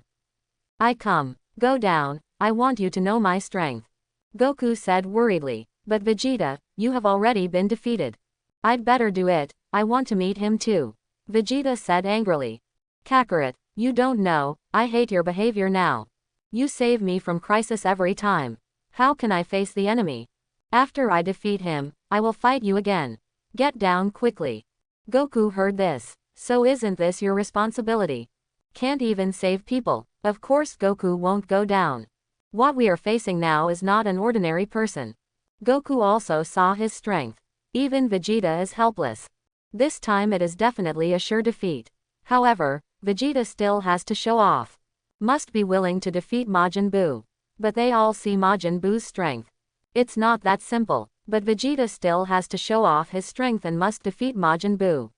"I come. Go down, I want you to know my strength." Goku said worriedly, "But Vegeta, you have already been defeated. I'd better do it, I want to meet him too." Vegeta said angrily. "Kakarot, you don't know, I hate your behavior now. You save me from crisis every time. How can I face the enemy? After I defeat him, I will fight you again. Get down quickly." Goku heard this. "So isn't this your responsibility? Can't even save people?" Of course Goku won't go down. What we are facing now is not an ordinary person. Goku also saw his strength. Even Vegeta is helpless. This time it is definitely a sure defeat. However, Vegeta still has to show off. Must be willing to defeat Majin Buu. But they all see Majin Buu's strength. It's not that simple, but Vegeta still has to show off his strength and must defeat Majin Buu.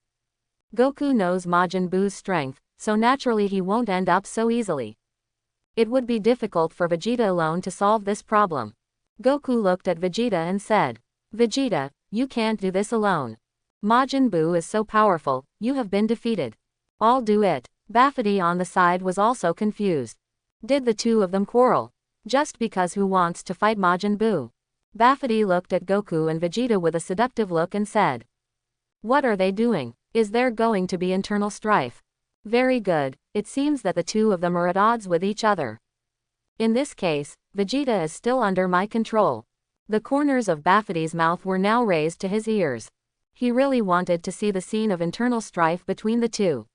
Goku knows Majin Buu's strength, so naturally he won't end up so easily. It would be difficult for Vegeta alone to solve this problem. Goku looked at Vegeta and said, "Vegeta, you can't do this alone. Majin Buu is so powerful, you have been defeated. I'll do it." Bafity on the side was also confused. Did the two of them quarrel? Just because who wants to fight Majin Buu? Bafity looked at Goku and Vegeta with a seductive look and said, "What are they doing? Is there going to be internal strife? Very good, it seems that the two of them are at odds with each other. In this case, Vegeta is still under my control." The corners of Bafity's mouth were now raised to his ears. He really wanted to see the scene of internal strife between the two.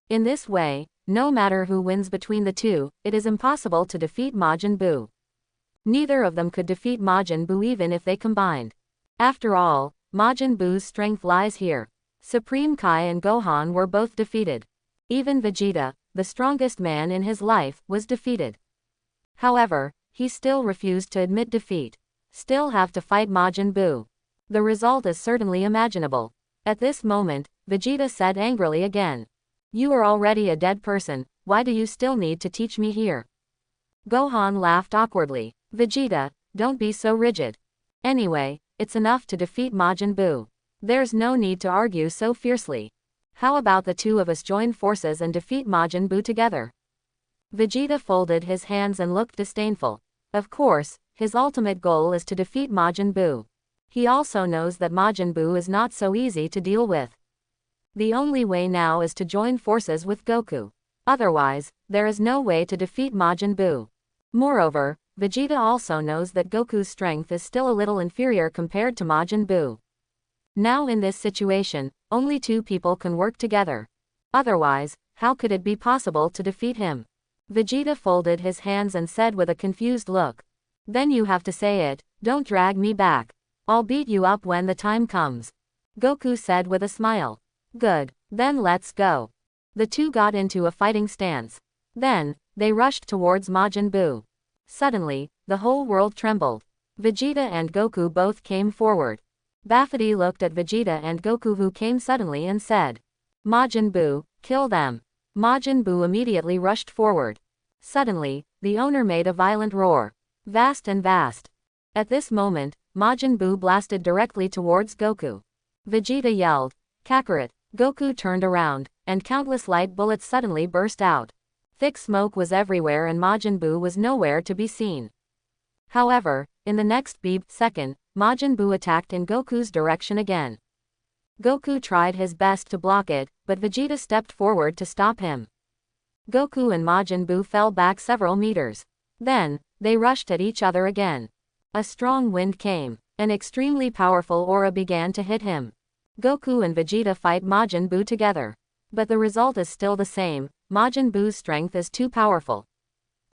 In this way, no matter who wins between the two, it is impossible to defeat Majin Buu. Neither of them could defeat Majin Buu even if they combined. After all, Majin Buu's strength lies here. Supreme Kai and Gohan were both defeated. Even Vegeta, the strongest man in his life, was defeated. However, he still refused to admit defeat. Still have to fight Majin Buu. The result is certainly imaginable. At this moment, Vegeta said angrily again, "You are already a dead person, why do you still need to teach me here?" Gohan laughed awkwardly. "Vegeta, don't be so rigid. Anyway, it's enough to defeat Majin Buu. There's no need to argue so fiercely. How about the two of us join forces and defeat Majin Buu together?" Vegeta folded his hands and looked disdainful. Of course, his ultimate goal is to defeat Majin Buu. He also knows that Majin Buu is not so easy to deal with. The only way now is to join forces with Goku. Otherwise, there is no way to defeat Majin Buu. Moreover, Vegeta also knows that Goku's strength is still a little inferior compared to Majin Buu. Now in this situation, only two people can work together. Otherwise, how could it be possible to defeat him? Vegeta folded his hands and said with a confused look, "Then you have to say it, don't drag me back. I'll beat you up when the time comes." Goku said with a smile. "Good, then let's go." The two got into a fighting stance. Then, they rushed towards Majin Buu. Suddenly, the whole world trembled. Vegeta and Goku both came forward. Bafity looked at Vegeta and Goku who came suddenly and said, "Majin Buu, kill them." Majin Buu immediately rushed forward. Suddenly, the owner made a violent roar. Vast and vast. At this moment, Majin Buu blasted directly towards Goku. Vegeta yelled, "Kakarot!" Goku turned around, and countless light bullets suddenly burst out. Thick smoke was everywhere and Majin Buu was nowhere to be seen. However, in the next second, Majin Buu attacked in Goku's direction again. Goku tried his best to block it, but Vegeta stepped forward to stop him. Goku and Majin Buu fell back several meters. Then, they rushed at each other again. A strong wind came. An extremely powerful aura began to hit him. Goku and Vegeta fight Majin Buu together. But the result is still the same, Majin Buu's strength is too powerful.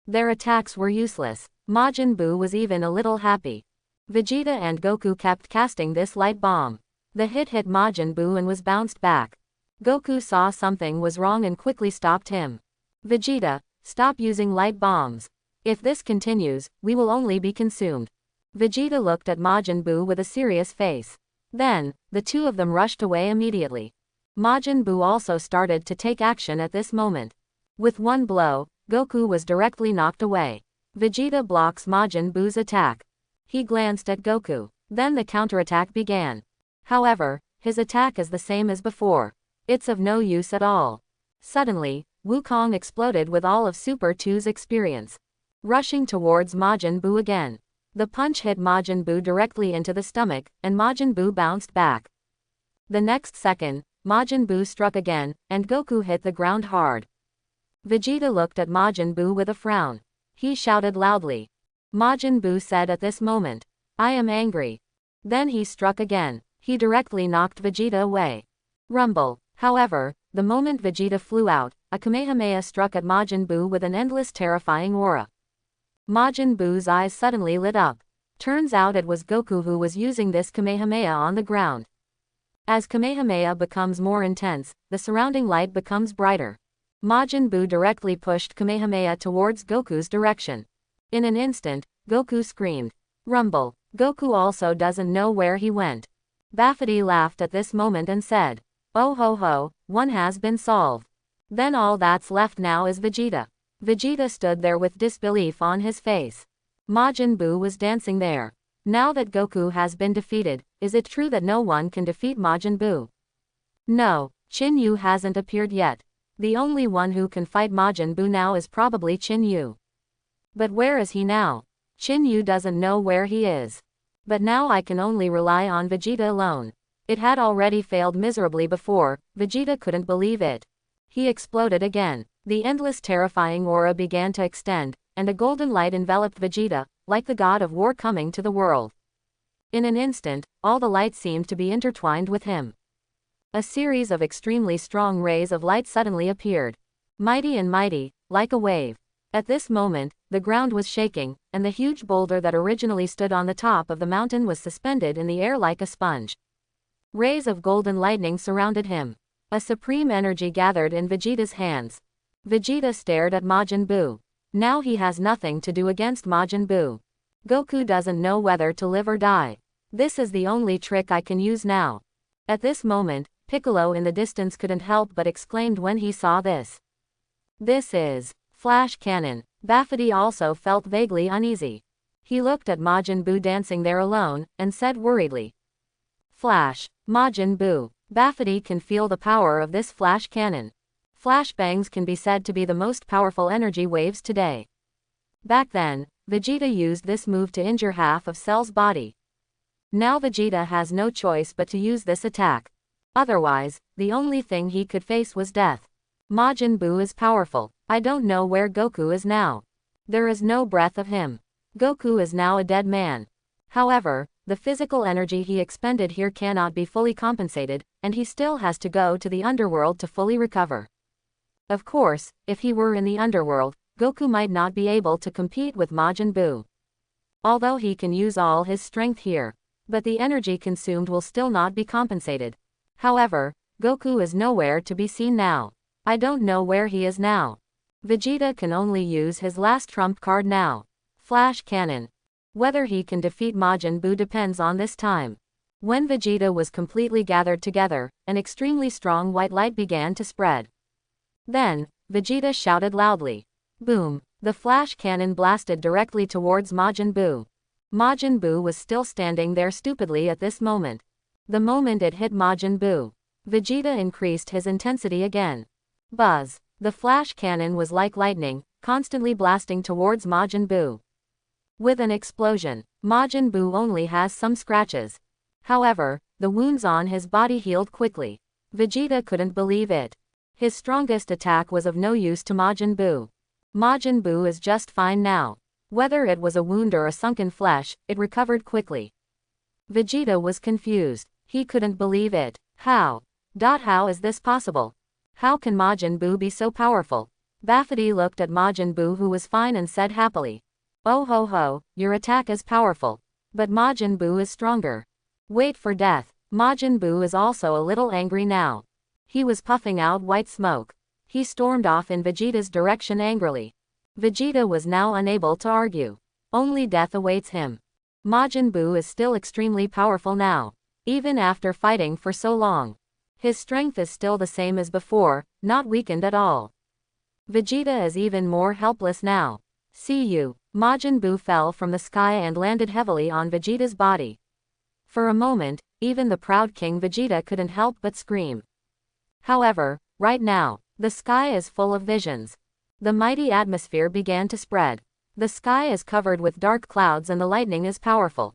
Their attacks were useless. Majin Buu was even a little happy. Vegeta and Goku kept casting this light bomb. The hit Majin Buu and was bounced back. Goku saw something was wrong and quickly stopped him. "Vegeta, stop using light bombs. If this continues, we will only be consumed." Vegeta looked at Majin Buu with a serious face. Then, the two of them rushed away immediately. Majin Buu also started to take action at this moment. With one blow, Goku was directly knocked away. Vegeta blocks Majin Buu's attack. He glanced at Goku. Then the counterattack began. However, his attack is the same as before. It's of no use at all. Suddenly, Wukong exploded with all of Super 2's experience. Rushing towards Majin Buu again. The punch hit Majin Buu directly into the stomach, and Majin Buu bounced back. The next second, Majin Buu struck again, and Goku hit the ground hard. Vegeta looked at Majin Buu with a frown. He shouted loudly. Majin Buu said at this moment, "I am angry." Then he struck again. He directly knocked Vegeta away. Rumble. However, the moment Vegeta flew out, a Kamehameha struck at Majin Buu with an endless terrifying aura. Majin Buu's eyes suddenly lit up. Turns out it was Goku who was using this Kamehameha on the ground. As Kamehameha becomes more intense, the surrounding light becomes brighter. Majin Buu directly pushed Kamehameha towards Goku's direction. In an instant, Goku screamed. Rumble. Goku also doesn't know where he went. Bafity laughed at this moment and said, "Oh ho ho, one has been solved. Then all that's left now is Vegeta." Vegeta stood there with disbelief on his face. Majin Buu was dancing there. Now that Goku has been defeated, is it true that no one can defeat Majin Buu? No, Qin Yu hasn't appeared yet. The only one who can fight Majin Buu now is probably Qin Yu. But where is he now? Qin Yu doesn't know where he is. But now I can only rely on Vegeta alone. It had already failed miserably before. Vegeta couldn't believe it. He exploded again. The endless terrifying aura began to extend, and a golden light enveloped Vegeta, like the god of war coming to the world. In an instant, all the light seemed to be intertwined with him. A series of extremely strong rays of light suddenly appeared. Mighty and mighty, like a wave. At this moment, the ground was shaking, and the huge boulder that originally stood on the top of the mountain was suspended in the air like a sponge. Rays of golden lightning surrounded him. A supreme energy gathered in Vegeta's hands. Vegeta stared at Majin Buu. Now he has nothing to do against Majin Buu. Goku doesn't know whether to live or die. This is the only trick I can use now. At this moment, Piccolo in the distance couldn't help but exclaimed when he saw this. This is Flash Cannon. Bafity also felt vaguely uneasy. He looked at Majin Buu dancing there alone, and said worriedly. Flash. Majin Buu. Bafity can feel the power of this flash cannon. Flashbangs can be said to be the most powerful energy waves today. Back then, Vegeta used this move to injure half of Cell's body. Now Vegeta has no choice but to use this attack. Otherwise, the only thing he could face was death. Majin Buu is powerful. I don't know where Goku is now. There is no breath of him. Goku is now a dead man. However, the physical energy he expended here cannot be fully compensated, and he still has to go to the underworld to fully recover. Of course, if he were in the underworld, Goku might not be able to compete with Majin Buu. Although he can use all his strength here, but the energy consumed will still not be compensated. However, Goku is nowhere to be seen now. I don't know where he is now. Vegeta can only use his last trump card now. Flash Cannon. Whether he can defeat Majin Buu depends on this time. When Vegeta was completely gathered together, an extremely strong white light began to spread. Then, Vegeta shouted loudly. Boom! The flash cannon blasted directly towards Majin Buu. Majin Buu was still standing there stupidly at this moment. The moment it hit Majin Buu, Vegeta increased his intensity again. Buzz! The flash cannon was like lightning, constantly blasting towards Majin Buu. With an explosion, Majin Buu only has some scratches. However, the wounds on his body healed quickly. Vegeta couldn't believe it. His strongest attack was of no use to Majin Buu. Majin Buu is just fine now. Whether it was a wound or a sunken flesh, it recovered quickly. Vegeta was confused. He couldn't believe it. How is this possible? How can Majin Buu be so powerful? Bafity looked at Majin Buu, who was fine, and said happily. Oh ho ho, your attack is powerful. But Majin Buu is stronger. Wait for death. Majin Buu is also a little angry now. He was puffing out white smoke. He stormed off in Vegeta's direction angrily. Vegeta was now unable to argue. Only death awaits him. Majin Buu is still extremely powerful now. Even after fighting for so long. His strength is still the same as before, not weakened at all. Vegeta is even more helpless now. See you. Majin Buu fell from the sky and landed heavily on Vegeta's body. For a moment, even the proud King Vegeta couldn't help but scream. However, right now, the sky is full of visions. The mighty atmosphere began to spread. The sky is covered with dark clouds and the lightning is powerful.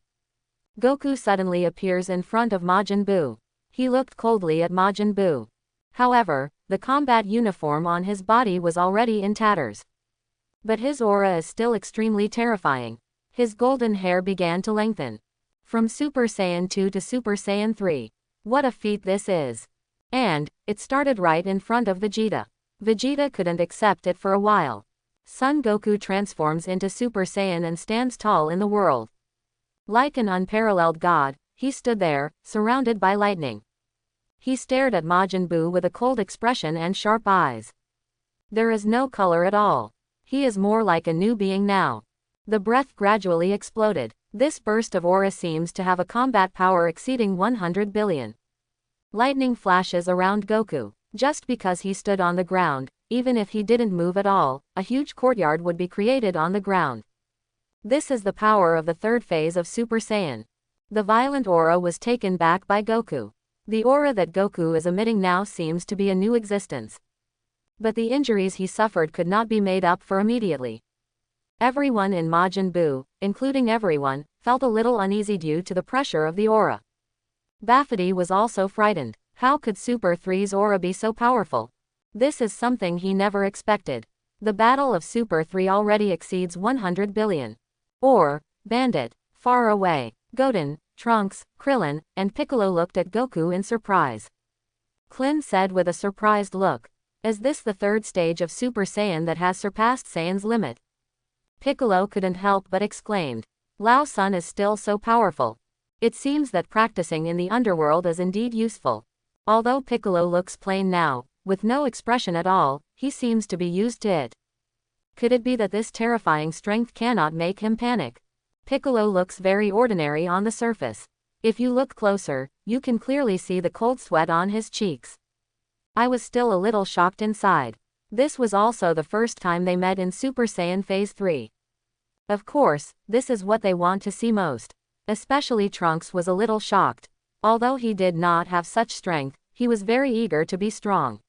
Goku suddenly appears in front of Majin Buu. He looked coldly at Majin Buu. However, the combat uniform on his body was already in tatters. But his aura is still extremely terrifying. His golden hair began to lengthen. From Super Saiyan 2 to Super Saiyan 3. What a feat this is. And, it started right in front of Vegeta. Vegeta couldn't accept it for a while. Son Goku transforms into Super Saiyan and stands tall in the world. Like an unparalleled god, he stood there, surrounded by lightning. He stared at Majin Buu with a cold expression and sharp eyes. There is no color at all. He is more like a new being now. The breath gradually exploded. This burst of aura seems to have a combat power exceeding 100 billion. Lightning flashes around Goku. Just because he stood on the ground, even if he didn't move at all, a huge courtyard would be created on the ground. This is the power of the third phase of Super Saiyan. The violent aura was taken back by Goku. The aura that Goku is emitting now seems to be a new existence. But the injuries he suffered could not be made up for immediately. Everyone in Majin Buu, including everyone, felt a little uneasy due to the pressure of the aura. Bafity was also frightened. How could Super 3's aura be so powerful? This is something he never expected. The battle of Super 3 already exceeds 100 billion. Bandit, far away. Goten, Trunks, Krillin, and Piccolo looked at Goku in surprise. Klin said with a surprised look. Is this the third stage of Super Saiyan that has surpassed Saiyan's limit? Piccolo couldn't help but exclaimed. Lao Sun is still so powerful. It seems that practicing in the underworld is indeed useful. Although Piccolo looks plain now, with no expression at all, he seems to be used to it. Could it be that this terrifying strength cannot make him panic? Piccolo looks very ordinary on the surface. If you look closer, you can clearly see the cold sweat on his cheeks. I was still a little shocked inside. This was also the first time they met in Super Saiyan Phase 3. Of course, this is what they want to see most. Especially Trunks was a little shocked. Although he did not have such strength, he was very eager to be strong.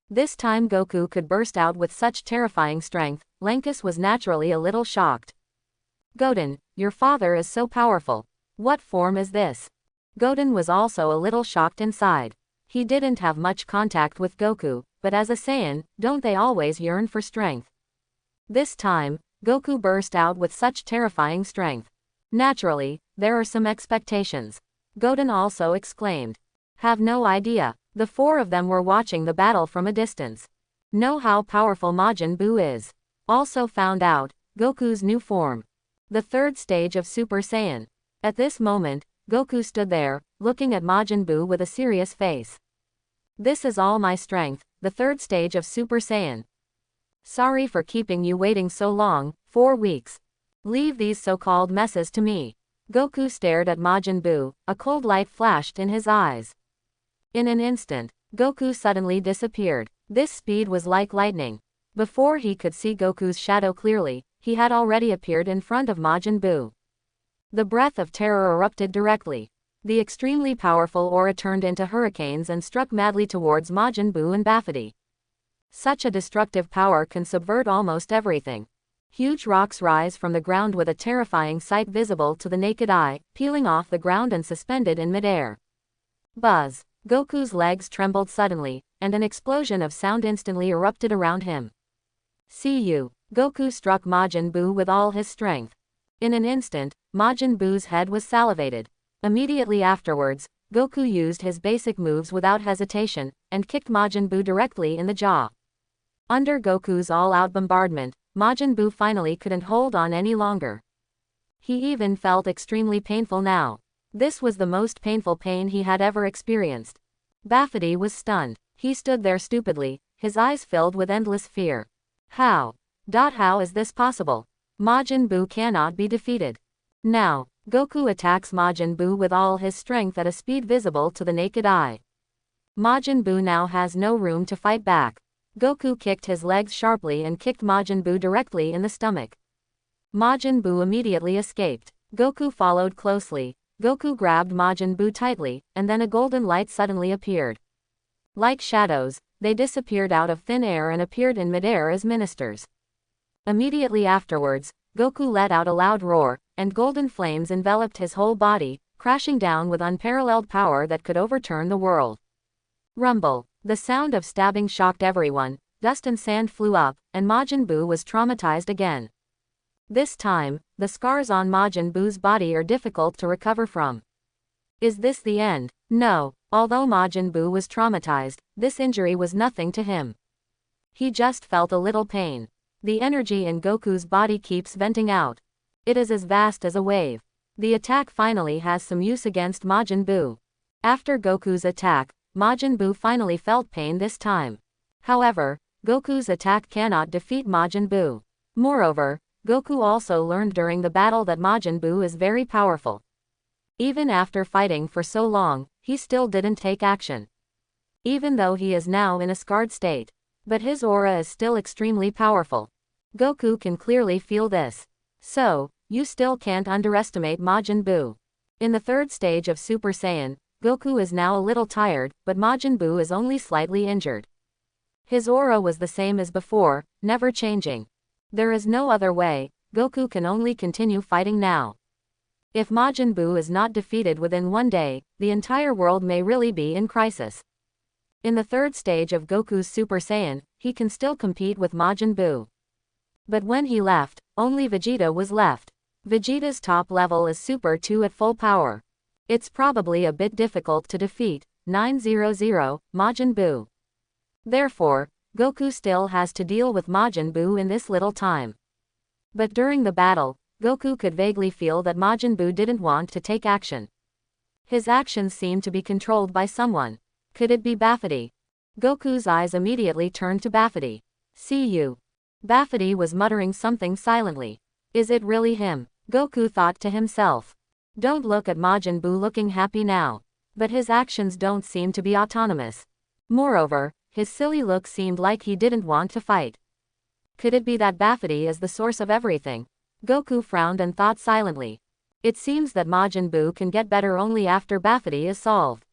This time Goku could burst out with such terrifying strength. Lankus was naturally a little shocked. Goten, your father is so powerful. What form is this? Goten was also a little shocked inside. He didn't have much contact with Goku, but as a Saiyan, don't they always yearn for strength? This time, Goku burst out with such terrifying strength. Naturally, there are some expectations. Goten also exclaimed. Have no idea. The four of them were watching the battle from a distance. Know how powerful Majin Buu is. Also found out, Goku's new form. The third stage of Super Saiyan. At this moment, Goku stood there, looking at Majin Buu with a serious face. This is all my strength, the third stage of Super Saiyan. Sorry for keeping you waiting so long, 4 weeks. Leave these so-called messes to me. Goku stared at Majin Buu, a cold light flashed in his eyes. In an instant, Goku suddenly disappeared. This speed was like lightning. Before he could see Goku's shadow clearly, he had already appeared in front of Majin Buu. The breath of terror erupted directly. The extremely powerful aura turned into hurricanes and struck madly towards Majin Buu and Bafity. Such a destructive power can subvert almost everything. Huge rocks rise from the ground with a terrifying sight visible to the naked eye, peeling off the ground and suspended in midair. Buzz! Goku's legs trembled suddenly, and an explosion of sound instantly erupted around him. See you! Goku struck Majin Buu with all his strength. In an instant, Majin Buu's head was salivated. Immediately afterwards, Goku used his basic moves without hesitation, and kicked Majin Buu directly in the jaw. Under Goku's all-out bombardment, Majin Buu finally couldn't hold on any longer. He even felt extremely painful now. This was the most painful pain he had ever experienced. Bafity was stunned. He stood there stupidly, his eyes filled with endless fear. How is this possible? Majin Buu cannot be defeated. Now, Goku attacks Majin Buu with all his strength at a speed visible to the naked eye. Majin Buu now has no room to fight back. Goku kicked his legs sharply and kicked Majin Buu directly in the stomach. Majin Buu immediately escaped. Goku followed closely. Goku grabbed Majin Buu tightly, and then a golden light suddenly appeared. Like shadows, they disappeared out of thin air and appeared in midair as ministers. Immediately afterwards, Goku let out a loud roar, and golden flames enveloped his whole body, crashing down with unparalleled power that could overturn the world. Rumble. The sound of stabbing shocked everyone, dust and sand flew up, and Majin Buu was traumatized again. This time, the scars on Majin Buu's body are difficult to recover from. Is this the end? No. Although Majin Buu was traumatized, this injury was nothing to him. He just felt a little pain. The energy in Goku's body keeps venting out. It is as vast as a wave. The attack finally has some use against Majin Buu. After Goku's attack, Majin Buu finally felt pain this time. However, Goku's attack cannot defeat Majin Buu. Moreover, Goku also learned during the battle that Majin Buu is very powerful. Even after fighting for so long, he still didn't take action. Even though he is now in a scarred state. But his aura is still extremely powerful. Goku can clearly feel this. So, you still can't underestimate Majin Buu. In the third stage of Super Saiyan, Goku is now a little tired, but Majin Buu is only slightly injured. His aura was the same as before, never changing. There is no other way, Goku can only continue fighting now. If Majin Buu is not defeated within one day, the entire world may really be in crisis. In the third stage of Goku's Super Saiyan, he can still compete with Majin Buu. But when he left, only Vegeta was left. Vegeta's top level is Super 2 at full power. It's probably a bit difficult to defeat 900 Majin Buu. Therefore, Goku still has to deal with Majin Buu in this little time. But during the battle, Goku could vaguely feel that Majin Buu didn't want to take action. His actions seemed to be controlled by someone. Could it be Bafity? Goku's eyes immediately turned to Bafity. See you. Bafity was muttering something silently. Is it really him? Goku thought to himself. Don't look at Majin Buu looking happy now. But his actions don't seem to be autonomous. Moreover, his silly look seemed like he didn't want to fight. Could it be that Bafity is the source of everything? Goku frowned and thought silently. It seems that Majin Buu can get better only after Bafity is solved.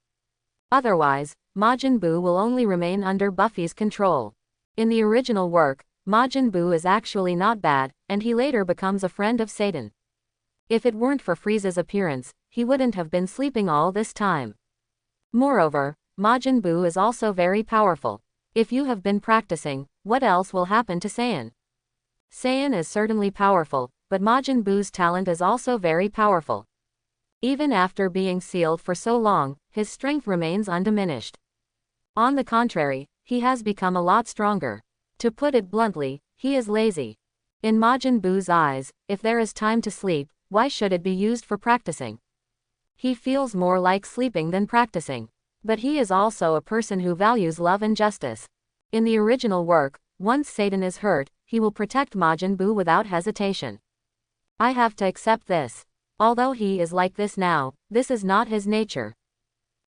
Otherwise, Majin Buu will only remain under Buffy's control. In the original work, Majin Buu is actually not bad, and he later becomes a friend of Satan. If it weren't for Frieza's appearance, he wouldn't have been sleeping all this time. Moreover, Majin Buu is also very powerful. If you have been practicing, what else will happen to Saiyan? Saiyan is certainly powerful, but Majin Buu's talent is also very powerful. Even after being sealed for so long, his strength remains undiminished. On the contrary, he has become a lot stronger. To put it bluntly, he is lazy. In Majin Buu's eyes, if there is time to sleep, why should it be used for practicing? He feels more like sleeping than practicing. But he is also a person who values love and justice. In the original work, once Satan is hurt, he will protect Majin Buu without hesitation. I have to accept this. Although he is like this now, this is not his nature.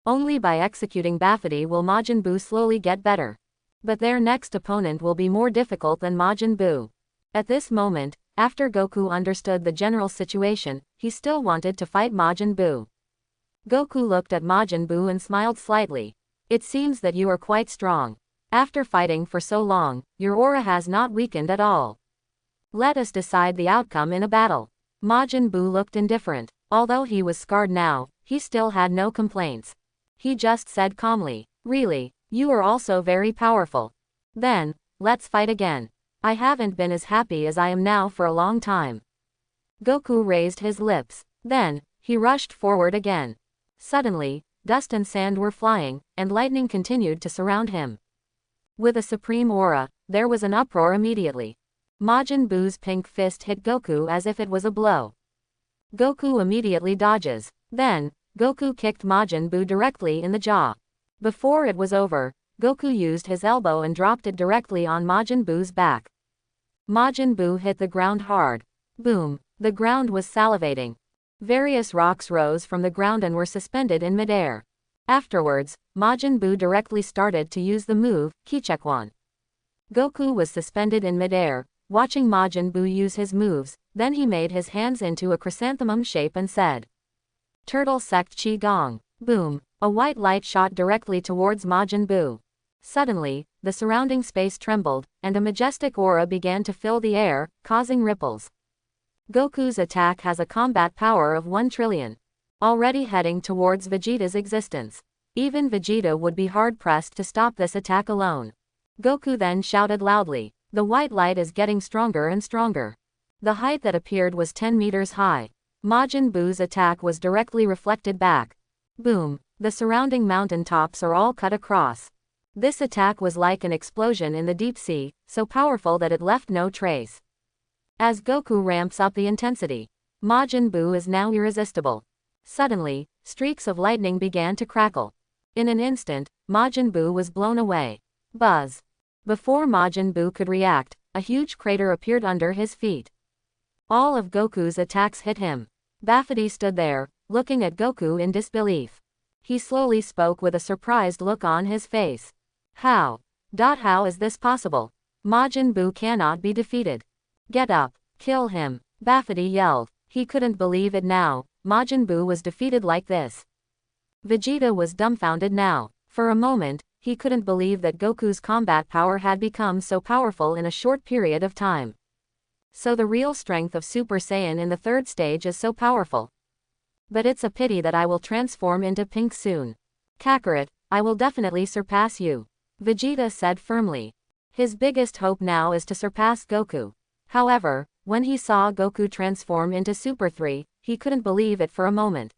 Only by executing Bafity will Majin Buu slowly get better. But their next opponent will be more difficult than Majin Buu. At this moment, after Goku understood the general situation, he still wanted to fight Majin Buu. Goku looked at Majin Buu and smiled slightly. It seems that you are quite strong. After fighting for so long, your aura has not weakened at all. Let us decide the outcome in a battle. Majin Buu looked indifferent. Although he was scarred now, he still had no complaints. He just said calmly, "Really, you are also very powerful. Then, let's fight again. I haven't been as happy as I am now for a long time." Goku raised his lips. Then, he rushed forward again. Suddenly, dust and sand were flying, and lightning continued to surround him. With a supreme aura, there was an uproar immediately. Majin Buu's pink fist hit Goku as if it was a blow. Goku immediately dodges. Then, Goku kicked Majin Buu directly in the jaw. Before it was over, Goku used his elbow and dropped it directly on Majin Buu's back. Majin Buu hit the ground hard. Boom! The ground was salivating. Various rocks rose from the ground and were suspended in midair. Afterwards, Majin Buu directly started to use the move, Kichekwan. Goku was suspended in midair, watching Majin Buu use his moves, then he made his hands into a chrysanthemum shape and said, Turtle Sect Qi Gong. Boom! A white light shot directly towards Majin Buu. Suddenly, the surrounding space trembled, and a majestic aura began to fill the air, causing ripples. Goku's attack has a combat power of 1 trillion. Already heading towards Vegeta's existence. Even Vegeta would be hard-pressed to stop this attack alone. Goku then shouted loudly, the white light is getting stronger and stronger. The height that appeared was 10 meters high. Majin Buu's attack was directly reflected back. Boom! The surrounding mountain tops are all cut across. This attack was like an explosion in the deep sea, so powerful that it left no trace. As Goku ramps up the intensity, Majin Buu is now irresistible. Suddenly, streaks of lightning began to crackle. In an instant, Majin Buu was blown away. Buzz! Before Majin Buu could react, a huge crater appeared under his feet. All of Goku's attacks hit him. Bafity stood there, looking at Goku in disbelief. He slowly spoke with a surprised look on his face. How is this possible? Majin Buu cannot be defeated. Get up, kill him, Bafity yelled. He couldn't believe it now, Majin Buu was defeated like this. Vegeta was dumbfounded now. For a moment, he couldn't believe that Goku's combat power had become so powerful in a short period of time. So the real strength of Super Saiyan in the 3rd stage is so powerful. But it's a pity that I will transform into pink soon. Kakarot, I will definitely surpass you. Vegeta said firmly. His biggest hope now is to surpass Goku. However, when he saw Goku transform into Super 3, he couldn't believe it for a moment.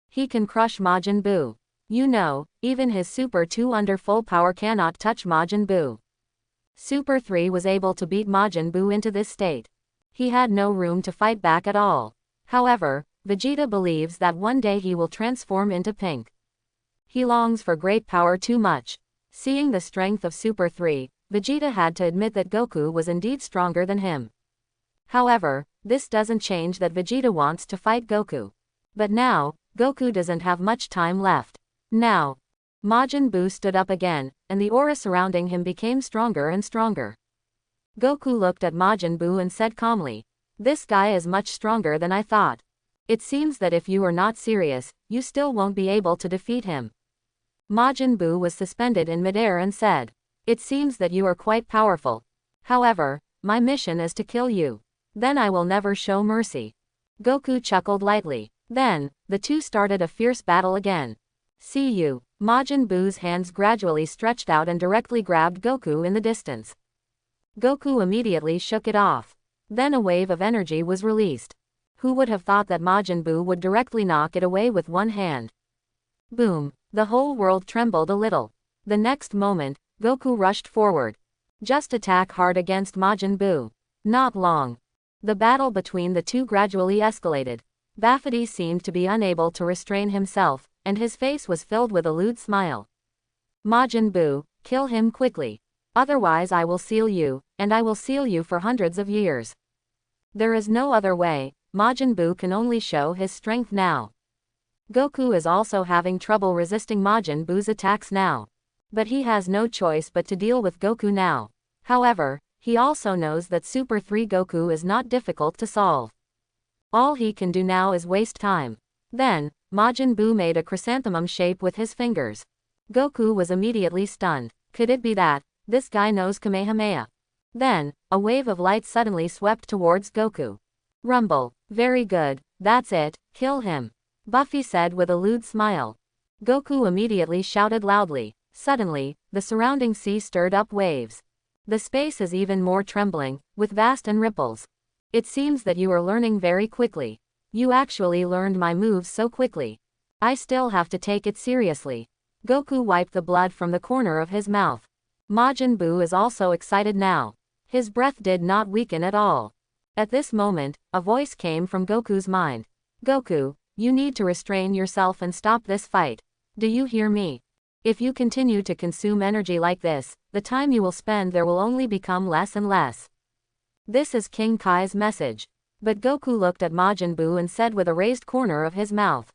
He can crush Majin Buu. You know, even his Super 2 under full power cannot touch Majin Buu. Super 3 was able to beat Majin Buu into this state. He had no room to fight back at all. However, Vegeta believes that one day he will transform into pink. He longs for great power too much. Seeing the strength of Super 3, Vegeta had to admit that Goku was indeed stronger than him. However, this doesn't change that Vegeta wants to fight Goku. But now, Goku doesn't have much time left. Now, Majin Buu stood up again, and the aura surrounding him became stronger and stronger. Goku looked at Majin Buu and said calmly, this guy is much stronger than I thought. It seems that if you are not serious, you still won't be able to defeat him. Majin Buu was suspended in midair and said, it seems that you are quite powerful. However, my mission is to kill you. Then I will never show mercy. Goku chuckled lightly. Then, the two started a fierce battle again. See you. Majin Buu's hands gradually stretched out and directly grabbed Goku in the distance. Goku immediately shook it off. Then a wave of energy was released. Who would have thought that Majin Buu would directly knock it away with one hand? Boom! The whole world trembled a little. The next moment, Goku rushed forward. Just attack hard against Majin Buu. Not long. The battle between the two gradually escalated. Bafity seemed to be unable to restrain himself, and his face was filled with a lewd smile. Majin Buu, kill him quickly. Otherwise I will seal you, and I will seal you for hundreds of years. There is no other way, Majin Buu can only show his strength now. Goku is also having trouble resisting Majin Buu's attacks now. But he has no choice but to deal with Goku now. However, he also knows that Super 3 Goku is not difficult to solve. All he can do now is waste time. Then, Majin Buu made a chrysanthemum shape with his fingers. Goku was immediately stunned. Could it be that this guy knows Kamehameha? Then, a wave of light suddenly swept towards Goku. Rumble. Very good, that's it, kill him. Buffy said with a lewd smile. Goku immediately shouted loudly. Suddenly, the surrounding sea stirred up waves. The space is even more trembling, with vast and ripples. It seems that you are learning very quickly. You actually learned my moves so quickly. I still have to take it seriously. Goku wiped the blood from the corner of his mouth. Majin Buu is also excited now. His breath did not weaken at all. At this moment, a voice came from Goku's mind. Goku, you need to restrain yourself and stop this fight. Do you hear me? If you continue to consume energy like this, the time you will spend there will only become less and less. This is King Kai's message. But Goku looked at Majin Buu and said with a raised corner of his mouth.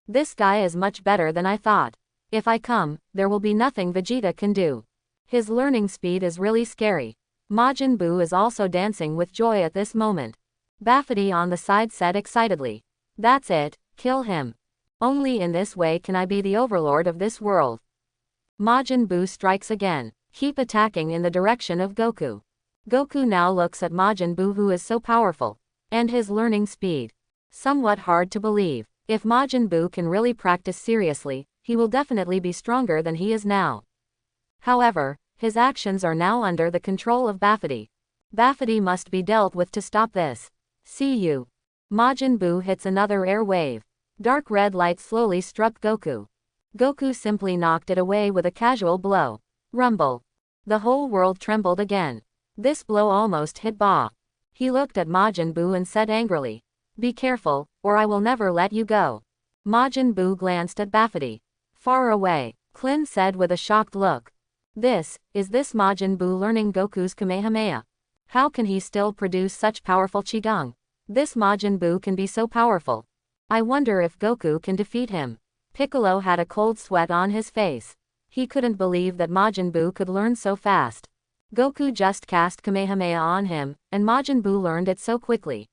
This guy is much better than I thought. If I come, there will be nothing Vegeta can do. His learning speed is really scary. Majin Buu is also dancing with joy at this moment. Bafity on the side said excitedly. That's it, kill him. Only in this way can I be the overlord of this world. Majin Buu strikes again. Keep attacking in the direction of Goku. Goku now looks at Majin Buu, who is so powerful. And his learning speed. Somewhat hard to believe. If Majin Buu can really practice seriously, he will definitely be stronger than he is now. However, his actions are now under the control of Bafity. Bafity must be dealt with to stop this. See you. Majin Buu hits another air wave. Dark red light slowly struck Goku. Goku simply knocked it away with a casual blow. Rumble. The whole world trembled again. This blow almost hit Ba. He looked at Majin Buu and said angrily, "Be careful, or I will never let you go." Majin Buu glanced at Bafity. Far away, Klin said with a shocked look. Is this Majin Buu learning Goku's Kamehameha? How can he still produce such powerful Qigong? This Majin Buu can be so powerful. I wonder if Goku can defeat him. Piccolo had a cold sweat on his face. He couldn't believe that Majin Buu could learn so fast. Goku just cast Kamehameha on him, and Majin Buu learned it so quickly.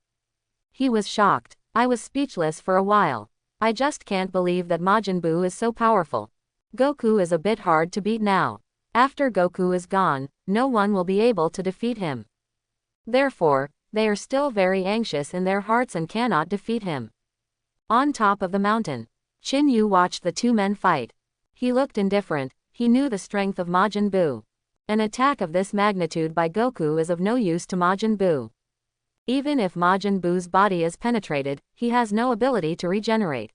He was shocked. I was speechless for a while. I just can't believe that Majin Buu is so powerful. Goku is a bit hard to beat now. After Goku is gone, no one will be able to defeat him. Therefore, they are still very anxious in their hearts and cannot defeat him. On top of the mountain, Qin Yu watched the two men fight. He looked indifferent. He knew the strength of Majin Buu. An attack of this magnitude by Goku is of no use to Majin Buu. Even if Majin Buu's body is penetrated, he has no ability to regenerate.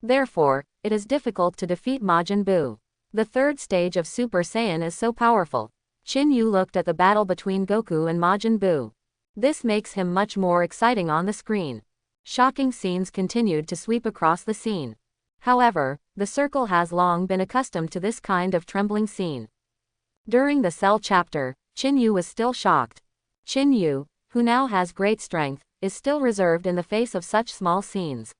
Therefore, it is difficult to defeat Majin Buu. The third stage of Super Saiyan is so powerful. Qin Yu looked at the battle between Goku and Majin Buu. This makes him much more exciting on the screen. Shocking scenes continued to sweep across the scene. However, the circle has long been accustomed to this kind of trembling scene. During the Cell chapter, Qin Yu was still shocked. Qin Yu, who now has great strength, is still reserved in the face of such small scenes.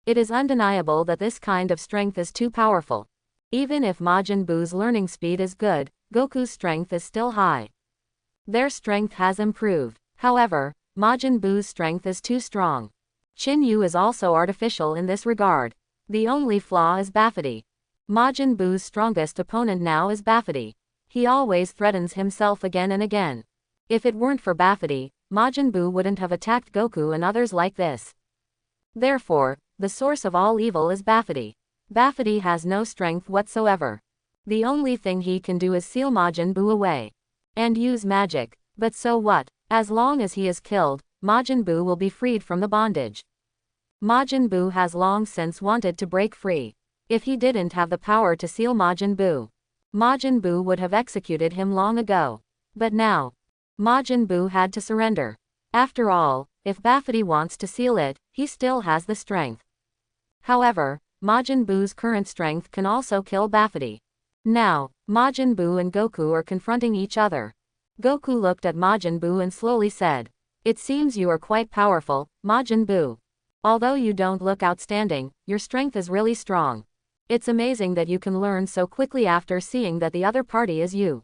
It is undeniable that this kind of strength is too powerful. Even if Majin Buu's learning speed is good, Goku's strength is still high. Their strength has improved. However, Majin Buu's strength is too strong. Qin Yu is also artificial in this regard. The only flaw is Bafity. Majin Buu's strongest opponent now is Bafity. He always threatens himself again and again. If it weren't for Bafity, Majin Buu wouldn't have attacked Goku and others like this. Therefore, the source of all evil is Bafity. Bafity has no strength whatsoever. The only thing he can do is seal Majin Buu away. And use magic. But so what? As long as he is killed, Majin Buu will be freed from the bondage. Majin Buu has long since wanted to break free. If he didn't have the power to seal Majin Buu would have executed him long ago. But now, Majin Buu had to surrender. After all, if Bafity wants to seal it, he still has the strength. However, Majin Buu's current strength can also kill Bafity. Now, Majin Buu and Goku are confronting each other. Goku looked at Majin Buu and slowly said, "It seems you are quite powerful, Majin Buu. Although you don't look outstanding, your strength is really strong. It's amazing that you can learn so quickly after seeing that the other party is you."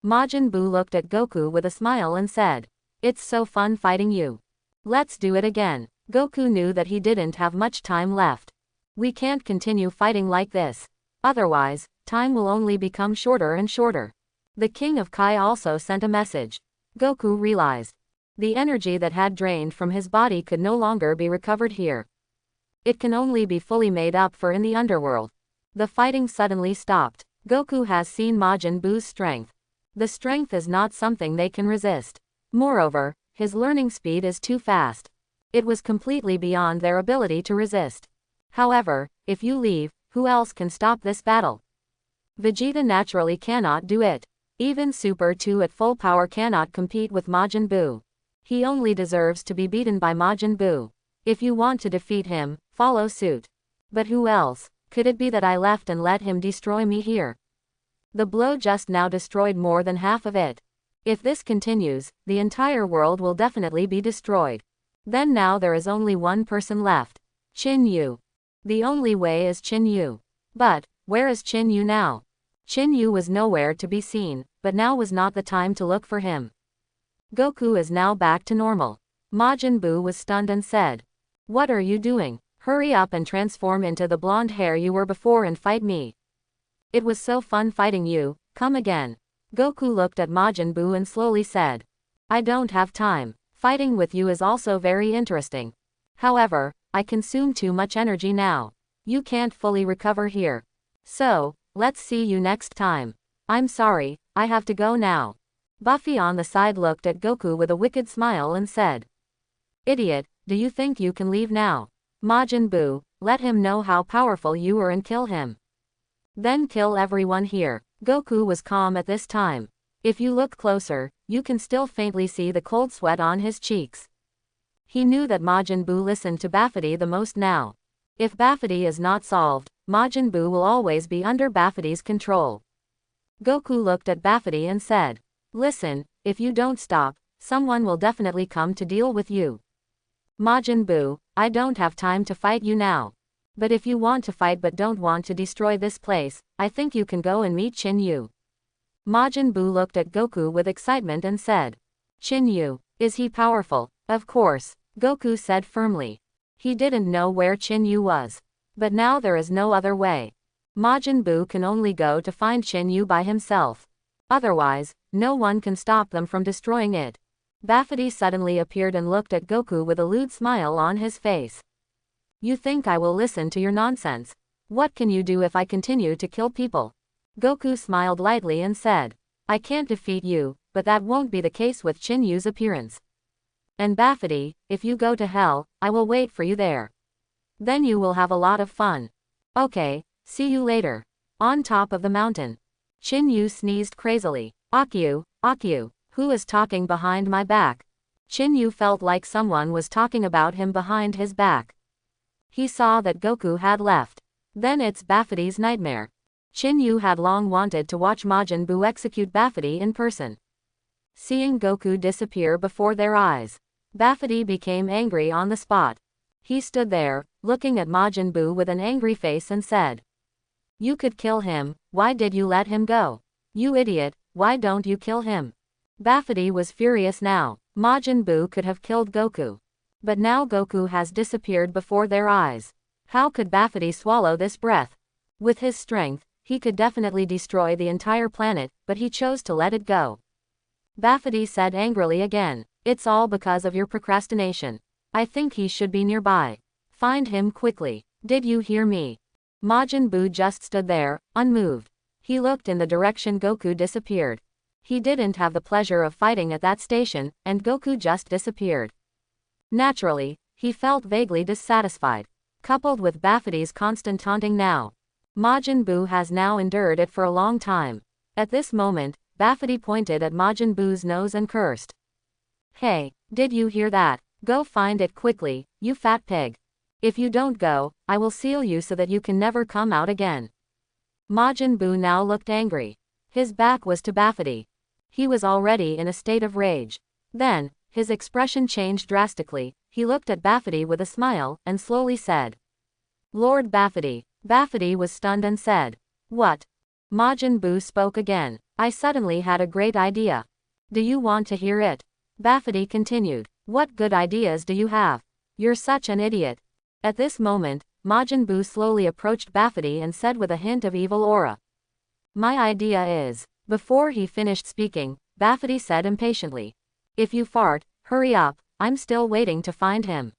Majin Buu looked at Goku with a smile and said, "It's so fun fighting you. Let's do it again." Goku knew that he didn't have much time left. We can't continue fighting like this. Otherwise, time will only become shorter and shorter. The King of Kai also sent a message. Goku realized. The energy that had drained from his body could no longer be recovered here. It can only be fully made up for in the underworld. The fighting suddenly stopped. Goku has seen Majin Buu's strength. The strength is not something they can resist. Moreover, his learning speed is too fast. It was completely beyond their ability to resist. However, if you leave, who else can stop this battle? Vegeta naturally cannot do it. Even Super 2 at full power cannot compete with Majin Buu. He only deserves to be beaten by Majin Buu. If you want to defeat him, follow suit. But who else? Could it be that I left and let him destroy me here? The blow just now destroyed more than half of it. If this continues, the entire world will definitely be destroyed. Then now there is only one person left. Qin Yu. The only way is Qin Yu. But, where is Qin Yu now? Chin Yu was nowhere to be seen, but now was not the time to look for him. Goku is now back to normal. Majin Buu was stunned and said, "What are you doing? Hurry up and transform into the blonde hair you were before and fight me. It was so fun fighting you, come again." Goku looked at Majin Buu and slowly said, "I don't have time. Fighting with you is also very interesting. However, I consume too much energy now. You can't fully recover here. So, let's see you next time. I'm sorry, I have to go now." Buffy on the side looked at Goku with a wicked smile and said, "Idiot, do you think you can leave now? Majin Buu, let him know how powerful you are and kill him. Then kill everyone here." Goku was calm at this time. If you look closer, you can still faintly see the cold sweat on his cheeks. He knew that Majin Buu listened to Bafity the most now. If Bafity is not solved, Majin Buu will always be under Bafity's control. Goku looked at Bafity and said, "Listen, if you don't stop, someone will definitely come to deal with you. Majin Buu, I don't have time to fight you now. But if you want to fight but don't want to destroy this place, I think you can go and meet Chin Yu." Majin Buu looked at Goku with excitement and said, "Chin Yu, is he powerful?" "Of course," Goku said firmly. He didn't know where Chin Yu was. But now there is no other way. Majin Buu can only go to find Chin Yu by himself. Otherwise, no one can stop them from destroying it. Bafity suddenly appeared and looked at Goku with a lewd smile on his face. "You think I will listen to your nonsense? What can you do if I continue to kill people?" Goku smiled lightly and said, "I can't defeat you, but that won't be the case with Chin Yu's appearance. And Bafity, if you go to hell, I will wait for you there. Then you will have a lot of fun. Okay, see you later." On top of the mountain, Chin Yu sneezed crazily. "Akyu, Akyu, who is talking behind my back?" Chin Yu felt like someone was talking about him behind his back. He saw that Goku had left. Then it's Bafity's nightmare. Chin Yu had long wanted to watch Majin Buu execute Bafity in person. Seeing Goku disappear before their eyes, Bafity became angry on the spot. He stood there, looking at Majin Buu with an angry face and said, "You could kill him, why did you let him go? You idiot, why don't you kill him?" Bafity was furious now. Majin Buu could have killed Goku. But now Goku has disappeared before their eyes. How could Bafity swallow this breath? With his strength, he could definitely destroy the entire planet, but he chose to let it go. Bafity said angrily again, "It's all because of your procrastination. I think he should be nearby. Find him quickly. Did you hear me?" Majin Buu just stood there, unmoved. He looked in the direction Goku disappeared. He didn't have the pleasure of fighting at that station, and Goku just disappeared. Naturally, he felt vaguely dissatisfied. Coupled with Bafity's constant taunting now, Majin Buu has now endured it for a long time. At this moment, Bafity pointed at Majin Buu's nose and cursed. "Hey, did you hear that? Go find it quickly, you fat pig. If you don't go, I will seal you so that you can never come out again." Majin Buu now looked angry. His back was to Bafity. He was already in a state of rage. Then, his expression changed drastically. He looked at Bafity with a smile, and slowly said, "Lord Bafity." Bafity was stunned and said, "What?" Majin Buu spoke again. "I suddenly had a great idea. Do you want to hear it?" Bafity continued, "What good ideas do you have? You're such an idiot." At this moment, Majin Buu slowly approached Bafity and said with a hint of evil aura, "My idea is..." Before he finished speaking, Bafity said impatiently, "If you fart, hurry up, I'm still waiting to find him."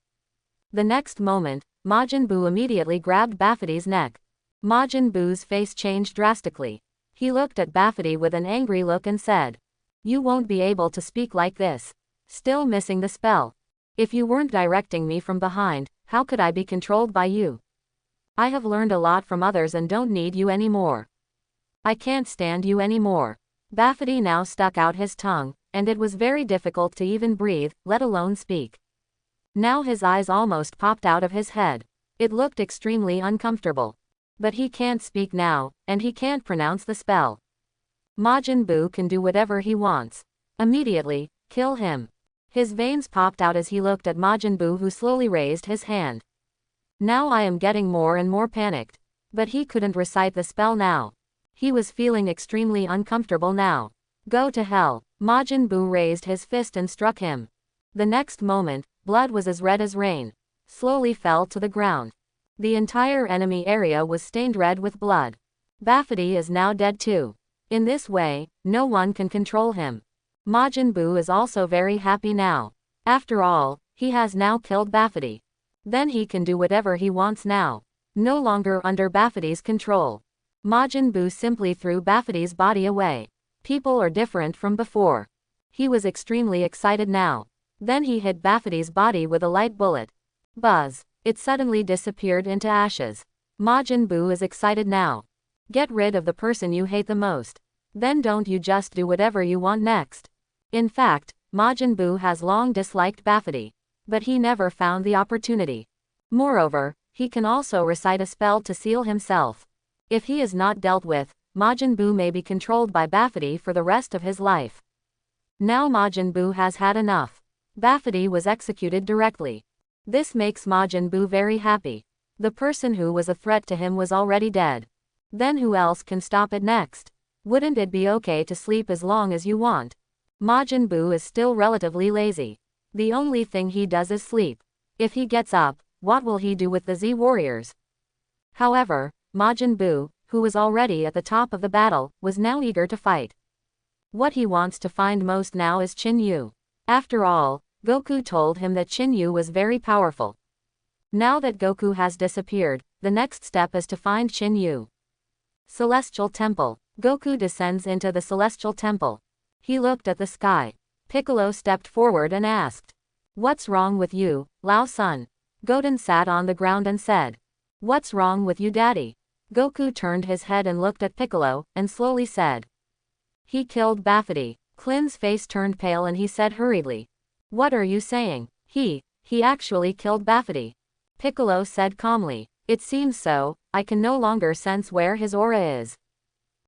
The next moment, Majin Buu immediately grabbed Bafity's neck. Majin Buu's face changed drastically. He looked at Bafity with an angry look and said, "You won't be able to speak like this. Still missing the spell. If you weren't directing me from behind, how could I be controlled by you? I have learned a lot from others and don't need you anymore. I can't stand you anymore." Bafity now stuck out his tongue, and it was very difficult to even breathe, let alone speak. Now his eyes almost popped out of his head. It looked extremely uncomfortable. But he can't speak now, and he can't pronounce the spell. Majin Buu can do whatever he wants. Immediately, kill him. His veins popped out as he looked at Majin Buu, who slowly raised his hand. Now I am getting more and more panicked. But he couldn't recite the spell now. He was feeling extremely uncomfortable now. Go to hell. Majin Buu raised his fist and struck him. The next moment, blood was as red as rain. Slowly fell to the ground. The entire enemy area was stained red with blood. Bafity is now dead too. In this way, no one can control him. Majin Buu is also very happy now. After all, he has now killed Bafity. Then he can do whatever he wants now. No longer under Bafity's control. Majin Buu simply threw Bafity's body away. People are different from before. He was extremely excited now. Then he hit Bafity's body with a light bullet. Buzz. It suddenly disappeared into ashes. Majin Buu is excited now. Get rid of the person you hate the most. Then don't you just do whatever you want next. In fact, Majin Buu has long disliked Bafity. But he never found the opportunity. Moreover, he can also recite a spell to seal himself. If he is not dealt with, Majin Buu may be controlled by Bafity for the rest of his life. Now Majin Buu has had enough. Bafity was executed directly. This makes Majin Buu very happy. The person who was a threat to him was already dead. Then who else can stop it next? Wouldn't it be okay to sleep as long as you want? Majin Buu is still relatively lazy. The only thing he does is sleep. If he gets up, what will he do with the Z warriors? However, Majin Buu, who was already at the top of the battle, was now eager to fight. What he wants to find most now is Qin Yu. After all, Goku told him that Qin Yu was very powerful. Now that Goku has disappeared, the next step is to find Qin Yu. Celestial Temple. Goku descends into the Celestial Temple. He looked at the sky. Piccolo stepped forward and asked, "What's wrong with you, Lao-san?" Goten sat on the ground and said, "What's wrong with you, Daddy?" Goku turned his head and looked at Piccolo, and slowly said, "He killed Bafity." Klin's face turned pale and he said hurriedly, "What are you saying? He actually killed Bafity." Piccolo said calmly, "It seems so. I can no longer sense where his aura is."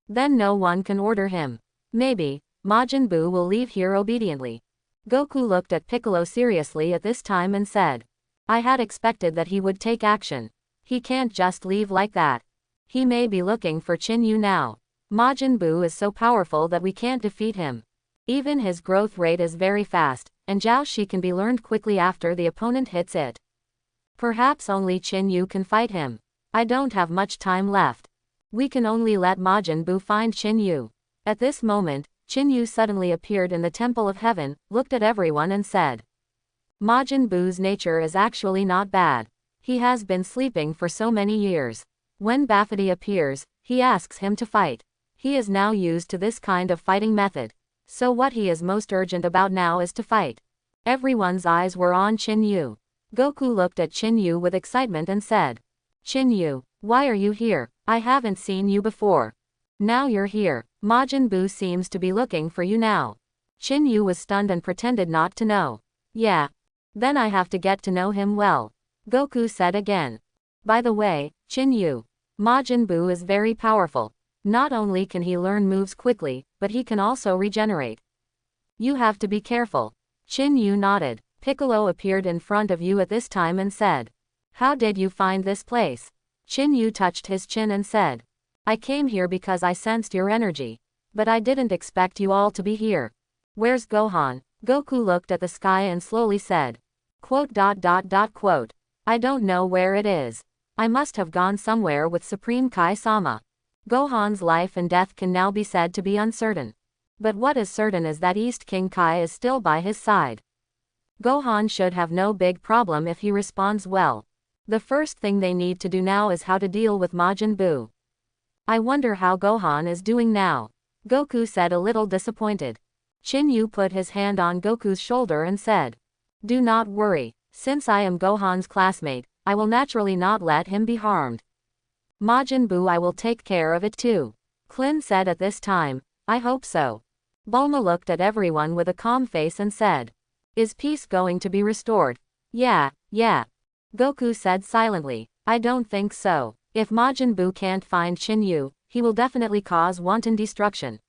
Then no one can order him. Maybe Majin Buu will leave here obediently. Goku looked at Piccolo seriously at this time and said, "I had expected that he would take action. He can't just leave like that. He may be looking for Qin Yu now. Majin Buu is so powerful that we can't defeat him. Even his growth rate is very fast, and Jiao Shi can be learned quickly after the opponent hits it. Perhaps only Qin Yu can fight him. I don't have much time left. We can only let Majin Buu find Qin Yu." At this moment, Qin Yu suddenly appeared in the Temple of Heaven, looked at everyone and said, "Majin Buu's nature is actually not bad. He has been sleeping for so many years. When Bafity appears, he asks him to fight. He is now used to this kind of fighting method. So what he is most urgent about now is to fight." Everyone's eyes were on Qin Yu. Goku looked at Qin Yu with excitement and said, "Qin Yu, why are you here? I haven't seen you before. Now you're here. Majin Buu seems to be looking for you now." Qin Yu was stunned and pretended not to know. "Yeah. Then I have to get to know him well," Goku said again. "By the way, Qin Yu, Majin Buu is very powerful. Not only can he learn moves quickly, but he can also regenerate. You have to be careful." Qin Yu nodded. Piccolo appeared in front of you at this time and said, "How did you find this place?" Qin Yu touched his chin and said, "I came here because I sensed your energy. But I didn't expect you all to be here. Where's Gohan?" Goku looked at the sky and slowly said, "... I don't know where it is. I must have gone somewhere with Supreme Kai-sama. Gohan's life and death can now be said to be uncertain. But what is certain is that East King Kai is still by his side. Gohan should have no big problem if he responds well. The first thing they need to do now is how to deal with Majin Buu. I wonder how Gohan is doing now," Goku said a little disappointed. Qin Yu put his hand on Goku's shoulder and said, "Do not worry. Since I am Gohan's classmate, I will naturally not let him be harmed. Majin Buu, I will take care of it too." Klin said at this time, "I hope so." Bulma looked at everyone with a calm face and said, "Is peace going to be restored?" Yeah. Goku said silently, "I don't think so. If Majin Buu can't find Qin Yu, he will definitely cause wanton destruction.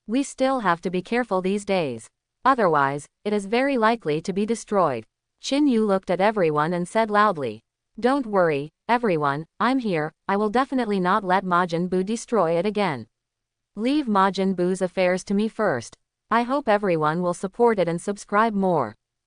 We still have to be careful these days. Otherwise, it is very likely to be destroyed." Qin Yu looked at everyone and said loudly, "Don't worry, everyone, I'm here. I will definitely not let Majin Buu destroy it again." Leave Majin Buu's affairs to me first. I hope everyone will support it and subscribe more.